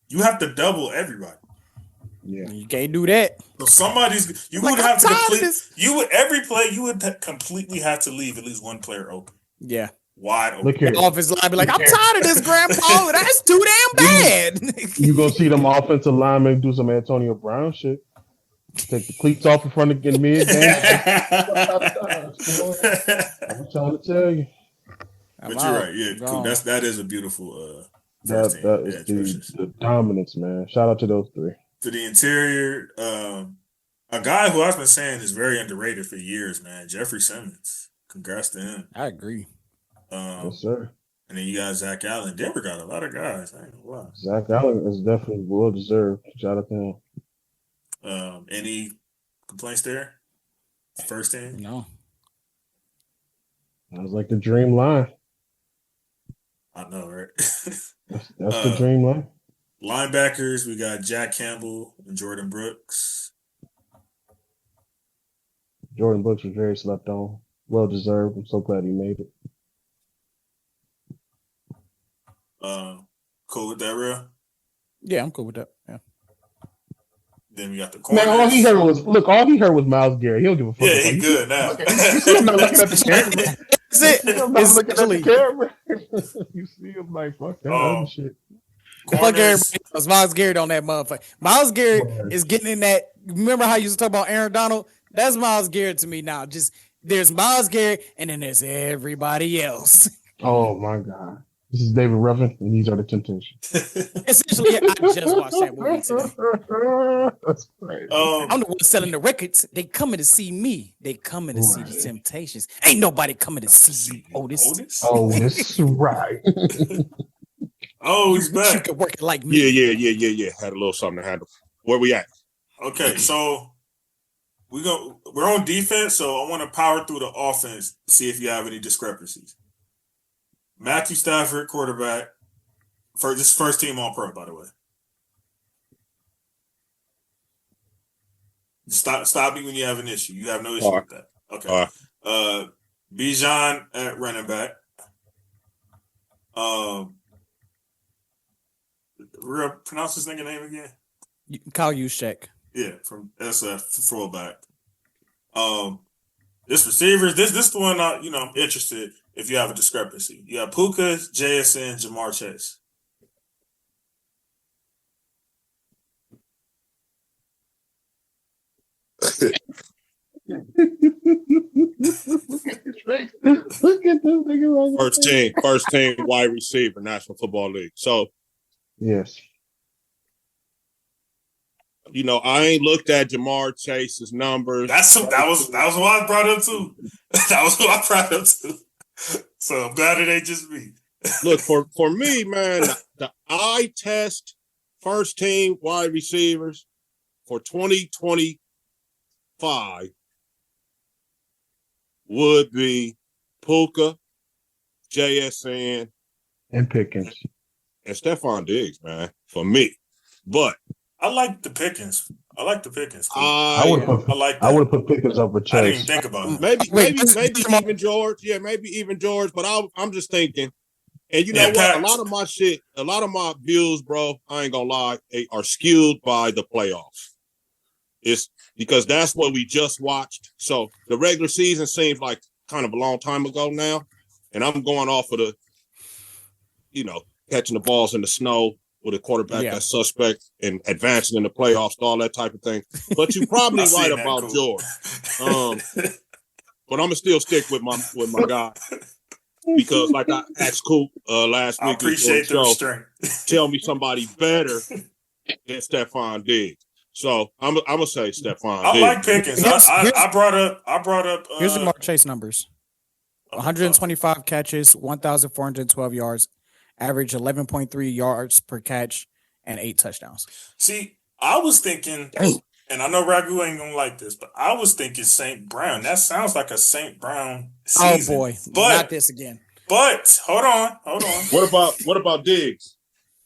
[SPEAKER 5] You have to double everybody.
[SPEAKER 3] Yeah,
[SPEAKER 1] you can't do that.
[SPEAKER 5] So you would have to complete. You would every play. You would completely have to leave at least one player open.
[SPEAKER 1] Yeah,
[SPEAKER 5] wide open.
[SPEAKER 3] Look here.
[SPEAKER 1] The offensive line be like, I'm tired of this, Grandpa. That's too damn bad.
[SPEAKER 3] You gonna see them offensive linemen do some Antonio Brown shit. Take the cleats off in front of the mid game. I'm trying to tell you.
[SPEAKER 5] But you're right. Yeah, cool. That is a beautiful.
[SPEAKER 3] That is the dominance, man. Shout out to those three.
[SPEAKER 5] To the interior, a guy who I've been saying is very underrated for years, man. Jeffrey Simmons. Congrats to him.
[SPEAKER 1] I agree.
[SPEAKER 3] Yes, sir.
[SPEAKER 5] And then you got Zach Allen. Denver got a lot of guys. I ain't gonna lie.
[SPEAKER 3] Zach Allen is definitely well deserved. Shout out to him.
[SPEAKER 5] Any complaints there? First team?
[SPEAKER 1] No.
[SPEAKER 3] That was like the dream line.
[SPEAKER 5] I know, right?
[SPEAKER 3] That's the dream line.
[SPEAKER 5] Linebackers, we got Jack Campbell and Jordan Brooks.
[SPEAKER 3] Jordan Brooks was very slept on. Well deserved. I'm so glad he made it.
[SPEAKER 5] Cool with that, real?
[SPEAKER 1] Yeah, I'm cool with that. Yeah.
[SPEAKER 5] Then we got the corners.
[SPEAKER 3] Man, all he heard was Myles Garrett. He don't give a fuck.
[SPEAKER 5] Yeah, he good now.
[SPEAKER 3] You see him not looking at the camera.
[SPEAKER 1] That's it.
[SPEAKER 3] It's looking at the camera. You see him like, fuck that other shit.
[SPEAKER 1] Fuck everybody else. Myles Garrett on that motherfucker. Myles Garrett is getting in that. Remember how you used to talk about Aaron Donald? That's Myles Garrett to me now. Just there's Myles Garrett and then there's everybody else.
[SPEAKER 3] Oh my God. This is David Ruffin, and these are the Temptations.
[SPEAKER 1] Essentially, I just watched that movie today.
[SPEAKER 3] That's right.
[SPEAKER 1] I'm the one selling the records. They coming to see me. They coming to see the Temptations. Ain't nobody coming to see you, Otis.
[SPEAKER 3] Otis, right.
[SPEAKER 5] Oh, he's back.
[SPEAKER 1] You can work it like me.
[SPEAKER 2] Yeah. Had a little something to handle. Where we at?
[SPEAKER 5] Okay, so we're on defense, so I want to power through the offense, see if you have any discrepancies. Matthew Stafford, quarterback. This first team All-Pro, by the way. Stop me when you have an issue. You have no issue with that. Okay. Bijan at running back. Pronounce his nigga name again?
[SPEAKER 1] Kyle Juszczyk.
[SPEAKER 5] Yeah, that's a fullback. This receivers, this is the one I'm interested if you have a discrepancy. You have Puka, JSN, Jamar Chase.
[SPEAKER 3] Look at this nigga.
[SPEAKER 2] First team wide receiver, National Football League. So
[SPEAKER 3] yes.
[SPEAKER 2] I ain't looked at Jamar Chase's numbers.
[SPEAKER 5] That was what I brought up too. That was what I brought up too. So I'm glad it ain't just me.
[SPEAKER 2] Look, for me, man, the eye test first team wide receivers for 2025 would be Puka, JSN,
[SPEAKER 3] and Pickens.
[SPEAKER 2] And Stephon Diggs, man, for me. But
[SPEAKER 5] I like the Pickens. Cool.
[SPEAKER 3] I would have put Pickens over Chase.
[SPEAKER 5] I didn't even think about it.
[SPEAKER 2] Maybe even George. Yeah, maybe even George. But I'm just thinking, And you know what? A lot of my views, bro, I ain't gonna lie, are skewed by the playoffs. It's because that's what we just watched. So the regular season seems like kind of a long time ago now. And I'm going off of the, catching the balls in the snow with a quarterback that's suspect and advancing in the playoffs, all that type of thing. But you're probably right about George. But I'm gonna still stick with my guy. Because like I asked Coop last week,
[SPEAKER 5] I appreciate the restraint.
[SPEAKER 2] Tell me somebody better than Stephon Diggs. So I'm gonna say Stephon Diggs.
[SPEAKER 5] I like Pickens. I brought up.
[SPEAKER 1] Here's the Mark Chase numbers: 125 catches, 1,412 yards, average 11.3 yards per catch, and 8 touchdowns.
[SPEAKER 5] See, I was thinking, and I know Ragu ain't gonna like this, but I was thinking St. Brown. That sounds like a St. Brown season.
[SPEAKER 1] Oh boy, not this again.
[SPEAKER 5] But hold on.
[SPEAKER 2] What about Diggs?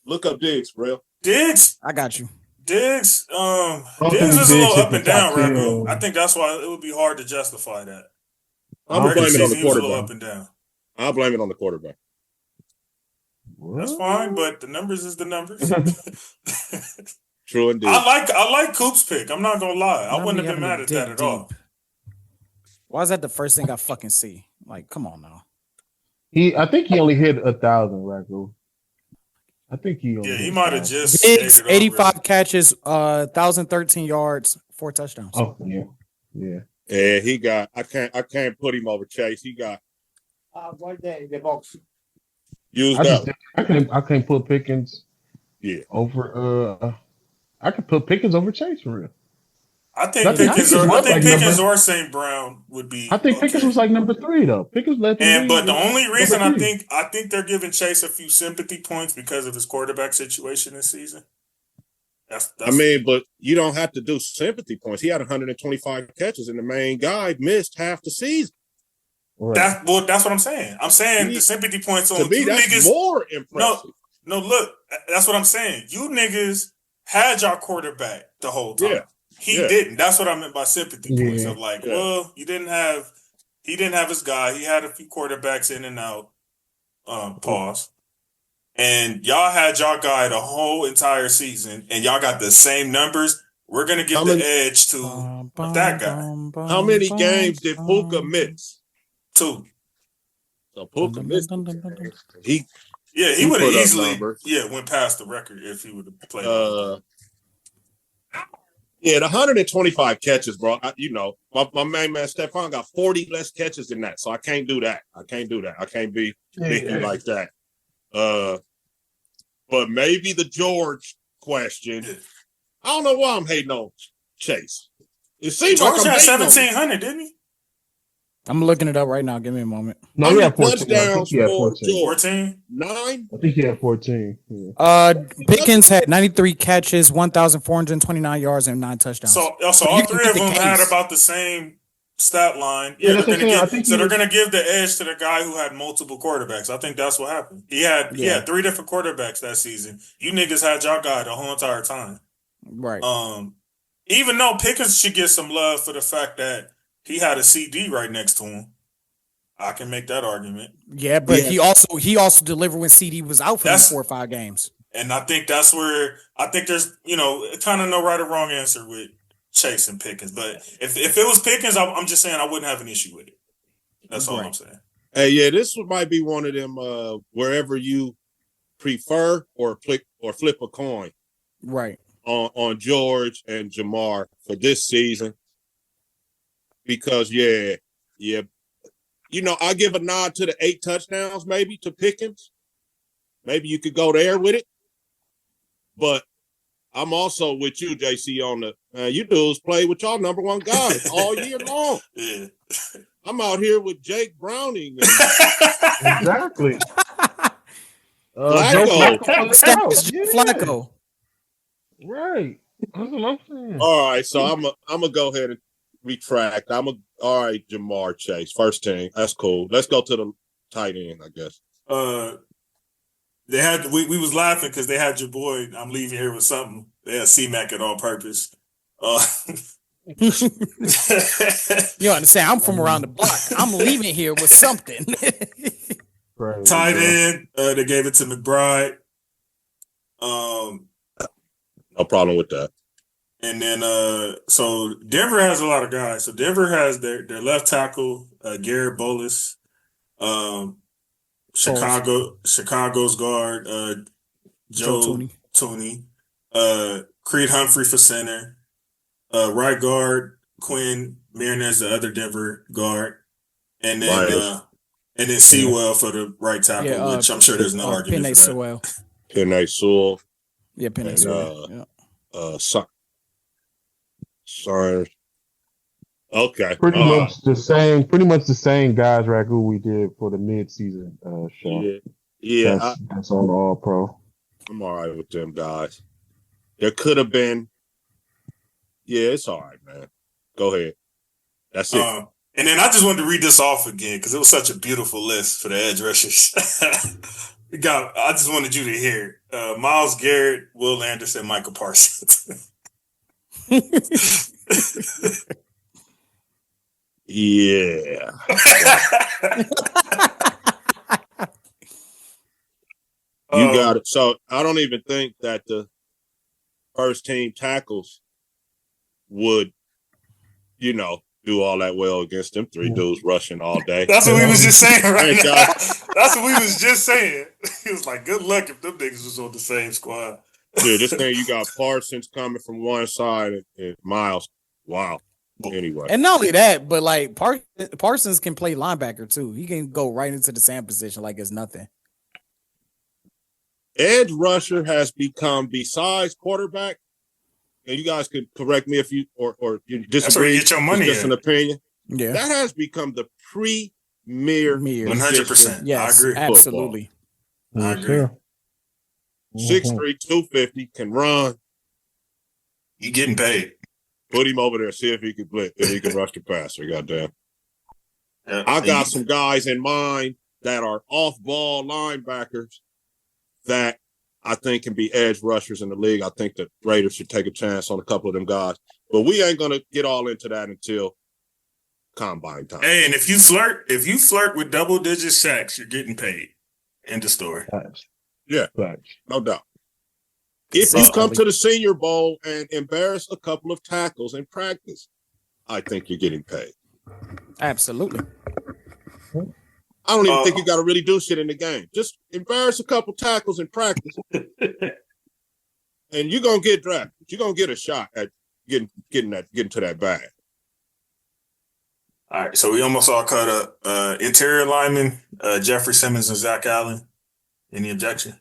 [SPEAKER 2] Look up Diggs, bro.
[SPEAKER 5] Diggs,
[SPEAKER 1] I got you.
[SPEAKER 5] Diggs is a little up and down, Ragu. I think that's why it would be hard to justify that.
[SPEAKER 2] I'm gonna blame it on the quarterback.
[SPEAKER 5] Up and down.
[SPEAKER 2] I'll blame it on the quarterback.
[SPEAKER 5] That's fine, but the numbers is the numbers.
[SPEAKER 2] True indeed.
[SPEAKER 5] I like Coop's pick. I'm not gonna lie. I wouldn't have been mad at that at all.
[SPEAKER 1] Why is that the first thing I fucking see? Like, come on now.
[SPEAKER 3] I think he only hit 1,000, Ragu. I think he
[SPEAKER 5] might have just
[SPEAKER 1] Diggs, 85 catches, 1,013 yards, 4 touchdowns.
[SPEAKER 3] Oh yeah.
[SPEAKER 2] Yeah, he got. I can't put him over Chase. He got.
[SPEAKER 6] Right there in the box.
[SPEAKER 3] I can't put Pickens.
[SPEAKER 2] Yeah.
[SPEAKER 3] Over. I could put Pickens over Chase for real.
[SPEAKER 5] I think Pickens or St. Brown would be.
[SPEAKER 3] I think Pickens was like number 3 though. Pickens led the league.
[SPEAKER 5] But the only reason I think they're giving Chase a few sympathy points because of his quarterback situation this season. That's
[SPEAKER 2] but you don't have to do sympathy points. He had 125 catches, and the main guy missed half the season.
[SPEAKER 3] Right.
[SPEAKER 5] That's what I'm saying. I'm saying the sympathy points on
[SPEAKER 2] to me, that's
[SPEAKER 5] niggas.
[SPEAKER 2] More impressive.
[SPEAKER 5] No, look, that's what I'm saying. You niggas had your quarterback the whole time.
[SPEAKER 2] Yeah.
[SPEAKER 5] He didn't. That's what I meant by sympathy points. Of like, well, he didn't have his guy. He had a few quarterbacks in and out. Pause. And y'all had y'all guy the whole entire season, and y'all got the same numbers. We're gonna give the edge to that guy.
[SPEAKER 2] How many games did Puka miss?
[SPEAKER 5] 2.
[SPEAKER 2] So Puka missed. He
[SPEAKER 5] would have easily went past the record if he would have played.
[SPEAKER 2] The 125 catches, bro. My main man Stephon got 40 less catches than that, so I can't do that. I can't be picky like that. But maybe the George question. I don't know why I'm hating on Chase. It seems
[SPEAKER 5] George
[SPEAKER 2] like
[SPEAKER 5] had 1,700, didn't he?
[SPEAKER 1] I'm looking it up right now. Give me a moment.
[SPEAKER 3] No, he had 14.
[SPEAKER 2] Touchdowns for
[SPEAKER 5] 14?
[SPEAKER 2] 9?
[SPEAKER 3] I think he had 14.
[SPEAKER 1] Yeah. Pickens had 93 catches, 1,429 yards, and 9 touchdowns.
[SPEAKER 5] So all 3 of them had about the same stat line. They're going to give the edge to the guy who had multiple quarterbacks. I think that's what happened. He had 3 different quarterbacks that season. You niggas had your guy the whole entire time.
[SPEAKER 1] Right.
[SPEAKER 5] Even though Pickens should get some love for the fact that he had a CD right next to him. I can make that argument.
[SPEAKER 1] Yeah, but he also delivered when CD was out for 4 or 5 games.
[SPEAKER 5] And I think that's where I think there's kind of no right or wrong answer with Chase and Pickens. But if it was Pickens, I'm just saying I wouldn't have an issue with it. That's all I'm saying.
[SPEAKER 2] Hey, this might be one of them wherever you prefer or flip a coin.
[SPEAKER 1] Right.
[SPEAKER 2] On George and Jamar for this season. Because I give a nod to the 8 touchdowns, maybe to Pickens. Maybe you could go there with it. But I'm also with you, JC, on the you dudes play with y'all number 1 guys all year long.
[SPEAKER 5] Yeah.
[SPEAKER 2] I'm out here with Jake Browning.
[SPEAKER 3] Exactly.
[SPEAKER 1] Flacco.
[SPEAKER 3] Right. That's what I'm saying.
[SPEAKER 2] All right, so I'm gonna go ahead and retract. All right, Jamar Chase, first team. That's cool. Let's go to the tight end, I guess.
[SPEAKER 5] They had we was laughing because they had your boy. I'm leaving here with something. They had C-Mac it on purpose.
[SPEAKER 1] You understand? I'm from around the block. I'm leaving here with something.
[SPEAKER 3] Crazy,
[SPEAKER 5] Tight
[SPEAKER 3] bro.
[SPEAKER 5] end, they gave it to McBride.
[SPEAKER 2] No problem with that.
[SPEAKER 5] And then so Denver has a lot of guys. So Denver has their left tackle, Garrett Bolles. Chicago's guard, Joe Tooney. Creed Humphrey for center. Right guard, Quinn Mariners, the other Denver guard. And then Sewell for the right tackle, which I'm sure there's no argument for that.
[SPEAKER 1] Sewell.
[SPEAKER 2] Penny Sewell.
[SPEAKER 1] Yeah, Penny Sewell.
[SPEAKER 2] Sorry. Okay.
[SPEAKER 3] Pretty much the same guys, right? Who we did for the mid-season show.
[SPEAKER 2] Yeah.
[SPEAKER 3] That's on All Pro.
[SPEAKER 2] I'm all right with them guys. There could have been. Yeah, it's all right, man. Go ahead. That's it.
[SPEAKER 5] And then I just wanted to read this off again because it was such a beautiful list for the edge rushers. I just wanted you to hear Myles Garrett, Will Anderson, Michael Parsons.
[SPEAKER 2] Yeah. You got it. So I don't even think that the first team tackles would, do all that well against them three dudes rushing all day.
[SPEAKER 5] That's what we was just saying right now. That's what we was just saying. He was like, good luck if them niggas was on the same squad.
[SPEAKER 2] Dude, this thing, you got Parsons coming from one side and Miles. Wow. Anyway.
[SPEAKER 1] And not only that, but like Parsons can play linebacker too. He can go right into the same position like it's nothing.
[SPEAKER 2] Edge rusher has become, besides quarterback, and you guys can correct me if you or you disagree.
[SPEAKER 5] That's where you get your money.
[SPEAKER 2] It's just an opinion.
[SPEAKER 1] Yeah,
[SPEAKER 2] that has become the premier
[SPEAKER 5] 100%.
[SPEAKER 1] Yes,
[SPEAKER 5] I agree.
[SPEAKER 1] Absolutely.
[SPEAKER 5] I agree.
[SPEAKER 2] 6'3", 250, can run.
[SPEAKER 5] You getting paid.
[SPEAKER 2] Put him over there, see if he can blitz, if he can rush the passer. Goddamn.
[SPEAKER 5] Yeah.
[SPEAKER 2] I got some guys in mind that are off-ball linebackers that I think can be edge rushers in the league. I think the Raiders should take a chance on a couple of them guys. But we ain't going to get all into that until combine time.
[SPEAKER 5] Hey, and if you flirt with double-digit sacks, you're getting paid. End of story.
[SPEAKER 2] Yeah, no doubt. If you come to the Senior Bowl and embarrass a couple of tackles in practice, I think you're getting paid.
[SPEAKER 1] Absolutely.
[SPEAKER 2] I don't even think you got to really do shit in the game. Just embarrass a couple tackles in practice, and you're gonna get drafted. You're gonna get a shot at getting to that bag.
[SPEAKER 5] All right, so we almost all caught up. Interior linemen, Jeffrey Simmons and Zach Allen. Any objection?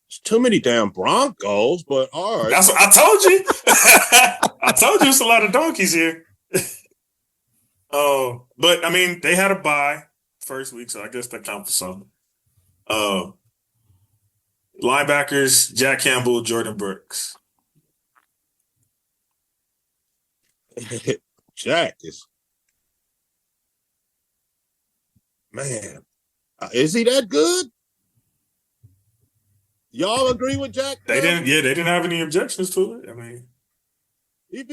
[SPEAKER 2] It's too many damn Broncos, but all right.
[SPEAKER 5] That's what I told you. I told you it's a lot of donkeys here. But I mean, they had a bye first week, so I guess that counts for something. Linebackers, Jack Campbell, Jordan Brooks.
[SPEAKER 2] Jack is, man, is he that good? Y'all agree with Jack?
[SPEAKER 5] They didn't have any objections to it. I mean,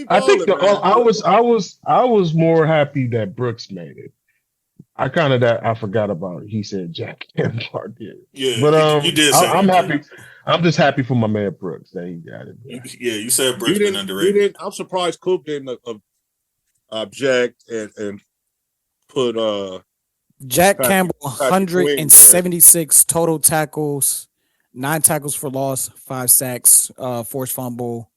[SPEAKER 3] I think I was more happy that Brooks made it. I forgot about it. He said Jack Campbell did.
[SPEAKER 5] Yeah,
[SPEAKER 3] but
[SPEAKER 5] you did.
[SPEAKER 3] I'm happy. I'm just happy for my man Brooks that he got it.
[SPEAKER 5] You said Brooks been underrated.
[SPEAKER 2] I'm surprised Coop didn't object and put
[SPEAKER 1] Jack Campbell 176 total tackles, 9 tackles for loss, 5 sacks, forced fumble.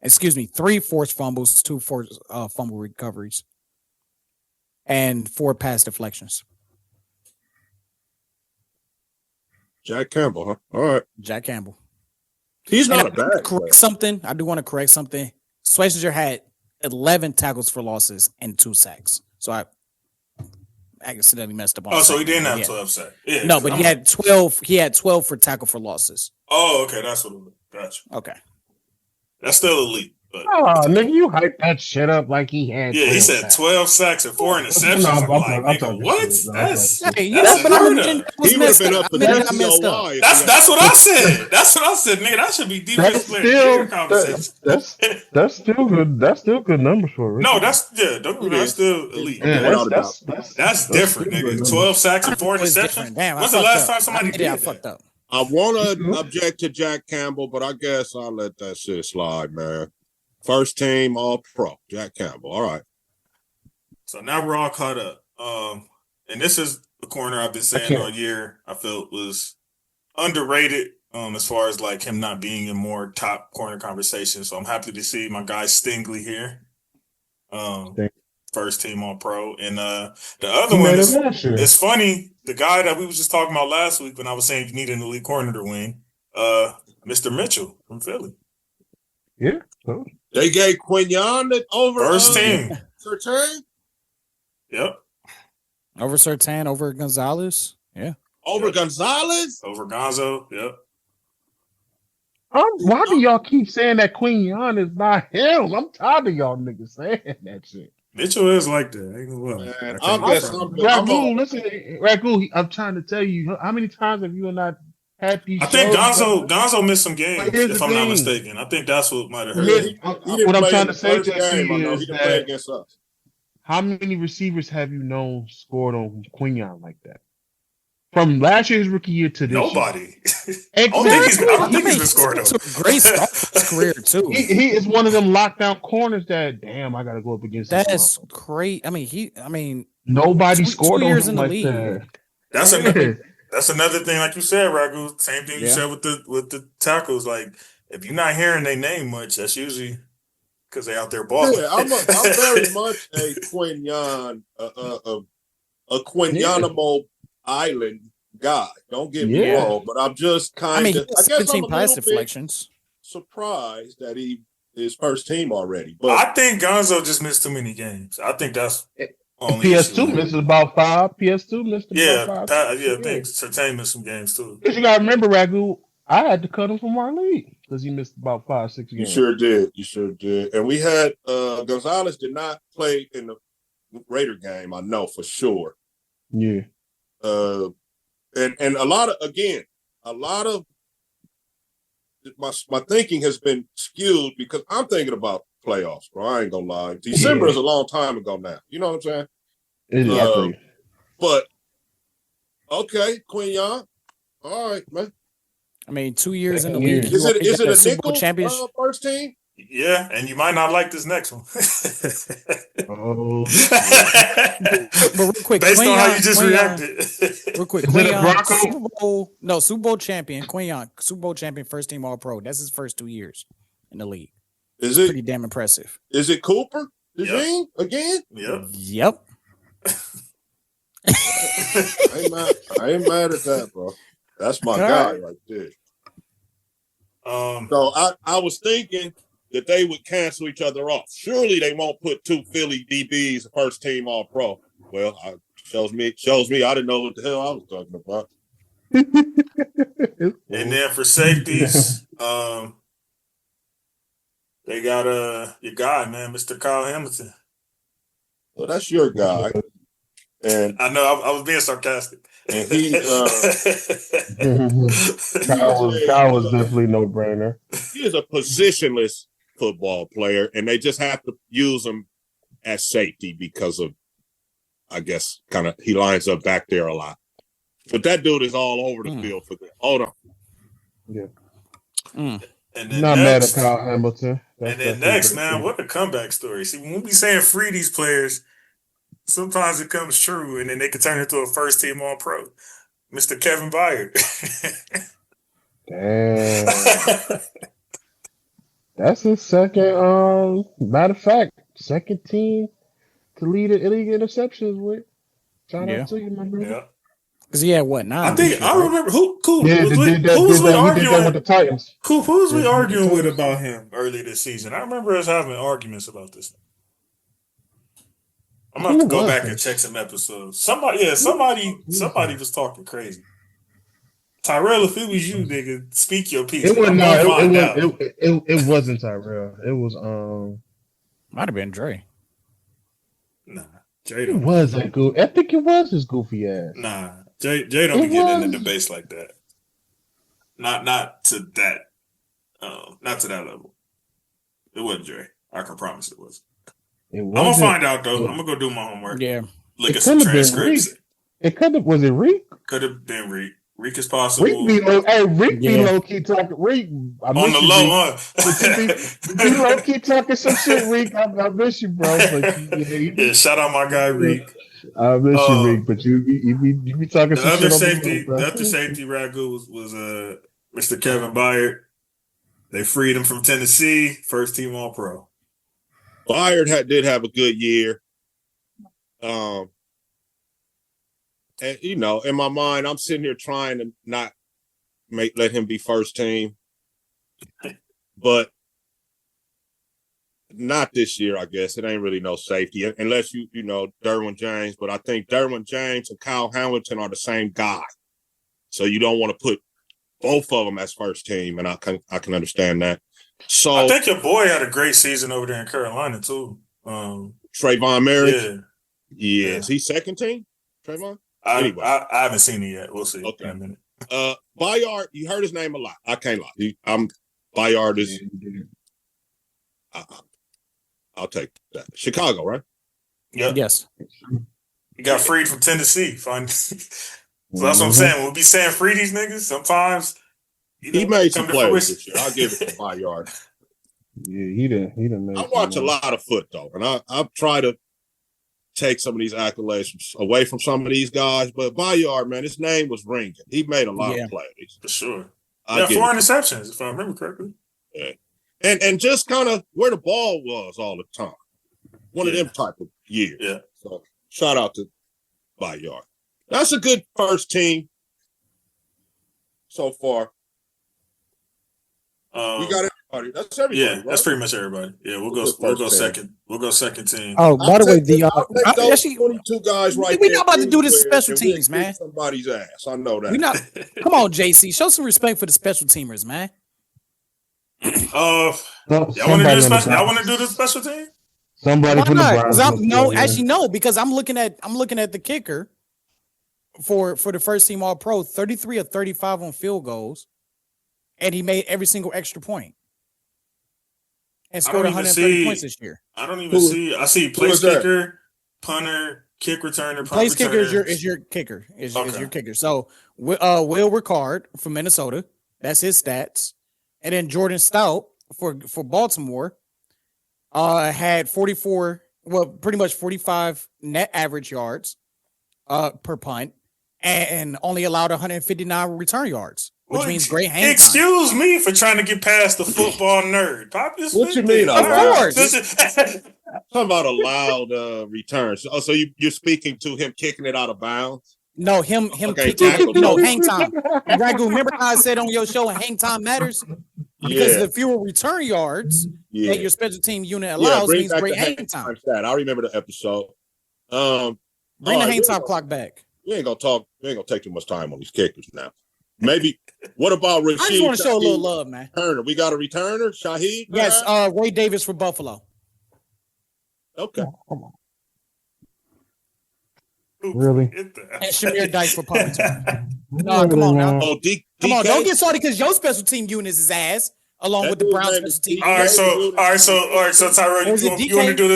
[SPEAKER 1] 3 forced fumbles, 2 forced fumble recoveries, and 4 pass deflections.
[SPEAKER 2] Jack Campbell, huh? All right.
[SPEAKER 1] Jack Campbell.
[SPEAKER 2] He's not a bad
[SPEAKER 1] player. I do want to correct something. Schweizer had 11 tackles for losses and 2 sacks. So I accidentally messed up on.
[SPEAKER 5] Oh, so he didn't have 12 sacks. Yeah,
[SPEAKER 1] no, but he had 12. He had 12 for tackle for losses.
[SPEAKER 5] Oh, okay, that's what it was. Gotcha.
[SPEAKER 1] Okay,
[SPEAKER 5] that's still elite. But
[SPEAKER 3] Oh, nigga, you hyped that shit up like he had.
[SPEAKER 5] yeah, he
[SPEAKER 3] 12
[SPEAKER 5] said
[SPEAKER 3] sacks.
[SPEAKER 5] 12 sacks and 4 interceptions.
[SPEAKER 3] No,
[SPEAKER 5] I'm like,
[SPEAKER 3] I'm
[SPEAKER 5] nigga,
[SPEAKER 3] talking
[SPEAKER 5] what?
[SPEAKER 3] shit. No, I'm
[SPEAKER 5] That's
[SPEAKER 3] talking shit.
[SPEAKER 1] Hey, but I'm
[SPEAKER 5] unheard
[SPEAKER 1] admitting
[SPEAKER 5] of.
[SPEAKER 1] that was
[SPEAKER 2] He would have
[SPEAKER 1] messed
[SPEAKER 2] been
[SPEAKER 1] up.
[SPEAKER 2] up for
[SPEAKER 1] I mean, that got messed up.
[SPEAKER 2] DPOY.
[SPEAKER 5] That's what I said. That's what I said, nigga. That should be defensive player of the year conversation.
[SPEAKER 3] That's still good. That's still good numbers for a rookie.
[SPEAKER 5] No, that's that's still elite.
[SPEAKER 3] Yeah,
[SPEAKER 2] without a doubt.
[SPEAKER 5] That's different,
[SPEAKER 3] still good
[SPEAKER 5] nigga.
[SPEAKER 3] numbers.
[SPEAKER 5] 12 sacks and 4
[SPEAKER 1] It's
[SPEAKER 5] interceptions.
[SPEAKER 1] different. Damn,
[SPEAKER 5] When's
[SPEAKER 1] I
[SPEAKER 5] the last
[SPEAKER 1] fucked up.
[SPEAKER 5] time somebody did
[SPEAKER 1] I
[SPEAKER 5] that?
[SPEAKER 1] fucked up.
[SPEAKER 2] I want to object to Jack Campbell, but I guess I'll let that shit slide, man. First team All Pro, Jack Campbell. All right.
[SPEAKER 5] So now we're all caught up. And this is the corner I've been saying all year. I felt was underrated. As far as like him not being in more top corner conversation. So I'm happy to see my guy Stingley here. First team All Pro. And the other one is it's funny. The guy that we was just talking about last week when I was saying you need an elite corner to win, Mr. Mitchell from Philly.
[SPEAKER 3] Yeah.
[SPEAKER 2] They gave Quignon over
[SPEAKER 5] first team.
[SPEAKER 2] Surtain?
[SPEAKER 5] Yep.
[SPEAKER 1] Over Surtain, over Gonzalez. Yeah.
[SPEAKER 2] Over Gonzalez?
[SPEAKER 5] Over Gonzo. Yep.
[SPEAKER 3] Why do y'all keep saying that Quignon is not him? I'm tired of y'all niggas saying that shit.
[SPEAKER 5] Mitchell is like that. Ain't gonna lie.
[SPEAKER 2] Man,
[SPEAKER 3] Ragu, I'm trying to tell you, how many times have you not had these?
[SPEAKER 5] I think
[SPEAKER 3] shows
[SPEAKER 5] Gonzo missed some games, if I'm not mistaken. I think that's what might have hurt.
[SPEAKER 3] What I'm trying to say to you
[SPEAKER 2] is that against us.
[SPEAKER 3] How many receivers have you known scored on Quignon like that? From last year's rookie year to this
[SPEAKER 5] Nobody.
[SPEAKER 3] Exactly.
[SPEAKER 5] I don't think he's been scoring.
[SPEAKER 1] It's a great start to his career too.
[SPEAKER 3] He is one of them lockdown corners that I gotta go up against.
[SPEAKER 1] That's great. I mean,
[SPEAKER 3] nobody scored
[SPEAKER 1] 2
[SPEAKER 3] on
[SPEAKER 1] years
[SPEAKER 3] him
[SPEAKER 1] in the
[SPEAKER 3] like
[SPEAKER 1] league.
[SPEAKER 3] that.
[SPEAKER 5] That's another thing, like you said, Ragu. Same thing you said with the tackles. Like if you're not hearing their name much, that's usually because they out there balling.
[SPEAKER 2] Yeah, I'm very much a Quignon, a Quignonable Island guy. Don't get me wrong, but I'm just kind of. I guess I'm a
[SPEAKER 1] pass
[SPEAKER 2] little
[SPEAKER 1] deflections.
[SPEAKER 2] Surprised that he is first team already. But
[SPEAKER 5] I think Gonzo just missed too many games. I think that's only
[SPEAKER 3] PS2 missed about 5. PS2 missed about 5.
[SPEAKER 5] I think Surtain missed some games too.
[SPEAKER 3] Because you gotta remember, Ragu, I had to cut him from our league because he missed about 5, 6 games.
[SPEAKER 2] You sure did. And we had Gonzalez did not play in the Raider game. I know for sure.
[SPEAKER 3] Yeah.
[SPEAKER 2] And a lot of my thinking has been skewed because I'm thinking about playoffs, bro. I ain't gonna lie. December is a long time ago now. You know what I'm saying?
[SPEAKER 3] Exactly.
[SPEAKER 2] But okay, Quignon. All right, man.
[SPEAKER 1] I mean, 2 years in the league.
[SPEAKER 2] Is it a
[SPEAKER 1] Super Bowl
[SPEAKER 2] nickel
[SPEAKER 1] championship?
[SPEAKER 2] First team?
[SPEAKER 5] Yeah, and you might not like this next one.
[SPEAKER 1] But real quick,
[SPEAKER 5] based on how you just reacted.
[SPEAKER 1] Real quick,
[SPEAKER 3] Is it a Bronco?
[SPEAKER 1] Super Bowl champion, Quignon, Super Bowl champion, first team All Pro. That's his first 2 years in the league.
[SPEAKER 2] Is it
[SPEAKER 1] pretty damn impressive?
[SPEAKER 2] Is it Cooper? Again?
[SPEAKER 5] Yep.
[SPEAKER 2] I ain't mad at that, bro. That's my guy right there. So I was thinking that they would cancel each other off. Surely they won't put 2 Philly DBs first team All Pro. Well, shows me I didn't know what the hell I was talking about.
[SPEAKER 5] And then for safeties, they got your guy, man, Mr. Kyle Hamilton.
[SPEAKER 2] Well, that's your guy. And
[SPEAKER 5] I know I was being sarcastic.
[SPEAKER 2] And he
[SPEAKER 3] Kyle was definitely no brainer.
[SPEAKER 2] He is a positionless football player, and they just have to use him as safety because of, I guess, kind of he lines up back there a lot. But that dude is all over the field for them. Hold on.
[SPEAKER 3] Yeah.
[SPEAKER 5] And then
[SPEAKER 3] not mad at Kyle Hamilton.
[SPEAKER 5] And then next, man, what a comeback story. See, when we be saying free these players, sometimes it comes true, and then they can turn into a first team All Pro. Mr. Kevin Byard.
[SPEAKER 3] Damn. That's his second, matter of fact, second team to lead the league interceptions with. Shout out to you, my brother.
[SPEAKER 5] Yeah.
[SPEAKER 1] Because he had what, 9?
[SPEAKER 5] I remember who
[SPEAKER 3] was we arguing with the Titans.
[SPEAKER 5] Who was we arguing with about him early this season? I remember us having arguments about this. I'm gonna have to go back and check some episodes. Somebody was talking crazy. Tyrell, if it was you, nigga, speak your piece.
[SPEAKER 3] It wasn't.
[SPEAKER 5] I'm gonna find
[SPEAKER 3] No,
[SPEAKER 5] out.
[SPEAKER 3] it wasn't Tyrell. It was
[SPEAKER 1] Might have been Dre.
[SPEAKER 5] Nah, Jay
[SPEAKER 3] It
[SPEAKER 5] don't.
[SPEAKER 3] was that goofy. I think it was his goofy ass.
[SPEAKER 5] Nah, Jay don't be getting into debates like that. Not to that. Not to that level. It wasn't Dre. I can promise it was. I'm gonna find out though. I'm gonna go do my homework.
[SPEAKER 1] Yeah.
[SPEAKER 5] Look at some transcripts.
[SPEAKER 3] It could have. Was it Reek?
[SPEAKER 5] Could have been Reek. Reek is possible.
[SPEAKER 3] Rick be low key talking. Reek on
[SPEAKER 5] the low,
[SPEAKER 3] be low key talking some shit. Reek, I miss you, bro. But
[SPEAKER 5] yeah, shout out my guy Reek.
[SPEAKER 3] I miss you, Reek. But you be talking some shit.
[SPEAKER 5] The other safety ragu was Mr. Kevin Byard. They freed him from Tennessee. First team All Pro.
[SPEAKER 2] Byard did have a good year. And in my mind, I'm sitting here trying to not let him be first team, but not this year. I guess it ain't really no safety unless you Derwin James. But I think Derwin James and Kyle Hamilton are the same guy, so you don't want to put both of them as first team, and I can understand that. So
[SPEAKER 5] I think your boy had a great season over there in Carolina too.
[SPEAKER 2] Trayvon Merrick, yeah. Is he second team? Trayvon. Anyway.
[SPEAKER 5] I haven't seen it yet. We'll see.
[SPEAKER 2] Okay.
[SPEAKER 5] In a minute.
[SPEAKER 2] Byard, you heard his name a lot. I can't lie. Byard is. I'll take that. Chicago, right?
[SPEAKER 5] Yeah.
[SPEAKER 1] Yes.
[SPEAKER 5] He got freed from Tennessee. Fine. So that's what I'm saying. We'll be saying free these niggas. Sometimes
[SPEAKER 2] he made some plays this year. I'll give it to Byard.
[SPEAKER 3] Yeah, he didn't.
[SPEAKER 2] I watch a lot of foot though, and I try to take some of these accolades away from some of these guys, but Byard, man, his name was ringing. He made a lot of plays.
[SPEAKER 5] For sure. 4 interceptions, if I remember correctly.
[SPEAKER 2] Yeah. And just kind of where the ball was all the time. One of them type of years.
[SPEAKER 5] Yeah.
[SPEAKER 2] So shout out to Byard. That's a good first team so far. We got everybody. That's everybody.
[SPEAKER 5] Yeah,
[SPEAKER 2] right?
[SPEAKER 5] that's pretty much everybody. Yeah, we'll go second. We'll go second team.
[SPEAKER 1] Oh, by the way,
[SPEAKER 2] actually 22 guys right
[SPEAKER 1] we not about to do this special teams, man.
[SPEAKER 2] Somebody's ass. I know that.
[SPEAKER 1] We not. Come on, JC. Show some respect for the special teamers, man.
[SPEAKER 5] Y'all want to do the special team?
[SPEAKER 3] Somebody from
[SPEAKER 1] the Browns. Because I'm looking at the kicker for the first team All Pro, 33 of 35 on field goals, and he made every single extra point. And scored 130 points this year. I
[SPEAKER 5] don't even see. I see place kicker, punter, kick returner.
[SPEAKER 1] Place kicker is your kicker. Is your kicker. So Will Ricard from Minnesota. That's his stats. And then Jordan Stout for Baltimore had 44. Well, pretty much 45 net average yards per punt, and only allowed 159 return yards. Which means great hang time.
[SPEAKER 5] Excuse me for trying to get past the football nerd.
[SPEAKER 2] What you mean?
[SPEAKER 1] Of course.
[SPEAKER 2] Talking about allowed returns. Oh, so you're speaking to him kicking it out of bounds?
[SPEAKER 1] No, him kicking. Hang time. Ragu, remember how I said on your show, hang time matters because the fewer return yards that your special team unit allows means great hang time.
[SPEAKER 2] I remember the episode.
[SPEAKER 1] Bring the hang time clock back.
[SPEAKER 2] We ain't gonna take too much time on these kickers now. Maybe. What about Rashid?
[SPEAKER 1] I just want to show a little love, man.
[SPEAKER 2] Turner, we got a returner, Shaheed.
[SPEAKER 1] Yes, Ray Davis for Buffalo.
[SPEAKER 2] Okay,
[SPEAKER 3] come on. Really?
[SPEAKER 1] And Shamir Dice for punt return. No, come on now. Come on, don't get started because your special team unit is his ass, along with the Browns special team.
[SPEAKER 5] All right, so Tyrell, you want to do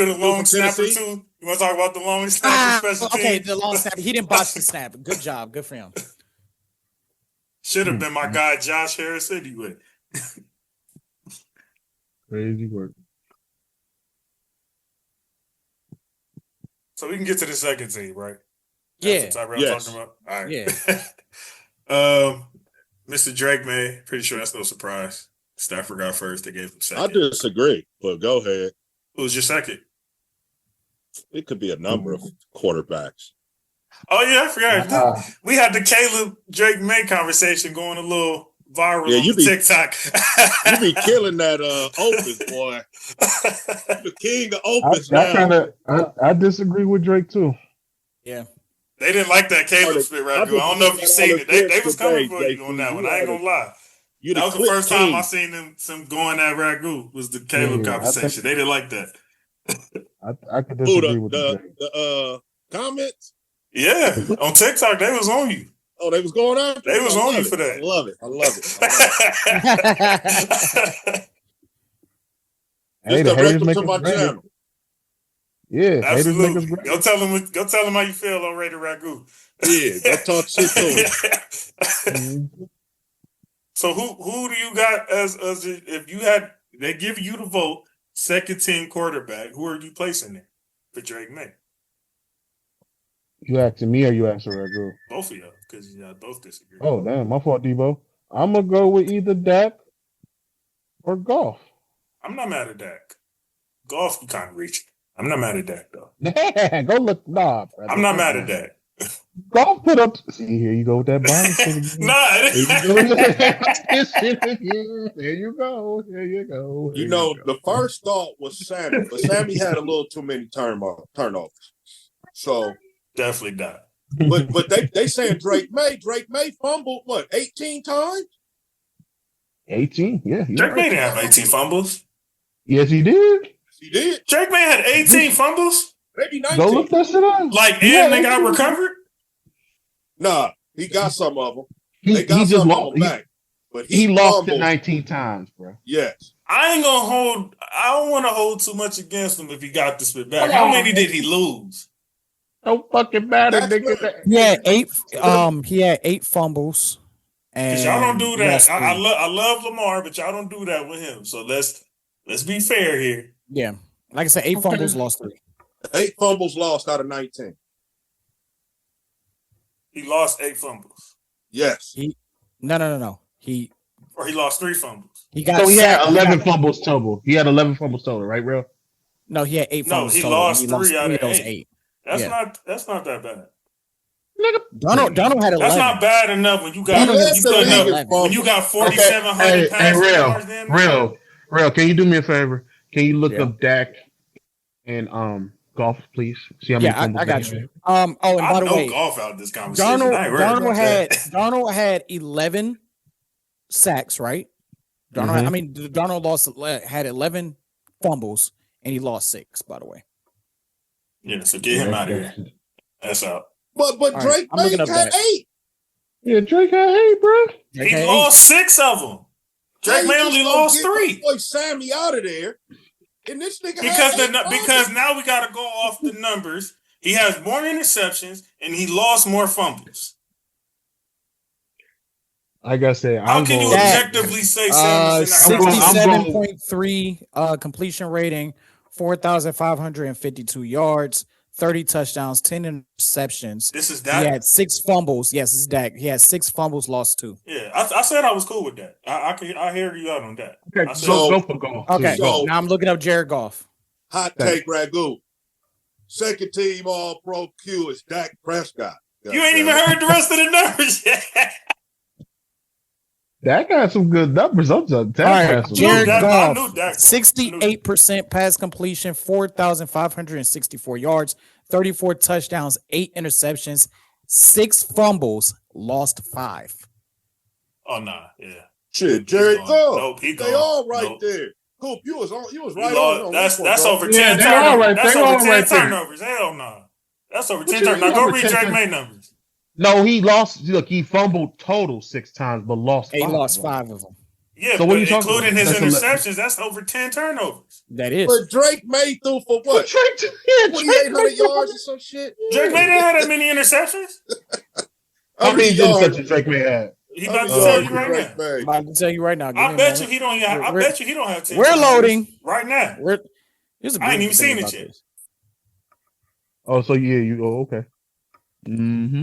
[SPEAKER 5] the long snapper too? You want to talk about the long snapper special team?
[SPEAKER 1] Okay, the long snapper. He didn't botch the snap. Good job. Good for him.
[SPEAKER 5] Should have been my guy Josh Harris anyway.
[SPEAKER 3] Crazy work.
[SPEAKER 5] So we can get to the second team, right?
[SPEAKER 1] Yeah.
[SPEAKER 5] That's what Tyrell's talking about. All right.
[SPEAKER 1] Yeah.
[SPEAKER 5] Mr. Drake, man, pretty sure that's no surprise. Stafford got first. They gave him second.
[SPEAKER 2] I disagree, but go ahead.
[SPEAKER 5] Who was your second?
[SPEAKER 2] It could be a number of quarterbacks.
[SPEAKER 5] Oh, yeah, I forgot. We had the Caleb Drake May conversation going a little viral on TikTok.
[SPEAKER 2] You be killing that Opus, boy. The king of Opus now.
[SPEAKER 3] I disagree with Drake, too.
[SPEAKER 1] Yeah.
[SPEAKER 5] They didn't like that Caleb spit ragu. I don't know if you seen it. They was coming for you on that one. I ain't gonna lie. That was the first time I seen them going at ragu was the Caleb conversation. They didn't like that.
[SPEAKER 3] I could disagree with
[SPEAKER 2] the comments.
[SPEAKER 5] Yeah, on TikTok they was on you.
[SPEAKER 2] Oh, they was going on.
[SPEAKER 5] They was on you for that.
[SPEAKER 2] I love it.
[SPEAKER 3] Hey, the haters make us
[SPEAKER 2] my channel.
[SPEAKER 3] Yeah,
[SPEAKER 5] absolutely. Go tell them how you feel on Rated Ragu.
[SPEAKER 2] Yeah, go talk shit to
[SPEAKER 5] him. So who do you got as if you had they give you the vote second team quarterback? Who are you placing there for Drake May?
[SPEAKER 3] You asking me or you asking Ragu?
[SPEAKER 5] Both of y'all, because y'all both disagree.
[SPEAKER 3] Oh damn, my fault, Debo. I'm gonna go with either Dak or Goff.
[SPEAKER 5] I'm not mad at Dak. Goff, you kind of reach. I'm not mad at Dak though.
[SPEAKER 3] Go look. Nah,
[SPEAKER 5] I'm not mad at Dak.
[SPEAKER 3] Goff put up. See, here you go with that bottom shit again. There you go.
[SPEAKER 2] You know, the first thought was Sammy, but Sammy had a little too many turnovers. So
[SPEAKER 5] definitely not.
[SPEAKER 2] But they saying Drake May fumbled 18 times?
[SPEAKER 3] 18, yeah.
[SPEAKER 5] Drake May didn't have 18 fumbles.
[SPEAKER 3] Yes, he did.
[SPEAKER 2] He did.
[SPEAKER 5] Drake May had 18 fumbles.
[SPEAKER 2] Maybe 19.
[SPEAKER 3] Go look that shit up.
[SPEAKER 5] And they got recovered?
[SPEAKER 2] Nah, he got some of them.
[SPEAKER 3] He just lost
[SPEAKER 2] back. But
[SPEAKER 3] he lost it 19 times, bro.
[SPEAKER 2] Yes.
[SPEAKER 5] I don't want to hold too much against him if he got this bit back. How many did he lose?
[SPEAKER 3] No fucking matter, nigga.
[SPEAKER 1] Yeah, 8. He had 8 fumbles.
[SPEAKER 5] Because y'all don't do that. I love Lamar, but y'all don't do that with him. So let's be fair here.
[SPEAKER 1] Yeah. Like I said, 8 fumbles, lost 3.
[SPEAKER 2] 8 fumbles lost out of 19.
[SPEAKER 5] He lost 8 fumbles.
[SPEAKER 2] Yes.
[SPEAKER 1] No.
[SPEAKER 5] He lost 3 fumbles.
[SPEAKER 3] He had 11 fumbles total. He had 11 fumbles total, right, bro?
[SPEAKER 1] No, he had 8 fumbles
[SPEAKER 5] total.
[SPEAKER 1] He
[SPEAKER 5] lost 3 out of
[SPEAKER 1] those
[SPEAKER 5] 8. That's not that bad.
[SPEAKER 1] Donald had 11.
[SPEAKER 5] That's not bad enough when you got 4,700 passing yards.
[SPEAKER 3] Real. Can you do me a favor? Can you look up Dak and Goff, please? See how many fumbles
[SPEAKER 1] I got you.
[SPEAKER 5] And
[SPEAKER 1] by the way,
[SPEAKER 5] Goff out this conversation.
[SPEAKER 1] Donald had 11 sacks, right? Donald had 11 fumbles and he lost 6, by the way.
[SPEAKER 5] Yeah, so get him out of here. That's out.
[SPEAKER 2] But Drake May had 8.
[SPEAKER 3] Yeah, Drake had 8, bro.
[SPEAKER 5] He lost 6 of them. Drake May only lost 3.
[SPEAKER 2] Boy, Sammy out of there. And this nigga
[SPEAKER 5] because now we got to go off the numbers. He has more interceptions and he lost more fumbles.
[SPEAKER 3] Like I said,
[SPEAKER 5] how can you objectively say Sammy?
[SPEAKER 1] 67.3 completion rating, 4,552 yards, 30 touchdowns, 10 interceptions.
[SPEAKER 5] This is Dak.
[SPEAKER 1] He had 6 fumbles. Yes, it's Dak. He had 6 fumbles, lost 2.
[SPEAKER 5] Yeah, I said I was cool with that. I hear you out on that.
[SPEAKER 3] Okay, go for Goff.
[SPEAKER 1] Okay, now I'm looking up Jared Goff.
[SPEAKER 2] Hot take, Ragu. Second team All Pro Q is Dak Prescott.
[SPEAKER 5] You ain't even heard the rest of the numbers yet.
[SPEAKER 3] That got some good numbers. I'm just
[SPEAKER 1] Jared Goff, 68% pass completion, 4,564 yards, 34 touchdowns, 8 interceptions, 6 fumbles, lost 5.
[SPEAKER 5] Oh nah, yeah.
[SPEAKER 2] Shit, Jared Goff.
[SPEAKER 5] Nope,
[SPEAKER 2] they all right there. Coop, you was right on.
[SPEAKER 5] That's over 10 turnovers. That's over 10 turnovers. Hell no. That's over 10 turnovers. Now go read Drake May numbers.
[SPEAKER 3] No, he lost. Look, he fumbled total 6 times, but lost 5.
[SPEAKER 1] He lost 5 of them.
[SPEAKER 5] Yeah, so but including his interceptions, that's over 10 turnovers.
[SPEAKER 1] That is.
[SPEAKER 2] But Drake May threw for what? 2,800 yards or some shit.
[SPEAKER 5] Drake May didn't have that many interceptions.
[SPEAKER 3] How many interceptions Drake May had?
[SPEAKER 5] He about to tell you right now.
[SPEAKER 1] I'm about to tell you right now.
[SPEAKER 5] I bet you he don't have 10.
[SPEAKER 1] We're loading
[SPEAKER 5] right now.
[SPEAKER 1] I
[SPEAKER 5] ain't even seen it yet.
[SPEAKER 3] Oh, so yeah, you okay. Mm-hmm.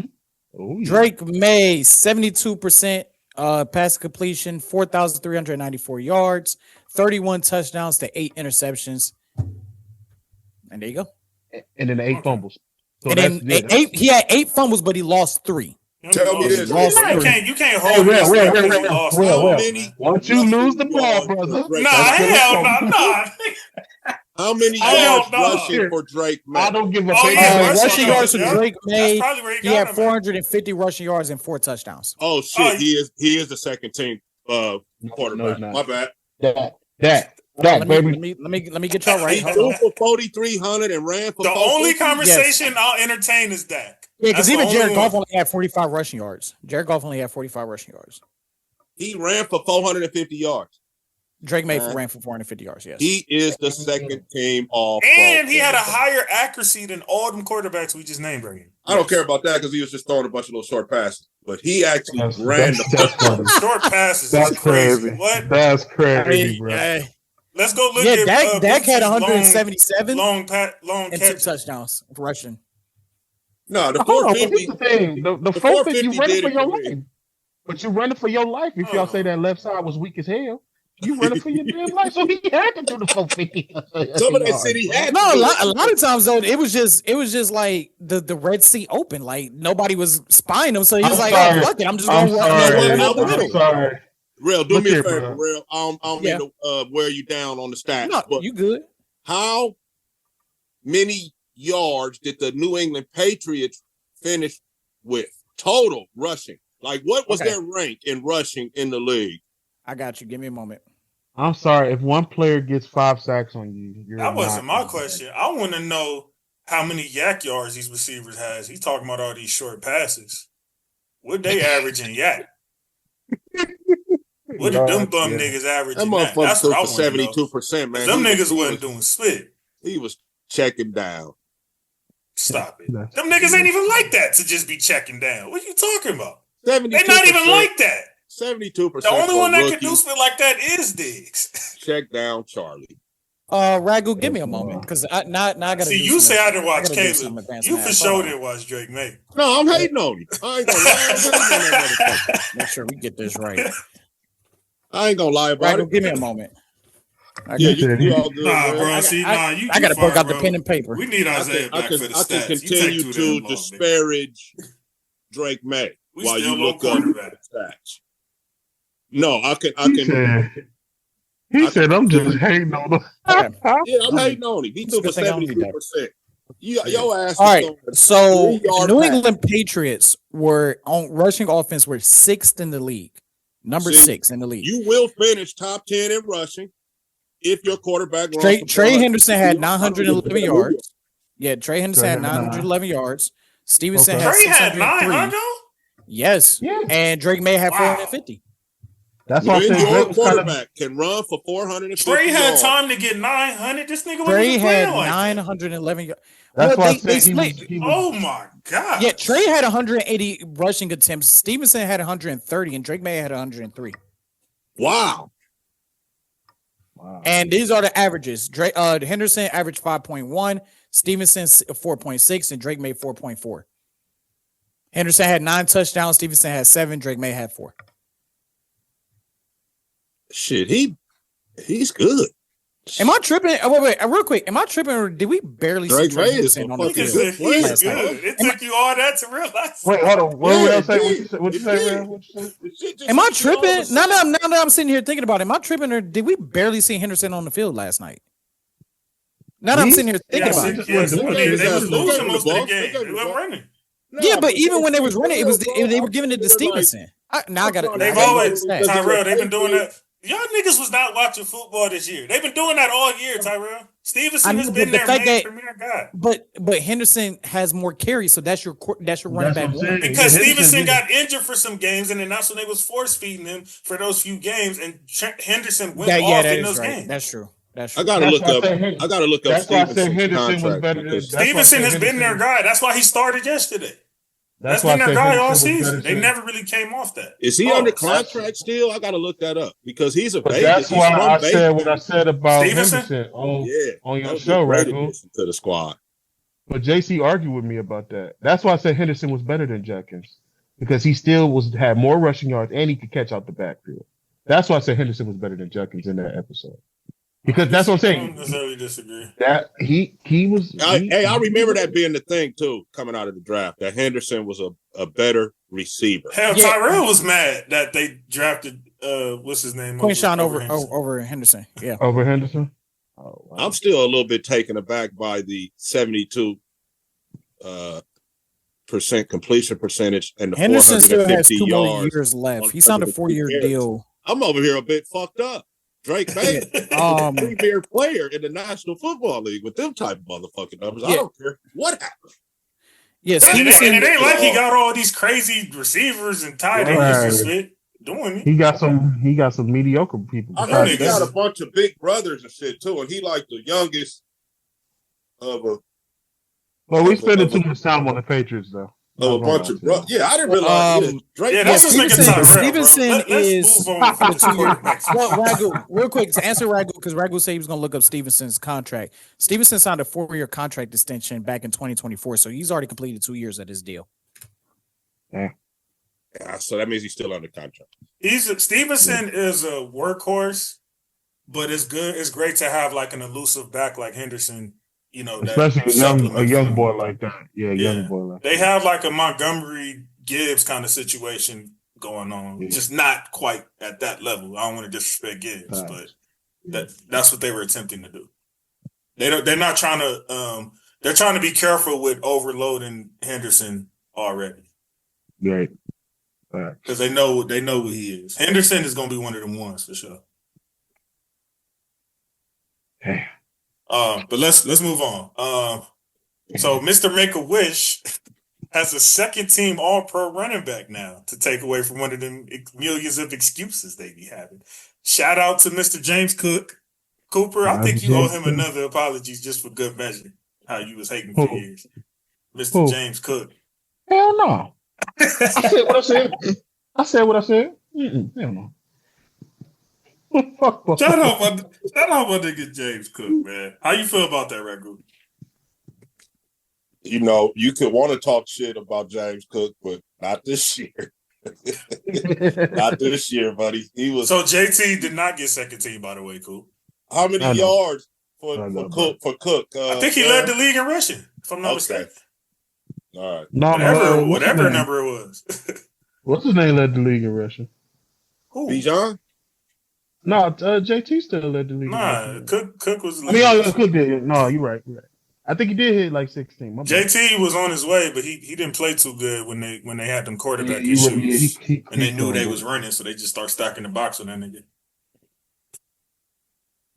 [SPEAKER 3] Oh, yeah.
[SPEAKER 1] Drake May, 72% pass completion, 4,394 yards, 31 touchdowns to 8 interceptions. And there you go.
[SPEAKER 3] And then 8 fumbles.
[SPEAKER 1] So and then 8, he had 8 fumbles, but he lost 3.
[SPEAKER 2] Tell me this.
[SPEAKER 5] You can't hold
[SPEAKER 3] Once you lose the ball, brother.
[SPEAKER 5] Nah.
[SPEAKER 2] How many
[SPEAKER 5] Hell
[SPEAKER 2] yards
[SPEAKER 5] no.
[SPEAKER 2] rushing for Drake May?
[SPEAKER 3] I don't give a
[SPEAKER 5] Oh, yeah,
[SPEAKER 1] rushing yards for
[SPEAKER 5] yeah.
[SPEAKER 1] Drake May.
[SPEAKER 5] That's probably where
[SPEAKER 1] He
[SPEAKER 5] got
[SPEAKER 1] had
[SPEAKER 5] him,
[SPEAKER 1] 450 rushing yards and 4 touchdowns.
[SPEAKER 2] Oh shit, he is the second team quarterback.
[SPEAKER 3] No,
[SPEAKER 2] My bad.
[SPEAKER 3] That baby.
[SPEAKER 1] Let me get y'all right.
[SPEAKER 2] He
[SPEAKER 1] Hold
[SPEAKER 2] threw
[SPEAKER 1] on.
[SPEAKER 2] for 4,300 and ran for
[SPEAKER 5] The only
[SPEAKER 2] 450.
[SPEAKER 5] conversation I'll entertain is Dak.
[SPEAKER 1] Yeah, because
[SPEAKER 5] That's
[SPEAKER 1] even
[SPEAKER 5] the
[SPEAKER 1] Jared
[SPEAKER 5] only
[SPEAKER 1] Goff
[SPEAKER 5] one.
[SPEAKER 1] only had 45 rushing yards. Jared Goff only had 45 rushing yards.
[SPEAKER 2] He ran for 450 yards.
[SPEAKER 1] Drake May ran for 450 yards. Yes,
[SPEAKER 2] He is the second team all.
[SPEAKER 5] And he had a higher accuracy than all them quarterbacks we just named.
[SPEAKER 2] I don't care about that because he was just throwing a bunch of little short passes. But he actually ran the
[SPEAKER 3] football.
[SPEAKER 5] Short passes.
[SPEAKER 3] That's
[SPEAKER 5] is crazy.
[SPEAKER 3] crazy.
[SPEAKER 5] What?
[SPEAKER 3] That's crazy, bro.
[SPEAKER 5] Let's go look
[SPEAKER 1] yeah,
[SPEAKER 5] at
[SPEAKER 1] Dak had
[SPEAKER 5] Bootsy's
[SPEAKER 1] 177
[SPEAKER 5] long
[SPEAKER 1] and 2
[SPEAKER 5] catch.
[SPEAKER 1] touchdowns rushing.
[SPEAKER 2] No, the
[SPEAKER 3] Hold on, but here's
[SPEAKER 2] 450.
[SPEAKER 3] the thing. The 450, you
[SPEAKER 2] 450
[SPEAKER 3] running
[SPEAKER 2] did
[SPEAKER 3] for
[SPEAKER 2] it
[SPEAKER 3] your
[SPEAKER 2] for me.
[SPEAKER 3] life. But you running for your life. If y'all say that left side was weak as hell, you running for your damn life. So he had to do the 450.
[SPEAKER 2] Some of that city had
[SPEAKER 1] No,
[SPEAKER 2] to do
[SPEAKER 1] a lot of times though, it was just like the Red Sea open, like nobody was spying him, so he was
[SPEAKER 3] I'm
[SPEAKER 1] like,
[SPEAKER 3] sorry.
[SPEAKER 1] "Oh, fuck it, I'm just
[SPEAKER 3] I'm
[SPEAKER 1] going to
[SPEAKER 3] sorry.
[SPEAKER 1] run up the
[SPEAKER 2] I'm
[SPEAKER 1] middle."
[SPEAKER 3] I'm sorry.
[SPEAKER 2] Real, do
[SPEAKER 3] Look
[SPEAKER 2] me a
[SPEAKER 3] here,
[SPEAKER 2] favor,
[SPEAKER 3] bro.
[SPEAKER 2] Real. I don't mean to wear you down on the stats,
[SPEAKER 1] No,
[SPEAKER 2] but
[SPEAKER 1] you good?
[SPEAKER 2] how many yards did the New England Patriots finish with total rushing? Like, what was their rank in rushing in the league?
[SPEAKER 1] I got you. Give me a moment.
[SPEAKER 3] I'm sorry. If one player gets 5 sacks on you, you're
[SPEAKER 5] That wasn't my
[SPEAKER 3] not-
[SPEAKER 5] question. I want to know how many yak yards these receivers has. He's talking about all these short passes. What they average in yak? What did them bum niggas average
[SPEAKER 2] That
[SPEAKER 5] in that?
[SPEAKER 2] motherfucker
[SPEAKER 5] That's
[SPEAKER 2] threw
[SPEAKER 5] what I
[SPEAKER 2] for
[SPEAKER 5] want to know.
[SPEAKER 2] 72%, man.
[SPEAKER 5] Them
[SPEAKER 2] He
[SPEAKER 5] niggas
[SPEAKER 2] he
[SPEAKER 5] wasn't doing split.
[SPEAKER 2] He was checking down.
[SPEAKER 5] Stop it. Them niggas ain't even like that to just be checking down. What are you talking about?
[SPEAKER 2] 72%.
[SPEAKER 5] They not even like that.
[SPEAKER 2] 72%.
[SPEAKER 5] The only one that can
[SPEAKER 2] rookie.
[SPEAKER 5] do split like that is Diggs.
[SPEAKER 2] Check down Charlie.
[SPEAKER 1] Ragu, give me a moment because I gotta.
[SPEAKER 5] See,
[SPEAKER 1] do
[SPEAKER 5] you
[SPEAKER 1] some
[SPEAKER 5] say I
[SPEAKER 1] advanced-
[SPEAKER 5] didn't watch
[SPEAKER 1] gotta do some
[SPEAKER 5] Caleb.
[SPEAKER 1] advanced
[SPEAKER 5] You
[SPEAKER 1] math.
[SPEAKER 5] for
[SPEAKER 1] Hold
[SPEAKER 5] sure
[SPEAKER 1] on.
[SPEAKER 5] didn't watch Drake May.
[SPEAKER 2] No, I'm hating on him. I ain't gonna lie. I'm hating on that motherfucker.
[SPEAKER 1] Make sure we get this right.
[SPEAKER 2] I ain't gonna lie about
[SPEAKER 1] Ragu,
[SPEAKER 2] it.
[SPEAKER 1] give me a moment.
[SPEAKER 2] Yeah, you all good,
[SPEAKER 5] Nah,
[SPEAKER 2] man.
[SPEAKER 5] bro.
[SPEAKER 1] I
[SPEAKER 5] See,
[SPEAKER 1] got-
[SPEAKER 5] you
[SPEAKER 1] I gotta
[SPEAKER 5] far,
[SPEAKER 1] break out the
[SPEAKER 5] bro.
[SPEAKER 1] pen and paper.
[SPEAKER 5] We need
[SPEAKER 2] I
[SPEAKER 5] Isaiah
[SPEAKER 2] can
[SPEAKER 5] back for the
[SPEAKER 2] I can
[SPEAKER 5] stats. You
[SPEAKER 2] continue
[SPEAKER 5] take
[SPEAKER 2] to
[SPEAKER 5] too damn long, nigga.
[SPEAKER 2] disparage Drake May
[SPEAKER 5] We
[SPEAKER 2] while
[SPEAKER 5] still
[SPEAKER 2] you
[SPEAKER 5] low
[SPEAKER 2] look up
[SPEAKER 5] quarterback.
[SPEAKER 2] the stats. No, I can.
[SPEAKER 3] He said, "I'm just hating on him."
[SPEAKER 2] Yeah, I'm hating on him. He threw for
[SPEAKER 1] Good thing I don't need that.
[SPEAKER 2] 72%. Your ass.
[SPEAKER 1] All right, so
[SPEAKER 2] 3-yard
[SPEAKER 1] New
[SPEAKER 2] pass.
[SPEAKER 1] England Patriots were on rushing offense were 6th in the league, number
[SPEAKER 2] See,
[SPEAKER 1] 6 in the league.
[SPEAKER 2] You will finish top 10 in rushing if your quarterback runs.
[SPEAKER 1] Trey Henderson had 911 yards. Yeah, Trey Henderson had
[SPEAKER 3] Trey had
[SPEAKER 1] 911 yards. Stevenson
[SPEAKER 3] Okay.
[SPEAKER 1] had
[SPEAKER 5] Trey had
[SPEAKER 1] 603.
[SPEAKER 5] 900?
[SPEAKER 1] Yes,
[SPEAKER 3] Yeah.
[SPEAKER 1] and Drake May had
[SPEAKER 5] Wow.
[SPEAKER 1] 450.
[SPEAKER 3] That's why I
[SPEAKER 2] When
[SPEAKER 3] said
[SPEAKER 2] your
[SPEAKER 3] Drake was kind of.
[SPEAKER 2] quarterback can run for 450
[SPEAKER 5] Trey had
[SPEAKER 2] yards.
[SPEAKER 5] time to get 900. This nigga wasn't
[SPEAKER 1] Trey
[SPEAKER 5] even
[SPEAKER 1] had
[SPEAKER 5] playing like that.
[SPEAKER 1] 911 yards.
[SPEAKER 3] That's why I
[SPEAKER 1] they
[SPEAKER 3] said
[SPEAKER 1] split.
[SPEAKER 3] he was.
[SPEAKER 5] Oh my god.
[SPEAKER 1] Yeah, Trey had 180 rushing attempts. Stevenson had 130, and Drake May had 103.
[SPEAKER 2] Wow.
[SPEAKER 3] Wow.
[SPEAKER 1] And these are the averages. Henderson averaged 5.1, Stevenson 4.6, and Drake May 4.4. Henderson had 9 touchdowns. Stevenson had 7. Drake May had 4.
[SPEAKER 2] Shit, he's good.
[SPEAKER 1] Am I tripping? Wait, real quick. Am I tripping, or did we barely
[SPEAKER 2] Drake
[SPEAKER 1] see
[SPEAKER 2] May
[SPEAKER 1] Trey
[SPEAKER 2] is
[SPEAKER 1] Henderson
[SPEAKER 2] a
[SPEAKER 1] on the
[SPEAKER 2] fucking
[SPEAKER 5] Nigga
[SPEAKER 1] field?
[SPEAKER 5] said he's
[SPEAKER 1] last night?
[SPEAKER 5] good. It took you all that to realize.
[SPEAKER 3] Wait, hold on. What
[SPEAKER 2] Yeah,
[SPEAKER 3] did I
[SPEAKER 2] it
[SPEAKER 3] say?
[SPEAKER 2] did.
[SPEAKER 3] What you
[SPEAKER 2] It
[SPEAKER 3] say,
[SPEAKER 2] did.
[SPEAKER 3] man? What you say?
[SPEAKER 2] The shit just
[SPEAKER 1] Am I
[SPEAKER 2] hit you all of a
[SPEAKER 1] tripping? Now
[SPEAKER 2] sudden.
[SPEAKER 1] that I'm sitting here thinking about it, am I tripping, or did we barely see Henderson on the field last night? Now that I'm sitting here thinking about it.
[SPEAKER 5] Yes,
[SPEAKER 3] They
[SPEAKER 5] they
[SPEAKER 3] gave
[SPEAKER 5] was
[SPEAKER 3] him
[SPEAKER 5] losing
[SPEAKER 2] the
[SPEAKER 5] most of
[SPEAKER 2] ball.
[SPEAKER 5] the game.
[SPEAKER 2] They gave
[SPEAKER 5] They
[SPEAKER 2] him the
[SPEAKER 5] weren't
[SPEAKER 2] ball.
[SPEAKER 5] running.
[SPEAKER 2] No,
[SPEAKER 1] Yeah, but even when they was running, it was
[SPEAKER 2] bro,
[SPEAKER 1] they were giving it to
[SPEAKER 2] I'm like,
[SPEAKER 1] Stevenson. Now I got it.
[SPEAKER 5] They've always Tyrell. They've been doing that. Y'all niggas was not watching football this year. They've been doing that all year, Tyrell. Stevenson has been their main premier guy.
[SPEAKER 1] But Henderson has more carries, so that's your running
[SPEAKER 3] That's
[SPEAKER 1] back
[SPEAKER 3] what I'm
[SPEAKER 1] one.
[SPEAKER 3] saying.
[SPEAKER 5] Because
[SPEAKER 3] Yeah,
[SPEAKER 5] Stevenson
[SPEAKER 3] Henderson
[SPEAKER 5] got injured for some games, and then that's when they was force feeding him for those few games, and Henderson went off
[SPEAKER 1] That
[SPEAKER 5] in
[SPEAKER 1] is
[SPEAKER 5] those
[SPEAKER 1] right.
[SPEAKER 5] games.
[SPEAKER 1] That's true.
[SPEAKER 2] I gotta
[SPEAKER 3] That's
[SPEAKER 2] look
[SPEAKER 3] why I
[SPEAKER 2] up.
[SPEAKER 3] said Hen-
[SPEAKER 2] I gotta look up
[SPEAKER 3] That's why I said
[SPEAKER 2] Stevenson's
[SPEAKER 3] Henderson was
[SPEAKER 2] contract
[SPEAKER 3] better than.
[SPEAKER 2] because-
[SPEAKER 3] That's why I
[SPEAKER 5] Stevenson
[SPEAKER 3] said
[SPEAKER 5] has been
[SPEAKER 3] Henderson
[SPEAKER 5] their
[SPEAKER 3] was-
[SPEAKER 5] guy. That's why he started yesterday. That's
[SPEAKER 3] why I
[SPEAKER 5] been their
[SPEAKER 3] said
[SPEAKER 5] guy all
[SPEAKER 3] Henderson was
[SPEAKER 5] season.
[SPEAKER 3] better
[SPEAKER 5] They
[SPEAKER 3] than-
[SPEAKER 5] never really came off that.
[SPEAKER 2] Is he
[SPEAKER 5] Oh,
[SPEAKER 2] under
[SPEAKER 5] that's-
[SPEAKER 2] contract still? I gotta look that up because he's a
[SPEAKER 3] But
[SPEAKER 2] Vegas.
[SPEAKER 3] that's
[SPEAKER 2] He's
[SPEAKER 3] why
[SPEAKER 2] from
[SPEAKER 3] I
[SPEAKER 2] Vegas.
[SPEAKER 3] said what I said about
[SPEAKER 5] Stevenson?
[SPEAKER 3] Henderson
[SPEAKER 2] Yeah,
[SPEAKER 3] on
[SPEAKER 2] that
[SPEAKER 3] your
[SPEAKER 2] would be
[SPEAKER 3] show,
[SPEAKER 2] a great
[SPEAKER 3] Raccoon.
[SPEAKER 2] addition to the squad.
[SPEAKER 3] But JC argued with me about that. That's why I said Henderson was better than Jenkins because he still had more rushing yards and he could catch out the backfield. That's why I said Henderson was better than Jenkins in that episode. Because that's what I'm
[SPEAKER 5] I don't
[SPEAKER 3] saying.
[SPEAKER 5] necessarily disagree.
[SPEAKER 3] That he was.
[SPEAKER 2] I remember that being the thing too, coming out of the draft. That Henderson was a better receiver.
[SPEAKER 5] Hell,
[SPEAKER 1] Yeah.
[SPEAKER 5] Tyrell was mad that they drafted what's his name?
[SPEAKER 1] Quinshawn
[SPEAKER 5] Henderson.
[SPEAKER 1] over Henderson. Yeah.
[SPEAKER 3] over Henderson. Oh, wow.
[SPEAKER 2] I'm still a little bit taken aback by the 72% completion percentage and the
[SPEAKER 1] Henderson still has 2 more
[SPEAKER 2] yards
[SPEAKER 1] years left. He signed a 4-year deal.
[SPEAKER 2] I'm over here a bit fucked up. Drake May, premier player in the National Football League with them type of motherfucking numbers. I don't care what happens.
[SPEAKER 1] Yes,
[SPEAKER 5] and it ain't like he got all these crazy receivers and tight ends and shit doing it.
[SPEAKER 3] He got some mediocre people.
[SPEAKER 2] I heard he got a bunch of big brothers and shit too, and he like the youngest of a.
[SPEAKER 3] Well, we spending too much time on the Patriots though.
[SPEAKER 2] A bunch of I didn't realize.
[SPEAKER 5] Drake, that's what's making time.
[SPEAKER 1] Stevenson is
[SPEAKER 5] move on for the 2 years.
[SPEAKER 1] Well, Ragu, real quick to answer Ragu, because Ragu said he was going to look up Stevenson's contract. Stevenson signed a 4-year contract extension back in 2024, so he's already completed 2 years of his deal.
[SPEAKER 2] Yeah, so that means he's still under contract.
[SPEAKER 5] Stevenson is a workhorse, but it's good. It's great to have like an elusive back like Henderson. You know,
[SPEAKER 3] especially a young boy like that. Yeah, young boy like
[SPEAKER 5] they have like a Montgomery Gibbs kind of situation going on, just not quite at that level. I don't want to disrespect Gibbs, but that's what they were attempting to do. They're not trying to. They're trying to be careful with overloading Henderson already.
[SPEAKER 3] Right.
[SPEAKER 5] Because they know what he is. Henderson is going to be one of them ones for sure.
[SPEAKER 3] Hey.
[SPEAKER 5] But let's move on. So Mr. Make-A-Wish has a second-team All-Pro running back now to take away from one of them millions of excuses they be having. Shout out to Mr. James Cook. Cooper, I think you owe him another apology just for good measure. How you was hating for years. Mr. James Cook.
[SPEAKER 3] Hell no. I said what I said. Hell no.
[SPEAKER 5] Shout out my nigga James Cook, man. How you feel about that, Ragu?
[SPEAKER 2] You know, you could want to talk shit about James Cook, but not this year. Not this year, buddy. He was.
[SPEAKER 5] So JT did not get second team, by the way, Coop.
[SPEAKER 2] How many yards for Cook?
[SPEAKER 5] I think he led the league in rushing, if I'm not mistaken.
[SPEAKER 2] All right.
[SPEAKER 5] Whatever number it was.
[SPEAKER 3] What's his name led the league in rushing?
[SPEAKER 5] Who?
[SPEAKER 2] Bijan?
[SPEAKER 3] No, JT still led the league.
[SPEAKER 5] Nah, Cook was.
[SPEAKER 3] Cook did. No, you're right. I think he did hit like 16.
[SPEAKER 5] JT was on his way, but he didn't play too good when they had them quarterback issues, and they knew they was running, so they just start stacking the box with that nigga.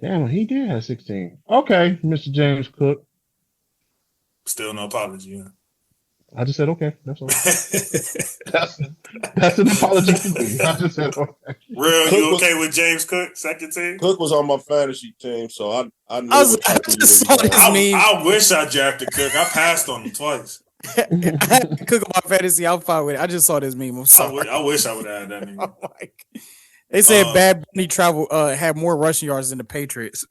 [SPEAKER 3] Damn, he did have 16. Okay, Mr. James Cook.
[SPEAKER 5] Still no apology. Yeah.
[SPEAKER 3] I just said okay. That's all. that's an apology to me. I just said okay.
[SPEAKER 5] Real, you okay with James Cook, second team?
[SPEAKER 2] Cook was on my fantasy team, so I knew.
[SPEAKER 1] I
[SPEAKER 5] wish I drafted Cook. I passed on him twice.
[SPEAKER 1] I had Cook on my fantasy. I'm fine with it. I just saw this meme. I'm sorry.
[SPEAKER 5] I wish I would have had that name.
[SPEAKER 1] They said Bad Bunny had more rushing yards than the Patriots.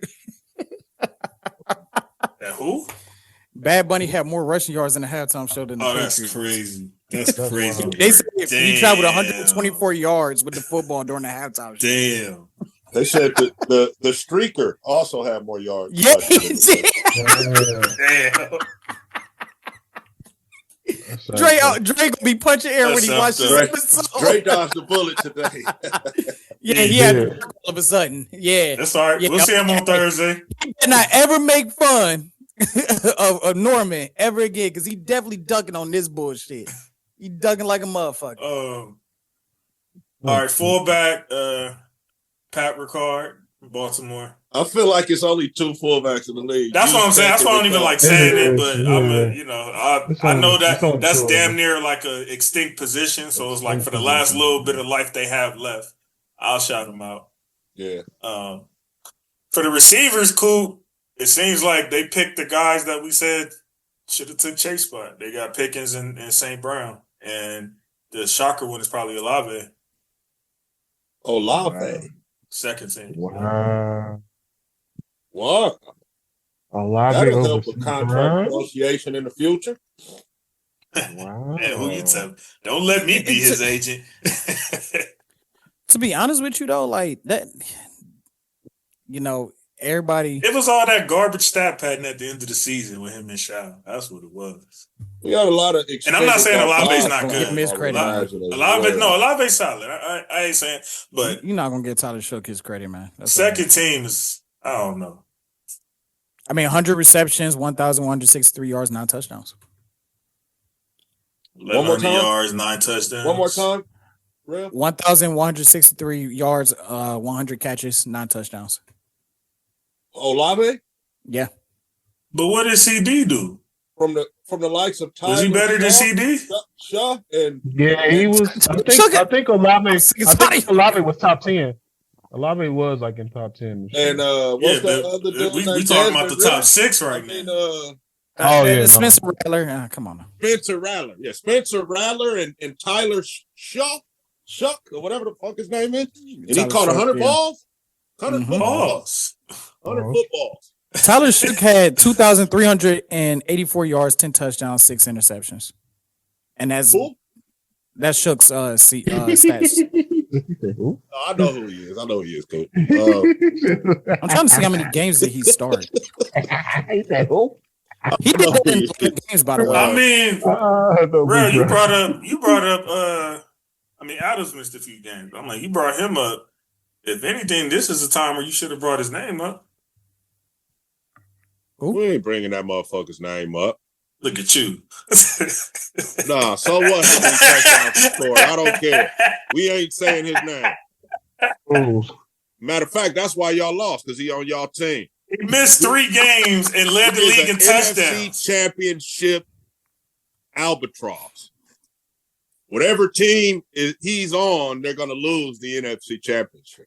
[SPEAKER 5] That who?
[SPEAKER 1] Bad Bunny had more rushing yards in the halftime show than the Patriots.
[SPEAKER 5] That's crazy. That's crazy.
[SPEAKER 1] They said he traveled 124 yards with the football during the halftime show.
[SPEAKER 5] Damn.
[SPEAKER 2] They said the streaker also had more yards.
[SPEAKER 1] Yeah,
[SPEAKER 5] damn.
[SPEAKER 1] Dre gonna be punching air when he watches this episode.
[SPEAKER 2] Dre dodged the bullet today.
[SPEAKER 1] Yeah, he had to all of a sudden. Yeah.
[SPEAKER 5] That's all right. We'll see him on Thursday.
[SPEAKER 1] He cannot ever make fun of Norman ever again, because he definitely ducking on this bullshit. He ducking like a motherfucker.
[SPEAKER 5] All right, fullback, Pat Ricard, Baltimore.
[SPEAKER 2] I feel like it's only two fullbacks in the league.
[SPEAKER 5] That's what I'm saying. That's why I don't even like saying it, but I know that's damn near like a extinct position. So it's like for the last little bit of life they have left, I'll shout them out.
[SPEAKER 2] Yeah.
[SPEAKER 5] For the receivers, Coop, it seems like they picked the guys that we said should have took Chase spot. They got Pickens and St. Brown, and the shocker one is probably Olave.
[SPEAKER 2] Olave.
[SPEAKER 5] Second team.
[SPEAKER 3] Wow.
[SPEAKER 2] What? That'll help with contract negotiation in the future.
[SPEAKER 3] Wow.
[SPEAKER 5] Man, who you tell? Don't let me be his agent.
[SPEAKER 1] To be honest with you, though, like that, everybody.
[SPEAKER 5] It was all that garbage stat pattern at the end of the season with him and Shaw. That's what it was.
[SPEAKER 2] We got a lot of,
[SPEAKER 5] and I'm not saying Olave's not good. Olave's solid. I ain't saying, but
[SPEAKER 1] you're not gonna get Tyler Shook his credit, man.
[SPEAKER 5] Second team is, I don't know.
[SPEAKER 1] I mean, 100 receptions, 1,163 yards, 9 touchdowns.
[SPEAKER 5] 1,100 yards, 9 touchdowns.
[SPEAKER 2] One more time. Real?
[SPEAKER 1] 1,163 yards, 100 catches, 9 touchdowns.
[SPEAKER 2] Olave?
[SPEAKER 1] Yeah.
[SPEAKER 5] But what did CD do?
[SPEAKER 2] From the likes of Tyler.
[SPEAKER 5] Was he better than CD?
[SPEAKER 2] Shaw and
[SPEAKER 3] Yeah, he was. I think Olave was top 10. Olave was like in top 10.
[SPEAKER 2] And what's the other dude?
[SPEAKER 5] We talking about the top 6 right now.
[SPEAKER 1] Spencer Rattler. Come on.
[SPEAKER 2] Spencer Rattler. Yeah, Spencer Rattler and Tyler Shuck or whatever the fuck his name is. And he caught 100 balls? 100 footballs. 100 footballs.
[SPEAKER 1] Tyler Shook had 2,384 yards, 10 touchdowns, 6 interceptions. And that's Shook's stats.
[SPEAKER 2] I know who he is. Coach.
[SPEAKER 1] I'm trying to see how many games did he start. He did that in games, by the way.
[SPEAKER 5] I mean, bro, you brought up I mean, Adams missed a few games. I'm like, you brought him up. If anything, this is a time where you should have brought his name up.
[SPEAKER 2] We ain't bringing that motherfucker's name up.
[SPEAKER 5] Look at you.
[SPEAKER 2] Nah, so what? How many touchdowns he scored? I don't care. We ain't saying his name.
[SPEAKER 3] Oh.
[SPEAKER 2] Matter of fact, that's why y'all lost, because he on y'all team.
[SPEAKER 5] He missed 3 games and led the league in touchdowns.
[SPEAKER 2] NFC Championship albatross. Whatever team he's on, they're going to lose the NFC Championship.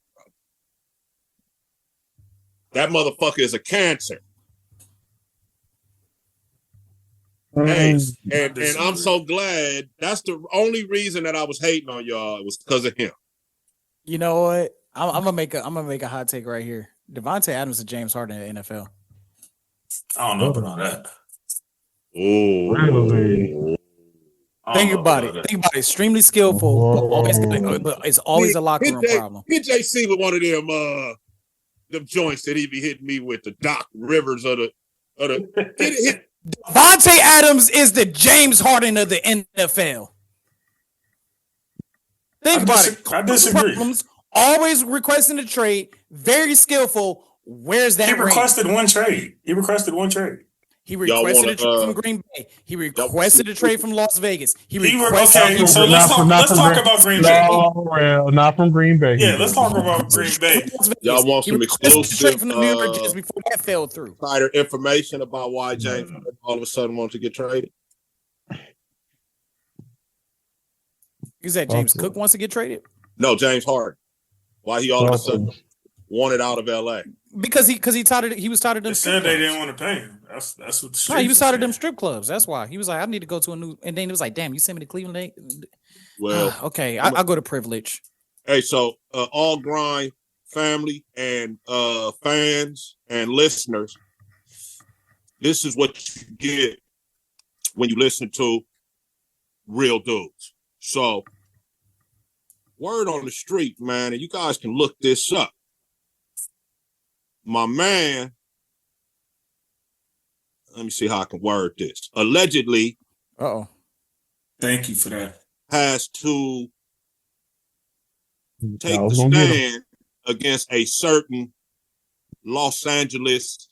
[SPEAKER 2] That motherfucker is a cancer. Hey, and I'm so glad. That's the only reason that I was hating on y'all was because of him.
[SPEAKER 1] You know what? I'm gonna make a hot take right here. Devontae Adams and James Harden in the NFL.
[SPEAKER 5] I don't know about that.
[SPEAKER 2] Oh,
[SPEAKER 1] think about it. Extremely skillful, but it's always a locker room problem.
[SPEAKER 2] Hit JC with one of them joints that he be hitting me with, the Doc Rivers of the hit.
[SPEAKER 1] Devontae Adams is the James Harden of the NFL. Think about it.
[SPEAKER 5] I disagree.
[SPEAKER 1] Problems, always requesting a trade. Very skillful. Where's that?
[SPEAKER 5] He requested one trade. He requested
[SPEAKER 1] a trade from Green Bay. He requested a trade from Las Vegas. So let's talk about Green Bay.
[SPEAKER 3] Not from Green Bay.
[SPEAKER 5] Yeah, let's talk about Green Bay.
[SPEAKER 2] Y'all want some exclusive
[SPEAKER 1] from the New York Jets before that fell through.
[SPEAKER 2] Insider information about why James all of a sudden wants to get traded?
[SPEAKER 1] You said James Cook wants to get traded?
[SPEAKER 2] No, James Harden. Why he all of a sudden wanted out of LA?
[SPEAKER 1] Because he was tired of them.
[SPEAKER 5] They said they didn't want to pay him. That's what the streets
[SPEAKER 1] he was tired of them strip clubs. That's why. He was like, I need to go to a new, and then it was like, damn, you sent me to Cleveland.
[SPEAKER 2] Well,
[SPEAKER 1] okay, I'll go to privilege.
[SPEAKER 2] Hey, so all grind family and fans and listeners, this is what you get when you listen to real dudes. So word on the street, man, and you guys can look this up. My man, let me see how I can word this. Allegedly,
[SPEAKER 5] thank you for that.
[SPEAKER 2] Has to take the stand against a certain Los Angeles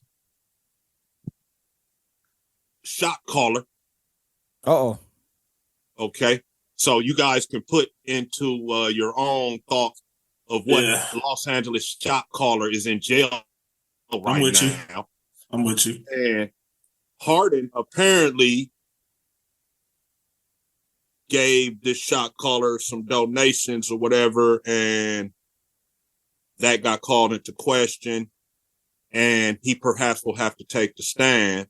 [SPEAKER 2] shot caller. Okay. So you guys can put into your own thoughts of what Los Angeles shot caller is in jail right now.
[SPEAKER 5] I'm with you.
[SPEAKER 2] And Harden apparently gave this shot caller some donations or whatever, and that got called into question, and he perhaps will have to take the stand.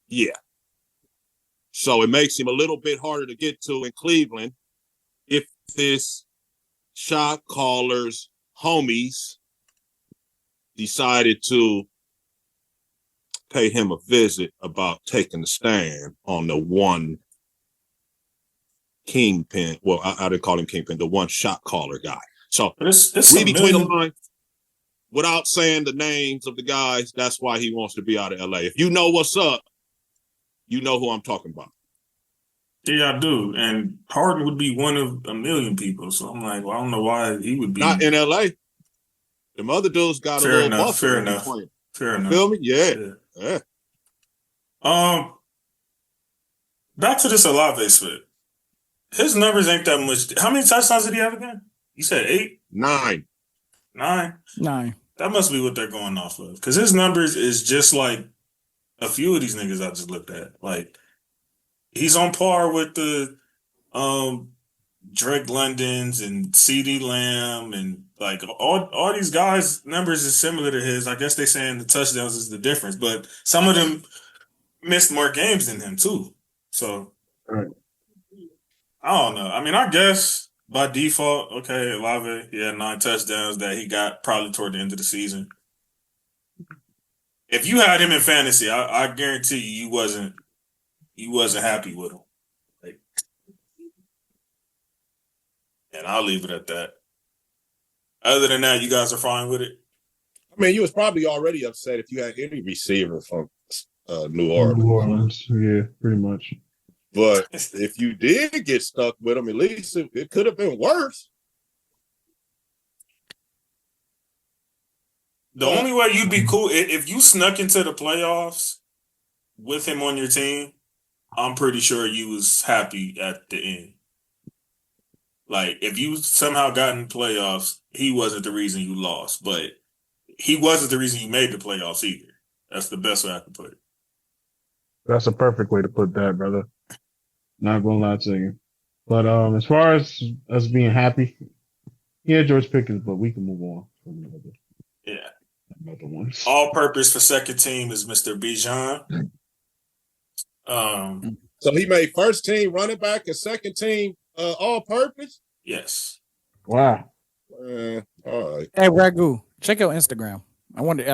[SPEAKER 2] Yeah. So it makes him a little bit harder to get to in Cleveland if this shot caller's homies decided to pay him a visit about taking the stand on the one kingpin. Well, I didn't call him kingpin, the one shot caller guy. So read between the lines, without saying the names of the guys, that's why he wants to be out of LA. If you know what's up, you know who I'm talking about.
[SPEAKER 5] Yeah, I do. And Harden would be one of a million people. So I'm like, well, I don't know why he would be.
[SPEAKER 2] Not in LA. Them other dudes got
[SPEAKER 5] Fair
[SPEAKER 2] a little
[SPEAKER 5] enough.
[SPEAKER 2] muscle
[SPEAKER 5] Fair
[SPEAKER 2] when they
[SPEAKER 5] enough.
[SPEAKER 2] playing.
[SPEAKER 5] Fair
[SPEAKER 2] You
[SPEAKER 5] enough.
[SPEAKER 2] feel me? Yeah.
[SPEAKER 5] Back to this Olave split. His numbers ain't that much. How many touchdowns did he have again? You said 8?
[SPEAKER 2] 9.
[SPEAKER 5] 9?
[SPEAKER 1] 9.
[SPEAKER 5] That must be what they're going off of. Because his numbers is just like a few of these niggas I just looked at. Like, he's on par with the Drake Londons and CD Lamb and like all these guys' numbers is similar to his. I guess they saying the touchdowns is the difference, but some of them missed more games than him too. So
[SPEAKER 3] Right.
[SPEAKER 5] I don't know. I mean, I guess by default, okay, Olave, he had 9 touchdowns that he got probably toward the end of the season. If you had him in fantasy, I guarantee you wasn't happy with him. Like, and I'll leave it at that. Other than that, you guys are fine with it?
[SPEAKER 2] I mean, you was probably already upset if you had any receiver from New Orleans.
[SPEAKER 3] New Orleans, yeah, pretty much.
[SPEAKER 2] But if you did get stuck with him, at least it could have been worse.
[SPEAKER 5] The only way you'd be cool if you snuck into the playoffs with him on your team, I'm pretty sure you was happy at the end. Like, if you somehow got in playoffs, he wasn't the reason you lost, but he wasn't the reason you made the playoffs either. That's the best way I can put it.
[SPEAKER 3] That's a perfect way to put that, brother. Not gonna lie to you. But as far as us being happy, yeah, George Pickens, but we can move on from another.
[SPEAKER 5] Yeah.
[SPEAKER 3] Another one.
[SPEAKER 5] All purpose for second team is Mr. Bijan.
[SPEAKER 2] So he made first team running back and second team all purpose?
[SPEAKER 5] Yes.
[SPEAKER 3] Wow.
[SPEAKER 2] All right.
[SPEAKER 1] Hey, Ragu, check out Instagram. I wonder.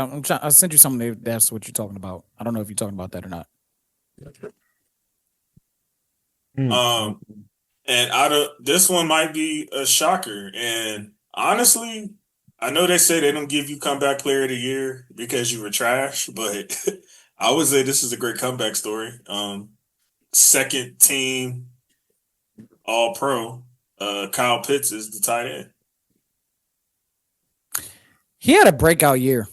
[SPEAKER 1] I sent you something if that's what you're talking about. I don't know if you're talking about that or not.
[SPEAKER 5] And this one might be a shocker. And honestly, I know they say they don't give you comeback player of the year because you were trash, but I would say this is a great comeback story. Second team All Pro, Kyle Pitts is the tight end.
[SPEAKER 1] He had a breakout year.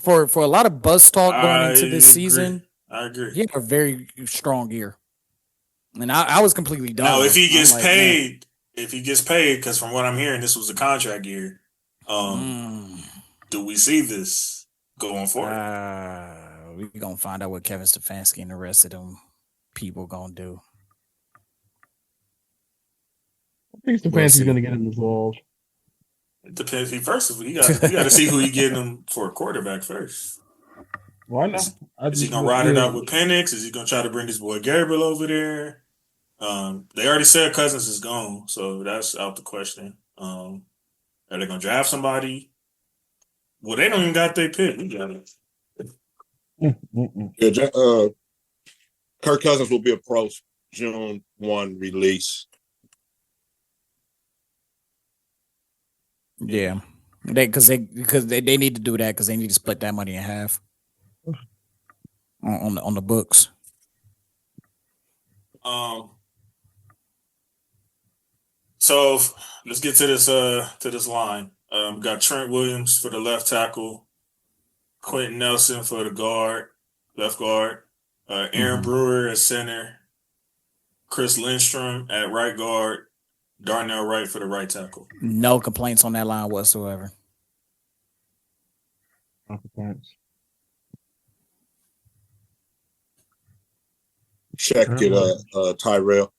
[SPEAKER 1] For a lot of buzz talk going into this season,
[SPEAKER 5] I agree.
[SPEAKER 1] He had a very strong year. And I was completely done.
[SPEAKER 5] Now, if he gets paid, because from what I'm hearing, this was a contract year. Do we see this going forward?
[SPEAKER 1] We're going to find out what Kevin Stefanski and the rest of them people going to do.
[SPEAKER 3] I think Stefanski's going to get him involved.
[SPEAKER 5] It depends. He got to see who he getting him for a quarterback first.
[SPEAKER 3] Why not?
[SPEAKER 5] Is he going to ride it out with Penix? Is he going to try to bring his boy Gabriel over there? They already said Cousins is gone, so that's out the question. Are they going to draft somebody? Well, they don't even got their pick. We got it.
[SPEAKER 2] Yeah, Kirk Cousins will be a pro June 1 release.
[SPEAKER 1] Yeah, because they need to do that because they need to split that money in half on the books.
[SPEAKER 5] So let's get to this line. Got Trent Williams for the left tackle, Quentin Nelson for the left guard, Aaron Brewer at center, Chris Lindstrom at right guard, Darnell Wright for the right tackle.
[SPEAKER 1] No complaints on that line whatsoever.
[SPEAKER 3] No complaints.
[SPEAKER 2] Check it, Tyrell.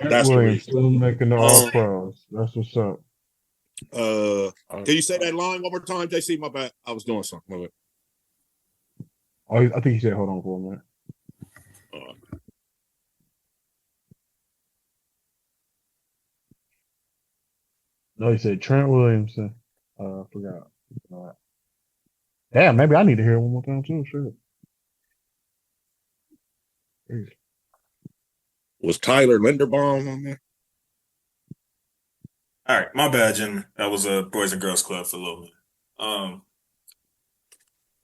[SPEAKER 2] That's
[SPEAKER 3] Williams still making the all pros. That's what's up.
[SPEAKER 2] Can you say that line one more time, JC? My bad. I was doing something. My bad.
[SPEAKER 3] Oh, I think he said, hold on for a minute. No, he said Trent Williamson. Forgot. Damn, maybe I need to hear it one more time too. Sure.
[SPEAKER 2] Was Tyler Linderbaum on there?
[SPEAKER 5] All right, my bad, gentlemen. That was a Boys and Girls Club for a little bit.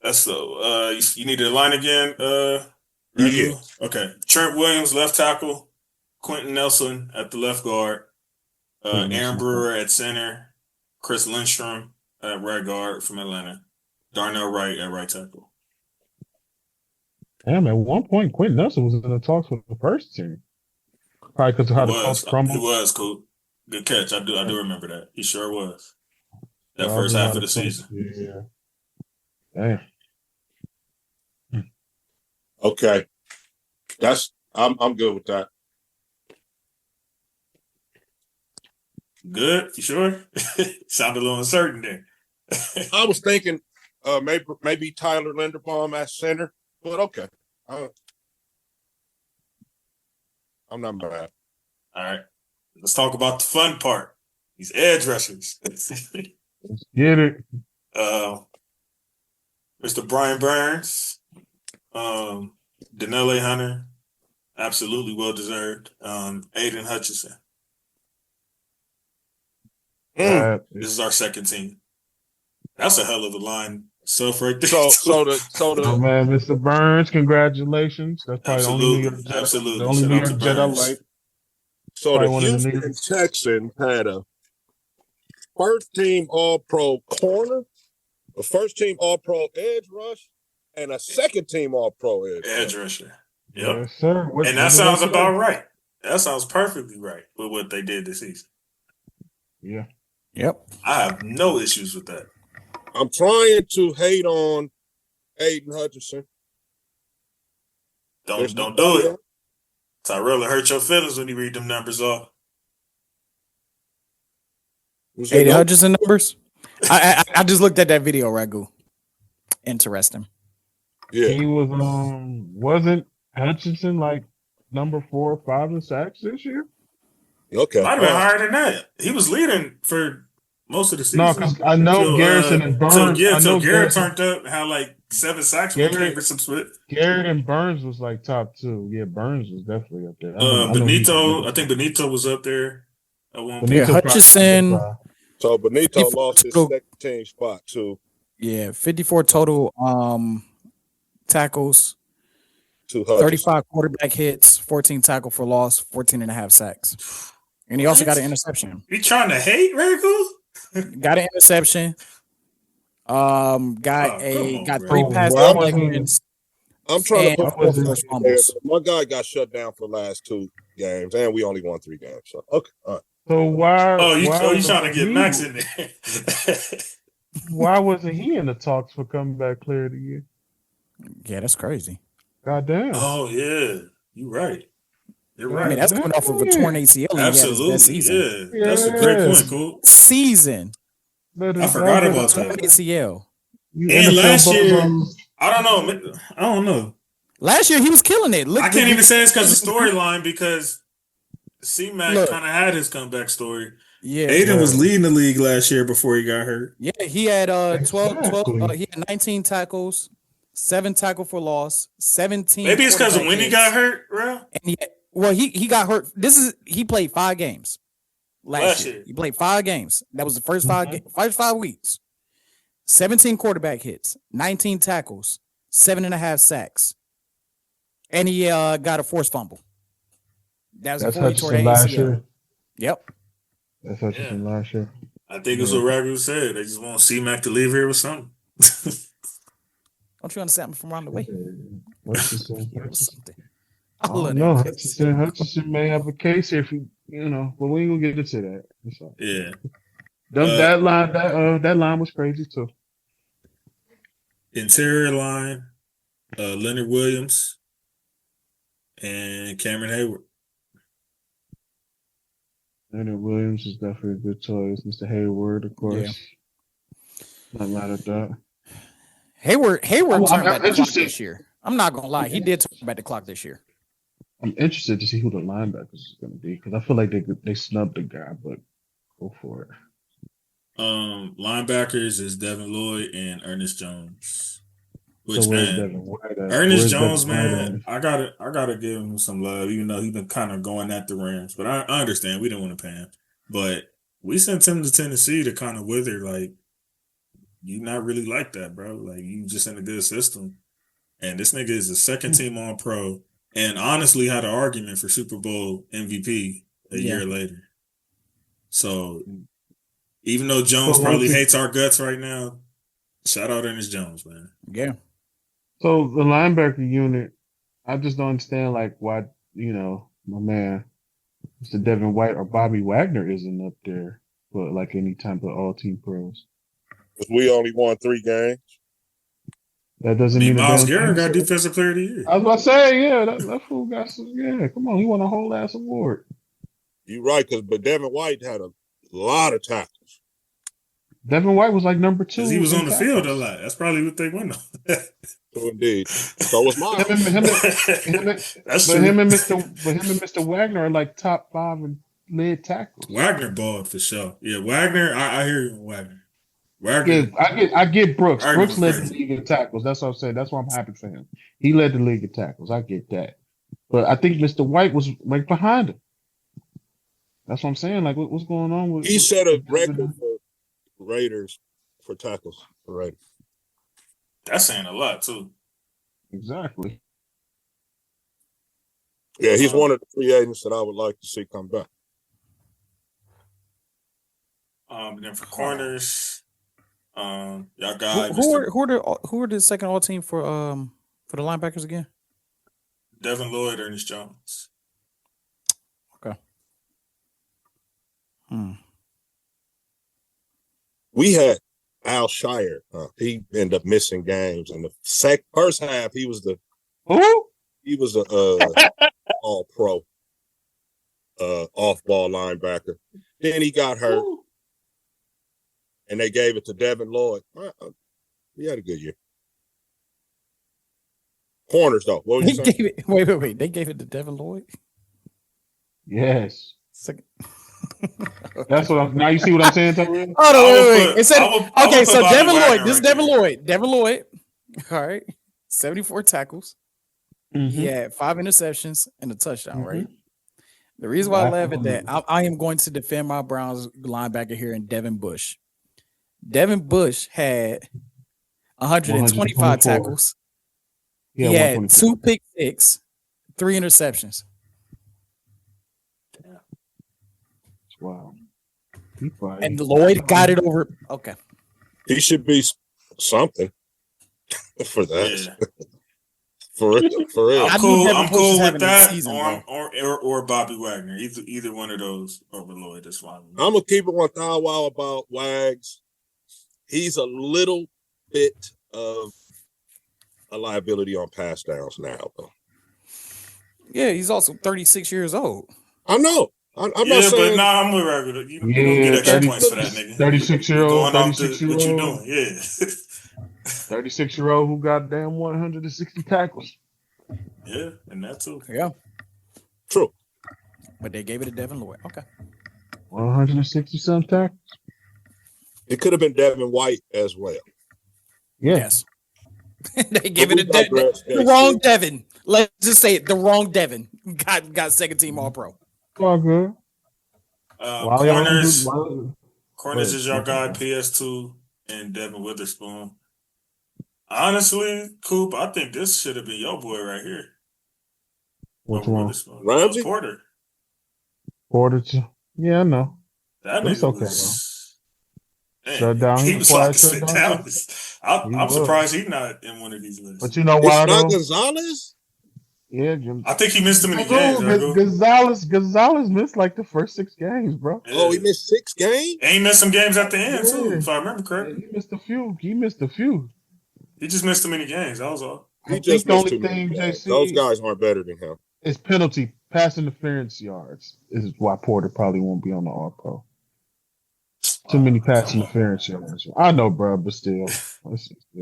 [SPEAKER 5] That's so. You needed a line again.
[SPEAKER 2] Yeah.
[SPEAKER 5] Okay. Trent Williams, left tackle. Quentin Nelson at the left guard. Aaron Brewer at center. Chris Lindstrom at right guard from Atlanta. Darnell Wright at right tackle.
[SPEAKER 3] Damn, at one point, Quentin Nelson was in the talks with the first team. Probably because of how the culture
[SPEAKER 5] He
[SPEAKER 3] crumbled.
[SPEAKER 5] was cool. Good catch. I do remember that. He sure was. That
[SPEAKER 3] Probably
[SPEAKER 5] first half
[SPEAKER 3] how
[SPEAKER 5] of the season.
[SPEAKER 3] Yeah. Damn.
[SPEAKER 2] Okay, I'm good with that.
[SPEAKER 5] Good? You sure? Sounded a little uncertain there.
[SPEAKER 2] I was thinking maybe Tyler Linderbaum at center, but okay. I'm not mad.
[SPEAKER 5] All right. Let's talk about the fun part. These edge rushers.
[SPEAKER 3] Let's get it.
[SPEAKER 5] Mr. Brian Burns, Denelle Hunter, absolutely well deserved. Aiden Hutchinson. This is our second team. That's a hell of a line stuff right there.
[SPEAKER 2] So
[SPEAKER 3] Oh man, Mr. Burns, congratulations. That's probably the only New York Jet.
[SPEAKER 5] Absolutely.
[SPEAKER 3] The only
[SPEAKER 5] Shout
[SPEAKER 3] New
[SPEAKER 5] out to
[SPEAKER 3] York Jet I
[SPEAKER 5] Burns.
[SPEAKER 3] like.
[SPEAKER 2] So
[SPEAKER 3] Probably
[SPEAKER 2] the
[SPEAKER 3] one of the
[SPEAKER 2] Houston Texans had a first-team All-Pro corner, a first-team All-Pro edge rush, and a second-team All-Pro edge
[SPEAKER 5] rusher. Yep.
[SPEAKER 3] Yes, sir.
[SPEAKER 5] And that sounds about right. That sounds perfectly right with what they did this season.
[SPEAKER 3] Yeah.
[SPEAKER 1] Yep.
[SPEAKER 5] I have no issues with that.
[SPEAKER 2] I'm trying to hate on Aiden Hutchinson.
[SPEAKER 5] Don't do it. Tyrell, it hurt your feelings when you read them numbers off.
[SPEAKER 1] Aiden Hutchinson numbers? I just looked at that video, Ragu. Interesting.
[SPEAKER 2] Yeah.
[SPEAKER 3] He was wasn't Hutchinson like number 4 or 5 in sacks this year?
[SPEAKER 2] Okay.
[SPEAKER 5] Might have been higher than that. He was leading for most of the season.
[SPEAKER 3] No, because I know Garrison and Burns.
[SPEAKER 5] Until Garrett turned up, had like 7 sacks when he came for some split.
[SPEAKER 3] Garrett and Burns was like top 2. Yeah, Burns was definitely up there.
[SPEAKER 5] I think Benito was up there at one point.
[SPEAKER 1] Yeah, Hutchinson.
[SPEAKER 2] So Benito lost his second team spot too.
[SPEAKER 1] Yeah, 54 total tackles, 35 quarterback hits, 14 tackle for loss, 14 and a half sacks. And he also got an interception.
[SPEAKER 5] You trying to hate, Ragu?
[SPEAKER 1] Got an interception. Got 3 pass deflections.
[SPEAKER 2] I'm trying to put
[SPEAKER 1] forced fumbles.
[SPEAKER 2] My guy got shut down for the last 2 games, and we only won 3 games. So okay, all right.
[SPEAKER 3] So why?
[SPEAKER 5] Oh, you trying to get Max in there?
[SPEAKER 3] Why wasn't he in the talks for coming back clear of the year?
[SPEAKER 1] Yeah, that's crazy.
[SPEAKER 3] Goddamn.
[SPEAKER 5] Oh yeah, you're right. You're right.
[SPEAKER 1] I mean, that's coming off of a torn ACL.
[SPEAKER 5] Absolutely,
[SPEAKER 1] season.
[SPEAKER 5] Yeah. That's a great point, cool.
[SPEAKER 1] Season.
[SPEAKER 5] I forgot about that.
[SPEAKER 1] ACL.
[SPEAKER 5] And last year, I don't know.
[SPEAKER 1] Last year he was killing it.
[SPEAKER 5] I can't even say it's because of storyline because C-Mac kind of had his comeback story.
[SPEAKER 1] Yeah,
[SPEAKER 5] Aiden was leading the league last year before he got hurt.
[SPEAKER 1] Yeah, he had 12 he had 19 tackles, 7 tackle for loss, 17.
[SPEAKER 5] Maybe it's because of when he got hurt, bro.
[SPEAKER 1] And he got hurt. He played 5 games last year. He played 5 games. That was the first 5 weeks. 17 quarterback hits, 19 tackles, 7.5 sacks, and he got a forced fumble. That's
[SPEAKER 3] Hutchinson last year.
[SPEAKER 1] Yep.
[SPEAKER 3] That's Hutchinson last year.
[SPEAKER 5] I think it's what Ragu said. They just want C-Mac to leave here with something.
[SPEAKER 1] Don't you understand from around the way?
[SPEAKER 3] Hutchinson. I don't know. Hutchinson may have a case here if but we ain't gonna get into that.
[SPEAKER 5] Yeah.
[SPEAKER 3] That line was crazy too.
[SPEAKER 5] Interior line, Leonard Williams and Cameron Hayward.
[SPEAKER 3] Leonard Williams is definitely a good choice. Mr. Hayward, of course. Yeah. Not mad at that.
[SPEAKER 1] Hayward turned back the clock this year. I'm not gonna lie, he did turn back the clock this year.
[SPEAKER 3] I'm interested to see who the linebackers is gonna be because I feel like they snubbed the guy, but go for it.
[SPEAKER 5] Linebackers is Devin Lloyd and Ernest Jones. Which
[SPEAKER 3] so
[SPEAKER 5] man, Ernest Jones, man, I gotta give him some love, even though he's been kind of going at the Rams. But I understand we didn't want to pay him, but we sent him to Tennessee to kind of wither. Like, you not really like that, bro. Like, you just in a good system, and this nigga is a second team All Pro, and honestly had an argument for Super Bowl MVP a year later. So Even though Jones
[SPEAKER 3] So,
[SPEAKER 5] probably hates our guts right now, shout out Ernest Jones, man.
[SPEAKER 1] Yeah.
[SPEAKER 3] So the linebacker unit, I just don't understand like why my man Mr. Devin White or Bobby Wagner isn't up there for like any type of all team pros.
[SPEAKER 2] Because we only won 3 games.
[SPEAKER 3] That
[SPEAKER 5] I
[SPEAKER 3] doesn't
[SPEAKER 5] mean,
[SPEAKER 3] mean a
[SPEAKER 5] Myles
[SPEAKER 3] damn
[SPEAKER 5] Garrett
[SPEAKER 3] thing.
[SPEAKER 5] got Defensive Player of the Year.
[SPEAKER 3] I was about to say, yeah, that fool got some. Yeah, come on, he won a whole ass award.
[SPEAKER 2] You're right, but Devin White had a lot of tackles.
[SPEAKER 3] Devin White was like number 2
[SPEAKER 5] Because he was
[SPEAKER 3] in
[SPEAKER 5] on the
[SPEAKER 3] tackles.
[SPEAKER 5] field a lot. That's probably what they won on.
[SPEAKER 2] So indeed. So was Miles.
[SPEAKER 5] That's
[SPEAKER 3] But
[SPEAKER 5] true.
[SPEAKER 3] him and Mr. Wagner are like top 5 in lead tackles.
[SPEAKER 5] Wagner balled for sure. Yeah, Wagner. I hear you, Wagner.
[SPEAKER 3] Yeah, I get Brooks.
[SPEAKER 5] Wagner
[SPEAKER 3] Brooks
[SPEAKER 5] was
[SPEAKER 3] led
[SPEAKER 5] crazy.
[SPEAKER 3] the league in tackles. That's what I'm saying. That's why I'm happy for him. He led the league in tackles. I get that. But I think Mr. White was like behind him. That's what I'm saying. Like, what's going on with?
[SPEAKER 2] He set a record for Raiders for tackles for Raiders.
[SPEAKER 5] That's saying a lot too.
[SPEAKER 3] Exactly.
[SPEAKER 2] Yeah, he's one of the free agents that I would like to see come back.
[SPEAKER 5] Then for corners, y'all got
[SPEAKER 1] Who are the second all team for the linebackers again?
[SPEAKER 5] Devin Lloyd, Ernest Jones.
[SPEAKER 1] Okay.
[SPEAKER 2] We had Al Shire. He ended up missing games. In the first half, he was a all pro off ball linebacker. Then he got hurt. And they gave it to Devin Lloyd. He had a good year. Corners, though. What was you saying?
[SPEAKER 1] Wait. They gave it to Devin Lloyd?
[SPEAKER 3] Yes.
[SPEAKER 1] Second.
[SPEAKER 3] That's what now you see what I'm saying, Tyrell?
[SPEAKER 1] Oh no, wait. Okay, so Devin Lloyd.
[SPEAKER 5] Wagner
[SPEAKER 1] This is
[SPEAKER 5] right
[SPEAKER 1] Devin
[SPEAKER 5] there.
[SPEAKER 1] Lloyd. Devin Lloyd. All right. 74 tackles.
[SPEAKER 3] Mm-hmm.
[SPEAKER 1] He had 5 interceptions and a touchdown, right? The reason why I laugh at that, I am going to defend my Browns linebacker here in Devin Bush. Devin Bush had 125 tackles. He had 2 pick six, 3 interceptions.
[SPEAKER 3] Wow.
[SPEAKER 1] And Lloyd got it over. Okay.
[SPEAKER 2] He should be something for that.
[SPEAKER 5] Yeah.
[SPEAKER 2] For real.
[SPEAKER 5] I'm cool with that.
[SPEAKER 1] Season,
[SPEAKER 5] or Bobby Wagner. Either one of those over Lloyd is fine.
[SPEAKER 2] I'm gonna keep it 1,000 about Wags. He's a little bit of a liability on pass downs now, though.
[SPEAKER 1] Yeah, he's also 36 years old.
[SPEAKER 2] I know. I'm not
[SPEAKER 5] but
[SPEAKER 2] saying.
[SPEAKER 5] nah, I'm with regular. You don't get extra points for that, nigga.
[SPEAKER 3] 36-year-old.
[SPEAKER 5] What you doing? Yeah.
[SPEAKER 3] 36-year-old who got damn 160 tackles.
[SPEAKER 5] Yeah, and that too.
[SPEAKER 1] Yeah.
[SPEAKER 2] True.
[SPEAKER 1] But they gave it to Devin Lloyd. Okay.
[SPEAKER 3] 160 some tackles.
[SPEAKER 2] It could have been Devin White as well.
[SPEAKER 3] Yeah.
[SPEAKER 1] Yes. They gave it to the wrong Devin. Let's just say it. The wrong Devin got second team All Pro.
[SPEAKER 3] All good.
[SPEAKER 5] Corners is your guy, PS2, and Devin Witherspoon. Honestly, Coop, I think this should have been your boy right here.
[SPEAKER 3] Which one?
[SPEAKER 2] Ramsey?
[SPEAKER 5] Porter.
[SPEAKER 3] Yeah, I know.
[SPEAKER 5] That
[SPEAKER 3] nigga
[SPEAKER 5] okay,
[SPEAKER 3] was... Shut down.
[SPEAKER 5] He was like sit down. I'm surprised he's not in one of these lists.
[SPEAKER 3] But you know why,
[SPEAKER 2] it's not Gonzalez?
[SPEAKER 3] Yeah, Jim.
[SPEAKER 5] I think he missed too many games.
[SPEAKER 3] Gonzalez missed like the first 6 games, bro.
[SPEAKER 2] Yeah. Oh, he missed 6 games?
[SPEAKER 5] And he missed some games at the end, too, if I remember correctly.
[SPEAKER 3] Yeah, he missed a few.
[SPEAKER 5] He just missed too many games. That was all.
[SPEAKER 2] He just missed too many games. Those guys aren't better than him.
[SPEAKER 3] It's penalty, pass interference yards. This is why Porter probably won't be on the All Pro. Too many pass interference yards. I know, bro, but still.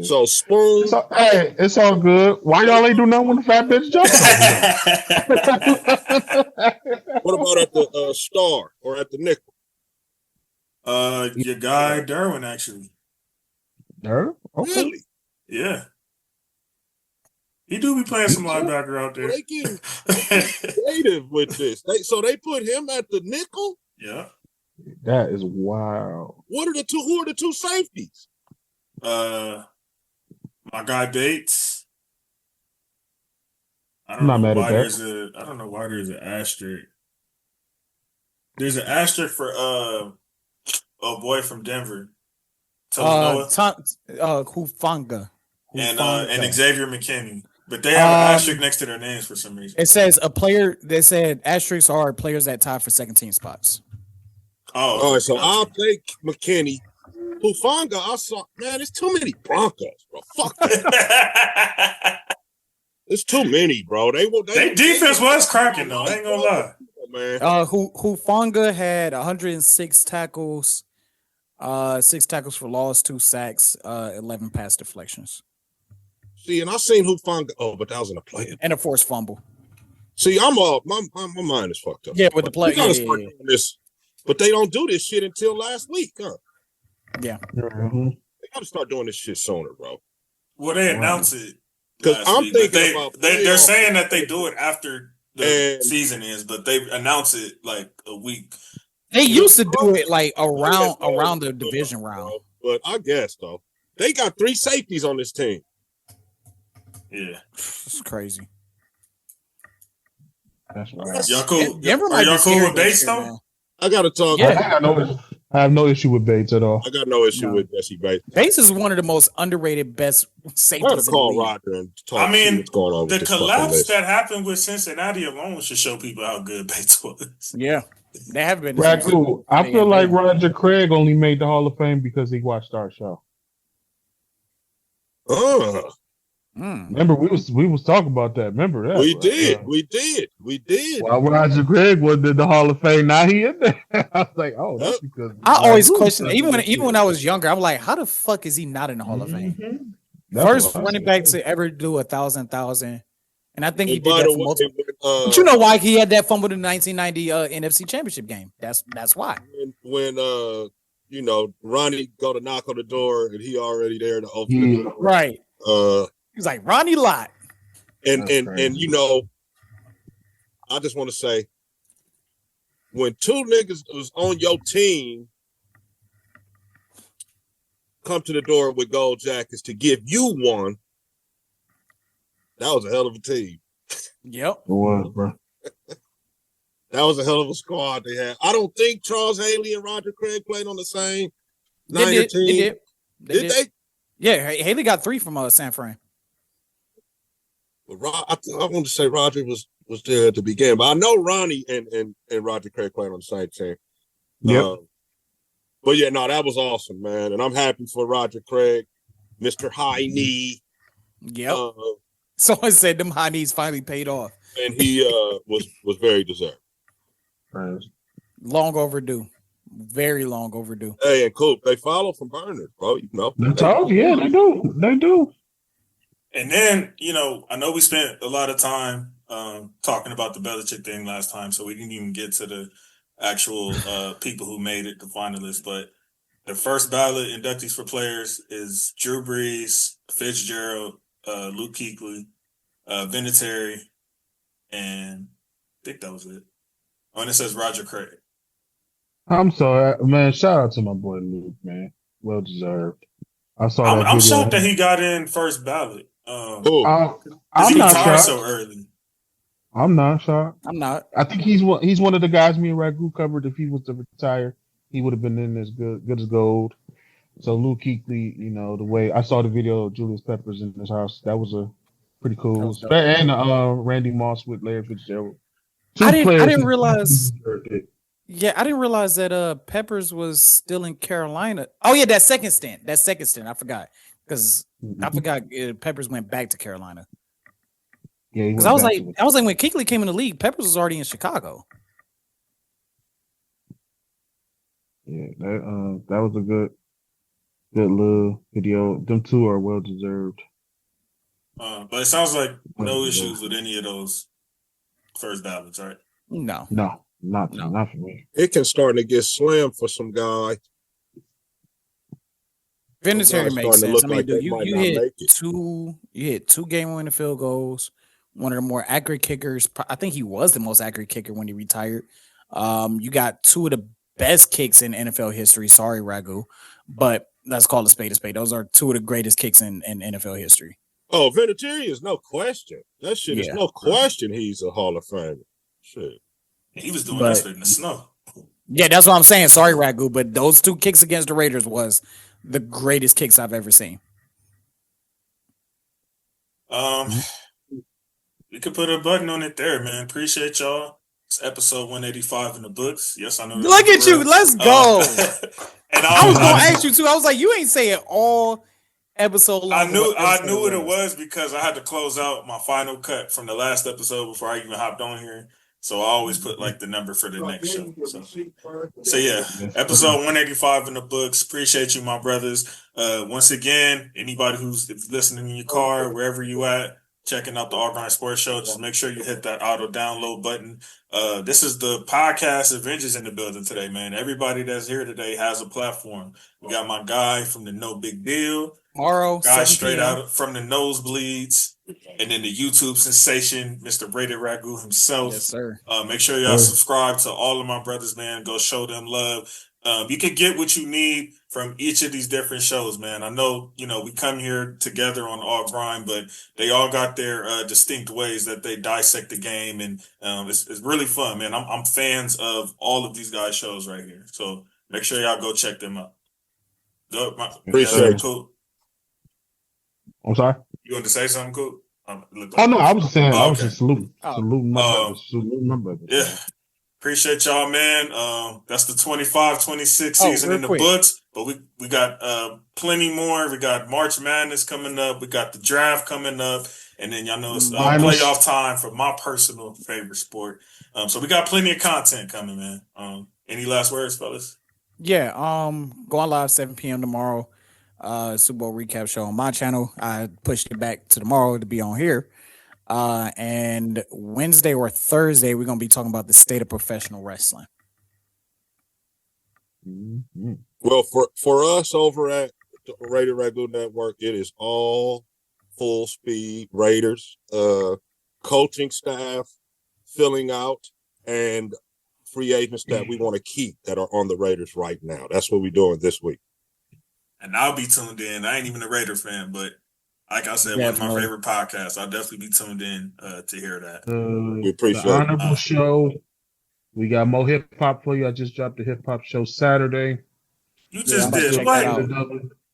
[SPEAKER 2] So Spoon.
[SPEAKER 3] It's all good. Why y'all ain't do nothing when the fat bitch jumped?
[SPEAKER 2] What about at the star or at the nickel?
[SPEAKER 5] Your guy Derwin, actually.
[SPEAKER 3] Derwin? Okay.
[SPEAKER 2] Really?
[SPEAKER 5] Yeah. He do be playing some linebacker out there.
[SPEAKER 2] They get creative with this. So they put him at the nickel?
[SPEAKER 5] Yeah.
[SPEAKER 3] That is wild.
[SPEAKER 2] Who are the 2 safeties?
[SPEAKER 5] My guy Bates. I don't know why there's an asterisk. There's an asterisk for boy from Denver, Noah,
[SPEAKER 1] Hufanga.
[SPEAKER 5] and Xavier McKinney. But they have an asterisk next to their names for some reason.
[SPEAKER 1] It says a player. They said asterisks are players that tie for second team spots.
[SPEAKER 2] Oh, all right. So I'll take McKinney. Hufanga, I saw. Man, there's too many Broncos, bro. Fuck that. There's too many, bro. They
[SPEAKER 5] defense was cracking though. I ain't gonna lie.
[SPEAKER 2] Man.
[SPEAKER 1] Hufanga had 106 tackles, 6 tackles for loss, 2 sacks, 11 pass deflections.
[SPEAKER 2] See, and I seen Hufanga. Oh, but that was in a play
[SPEAKER 1] and a forced fumble.
[SPEAKER 2] See, I'm all my mind is fucked up.
[SPEAKER 1] Yeah, with the play.
[SPEAKER 2] We gotta start doing this, but they don't do this shit until last week, huh?
[SPEAKER 1] Yeah,
[SPEAKER 2] they gotta start doing this shit sooner, bro.
[SPEAKER 5] Well, they announce it
[SPEAKER 2] because I'm thinking about
[SPEAKER 5] they're saying that they do it after the season ends, but they announce it like a week.
[SPEAKER 1] They used to do it like around the division round,
[SPEAKER 2] but I guess though they got 3 safeties on this team.
[SPEAKER 5] Yeah,
[SPEAKER 1] it's crazy.
[SPEAKER 3] That's right.
[SPEAKER 5] Y'all cool? Are y'all cool with Bates though?
[SPEAKER 2] I gotta talk.
[SPEAKER 3] Yeah. I have no issue with Bates at all.
[SPEAKER 2] I got no issue with Jesse Bates.
[SPEAKER 1] Bates is one of the most underrated best safeties.
[SPEAKER 2] I'm gonna call Roger and talk.
[SPEAKER 5] I mean,
[SPEAKER 2] what's going on
[SPEAKER 5] the collapse that happened with Cincinnati alone should show people how good Bates was.
[SPEAKER 1] Yeah, they have been.
[SPEAKER 3] Ragu, I feel like Roger Craig only made the Hall of Fame because he watched our show. Remember, we was talking about that. Remember that?
[SPEAKER 2] We did.
[SPEAKER 3] Well, Roger Craig was in the Hall of Fame. Now he in there. I was like, oh, that's because
[SPEAKER 1] I always questioned. Even when I was younger, I'm like, how the fuck is he not in the Hall of Fame? First running back to ever do 1,000, and I think he did that for multiple. But you know why he had that fumble in the 1990 NFC Championship game? That's why.
[SPEAKER 2] When Ronnie go to knock on the door and he already there to open the door.
[SPEAKER 1] Right. He's like Ronnie Lott.
[SPEAKER 2] And I just want to say, when 2 niggas was on your team come to the door with gold jackets to give you one, that was a hell of a team.
[SPEAKER 1] Yep.
[SPEAKER 3] It was, bro.
[SPEAKER 2] That was a hell of a squad they had. I don't think Charles Haley and Roger Craig played on the same team. Did they?
[SPEAKER 1] Yeah, Haley got 3 from San Fran.
[SPEAKER 2] I want to say Roger was there at the beginning, but I know Ronnie and Roger Craig played on the same team.
[SPEAKER 3] Yeah.
[SPEAKER 2] But yeah, no, that was awesome, man, and I'm happy for Roger Craig, Mr. High Knee.
[SPEAKER 1] Yep. Someone said them high knees finally paid off,
[SPEAKER 2] and he was very deserved.
[SPEAKER 1] Long overdue, very long overdue.
[SPEAKER 2] Hey, and Coop, they follow from Bernard, bro. You know,
[SPEAKER 3] they do.
[SPEAKER 5] And then, I know we spent a lot of time talking about the Belichick thing last time, so we didn't even get to the actual people who made it, the finalists. But the first ballot inductees for players is Drew Brees, Fitzgerald, Luke Kuechly, Vinatieri, and I think that was it. Oh, and it says Roger Craig.
[SPEAKER 3] I'm sorry, man. Shout out to my boy Luke, man. Well deserved. I saw that.
[SPEAKER 5] I'm shocked that he got in first ballot.
[SPEAKER 3] I'm
[SPEAKER 5] he
[SPEAKER 3] not
[SPEAKER 5] retired
[SPEAKER 3] shocked.
[SPEAKER 5] so early.
[SPEAKER 3] I'm not shocked.
[SPEAKER 1] I'm not.
[SPEAKER 3] I think he's one of the guys me and Ragu covered. If he was to retire, he would have been in as good as gold. So Luke Kuechly, the way I saw the video of Julius Peppers in his house, that was a pretty cool. And Randy Moss with Larry Fitzgerald.
[SPEAKER 1] I didn't realize. Yeah, I didn't realize that Peppers was still in Carolina. Oh yeah, that second stint. I forgot because I forgot Peppers went back to Carolina.
[SPEAKER 3] Yeah,
[SPEAKER 1] because I was like when Kuechly came in the league, Peppers was already in Chicago.
[SPEAKER 3] Yeah, that was a good little video. Them 2 are well deserved.
[SPEAKER 5] But it sounds like no issues with any of those first ballots, right?
[SPEAKER 1] No,
[SPEAKER 3] not for me.
[SPEAKER 2] It can start to get slim for some guy.
[SPEAKER 1] Vinatieri makes sense. I mean, dude, you hit 2 game-winning field goals. One of the more accurate kickers. I think he was the most accurate kicker when he retired. You got 2 of the best kicks in NFL history. Sorry, Ragu, but let's call a spade a spade. Those are 2 of the greatest kicks in NFL history.
[SPEAKER 2] Oh, Vinatieri is no question. That shit is no question. He's a Hall of Famer. Shit.
[SPEAKER 5] He was doing that shit in the snow.
[SPEAKER 1] Yeah, that's what I'm saying. Sorry, Ragu, but those 2 kicks against the Raiders was the greatest kicks I've ever seen.
[SPEAKER 5] We could put a button on it there, man. Appreciate y'all. It's episode 185 in the books. Yes, I know.
[SPEAKER 1] Look at you. Let's go.
[SPEAKER 5] And
[SPEAKER 1] I was gonna ask you too. I was like, you ain't saying all episode long.
[SPEAKER 5] I knew what it was because I had to close out my final cut from the last episode before I even hopped on here. So I always put like the number for the next show. So yeah, episode 185 in the books. Appreciate you, my brothers. Once again, anybody who's listening in your car, wherever you at, checking out the All Grind Sports Show, just make sure you hit that auto download button. This is the podcast Avengers in the building today, man. Everybody that's here today has a platform. We got my guy from the No Big Deal.
[SPEAKER 1] Tomorrow,
[SPEAKER 5] guy straight out from the nosebleeds, and then the YouTube sensation, Mr. Rated Ragu himself.
[SPEAKER 1] Yes, sir.
[SPEAKER 5] Make sure y'all subscribe to all of my brothers, man. Go show them love. You can get what you need from each of these different shows, man. I know, we come here together on All Grind, but they all got their distinct ways that they dissect the game, and it's really fun, man. I'm fans of all of these guys' shows right here, so make sure y'all go check them out.
[SPEAKER 2] Appreciate it.
[SPEAKER 5] Cool.
[SPEAKER 3] I'm sorry.
[SPEAKER 5] You want to say something, cool?
[SPEAKER 3] No, I was just saying. I was just saluting my brothers.
[SPEAKER 5] Yeah. Appreciate y'all, man. That's the 25-26 season in the books, but we got plenty more. We got March Madness coming up. We got the draft coming up, and then y'all know it's playoff time for my personal favorite sport. So we got plenty of content coming, man. Any last words, fellas?
[SPEAKER 1] Yeah. Going live 7 p.m. tomorrow. Super Bowl recap show on my channel. I pushed it back to tomorrow to be on here. And Wednesday or Thursday, we're going to be talking about the state of professional wrestling.
[SPEAKER 3] Mm-hmm.
[SPEAKER 2] Well, for us over at the Rated Ragu Network, it is all full speed Raiders, coaching staff, filling out, and free agents that we want to keep that are on the Raiders right now. That's what we're doing this week.
[SPEAKER 5] And I'll be tuned in. I ain't even a Raider fan, but like I said, one of my favorite podcasts. I'll definitely be tuned in to hear that.
[SPEAKER 2] We appreciate
[SPEAKER 3] the honorable show. We got more hip hop for you. I just dropped the hip hop show Saturday.
[SPEAKER 5] You just did what?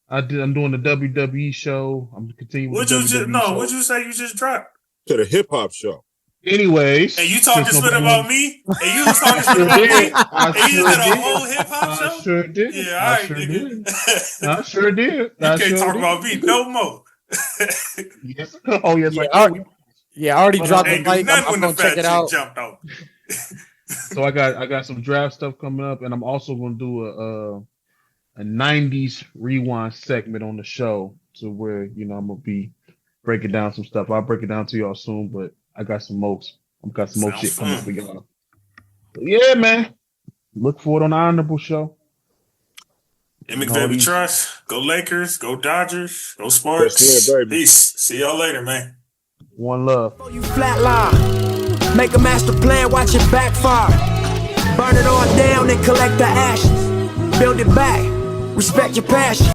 [SPEAKER 3] I'm doing the WWE show. I'm continuing.
[SPEAKER 5] What'd you say you just dropped?
[SPEAKER 2] To the hip hop show.
[SPEAKER 3] Anyways,
[SPEAKER 5] and you talking shit about me? And you was talking shit about me? And you did a whole hip hop show?
[SPEAKER 3] I sure did.
[SPEAKER 5] Yeah, all right, nigga.
[SPEAKER 3] I sure did.
[SPEAKER 5] You can't talk about me no more.
[SPEAKER 3] Yes. Oh, yes.
[SPEAKER 1] I already dropped the mic. I'm gonna check it out.
[SPEAKER 5] Jumped out.
[SPEAKER 3] So I got some draft stuff coming up, and I'm also gonna do a 90s rewind segment on the show, to where I'm gonna be breaking down some stuff. I'll break it down to y'all soon, but I got some more shit coming for y'all. But yeah, man. Look for it on the Honorable Show.
[SPEAKER 5] And McVay trust. Go Lakers. Go Dodgers. Go Sparks. Peace. See y'all later, man.
[SPEAKER 3] One love.
[SPEAKER 4] You flatline. Make a master plan. Watch it backfire. Burn it all down and collect the ashes. Build it back. Respect your passion.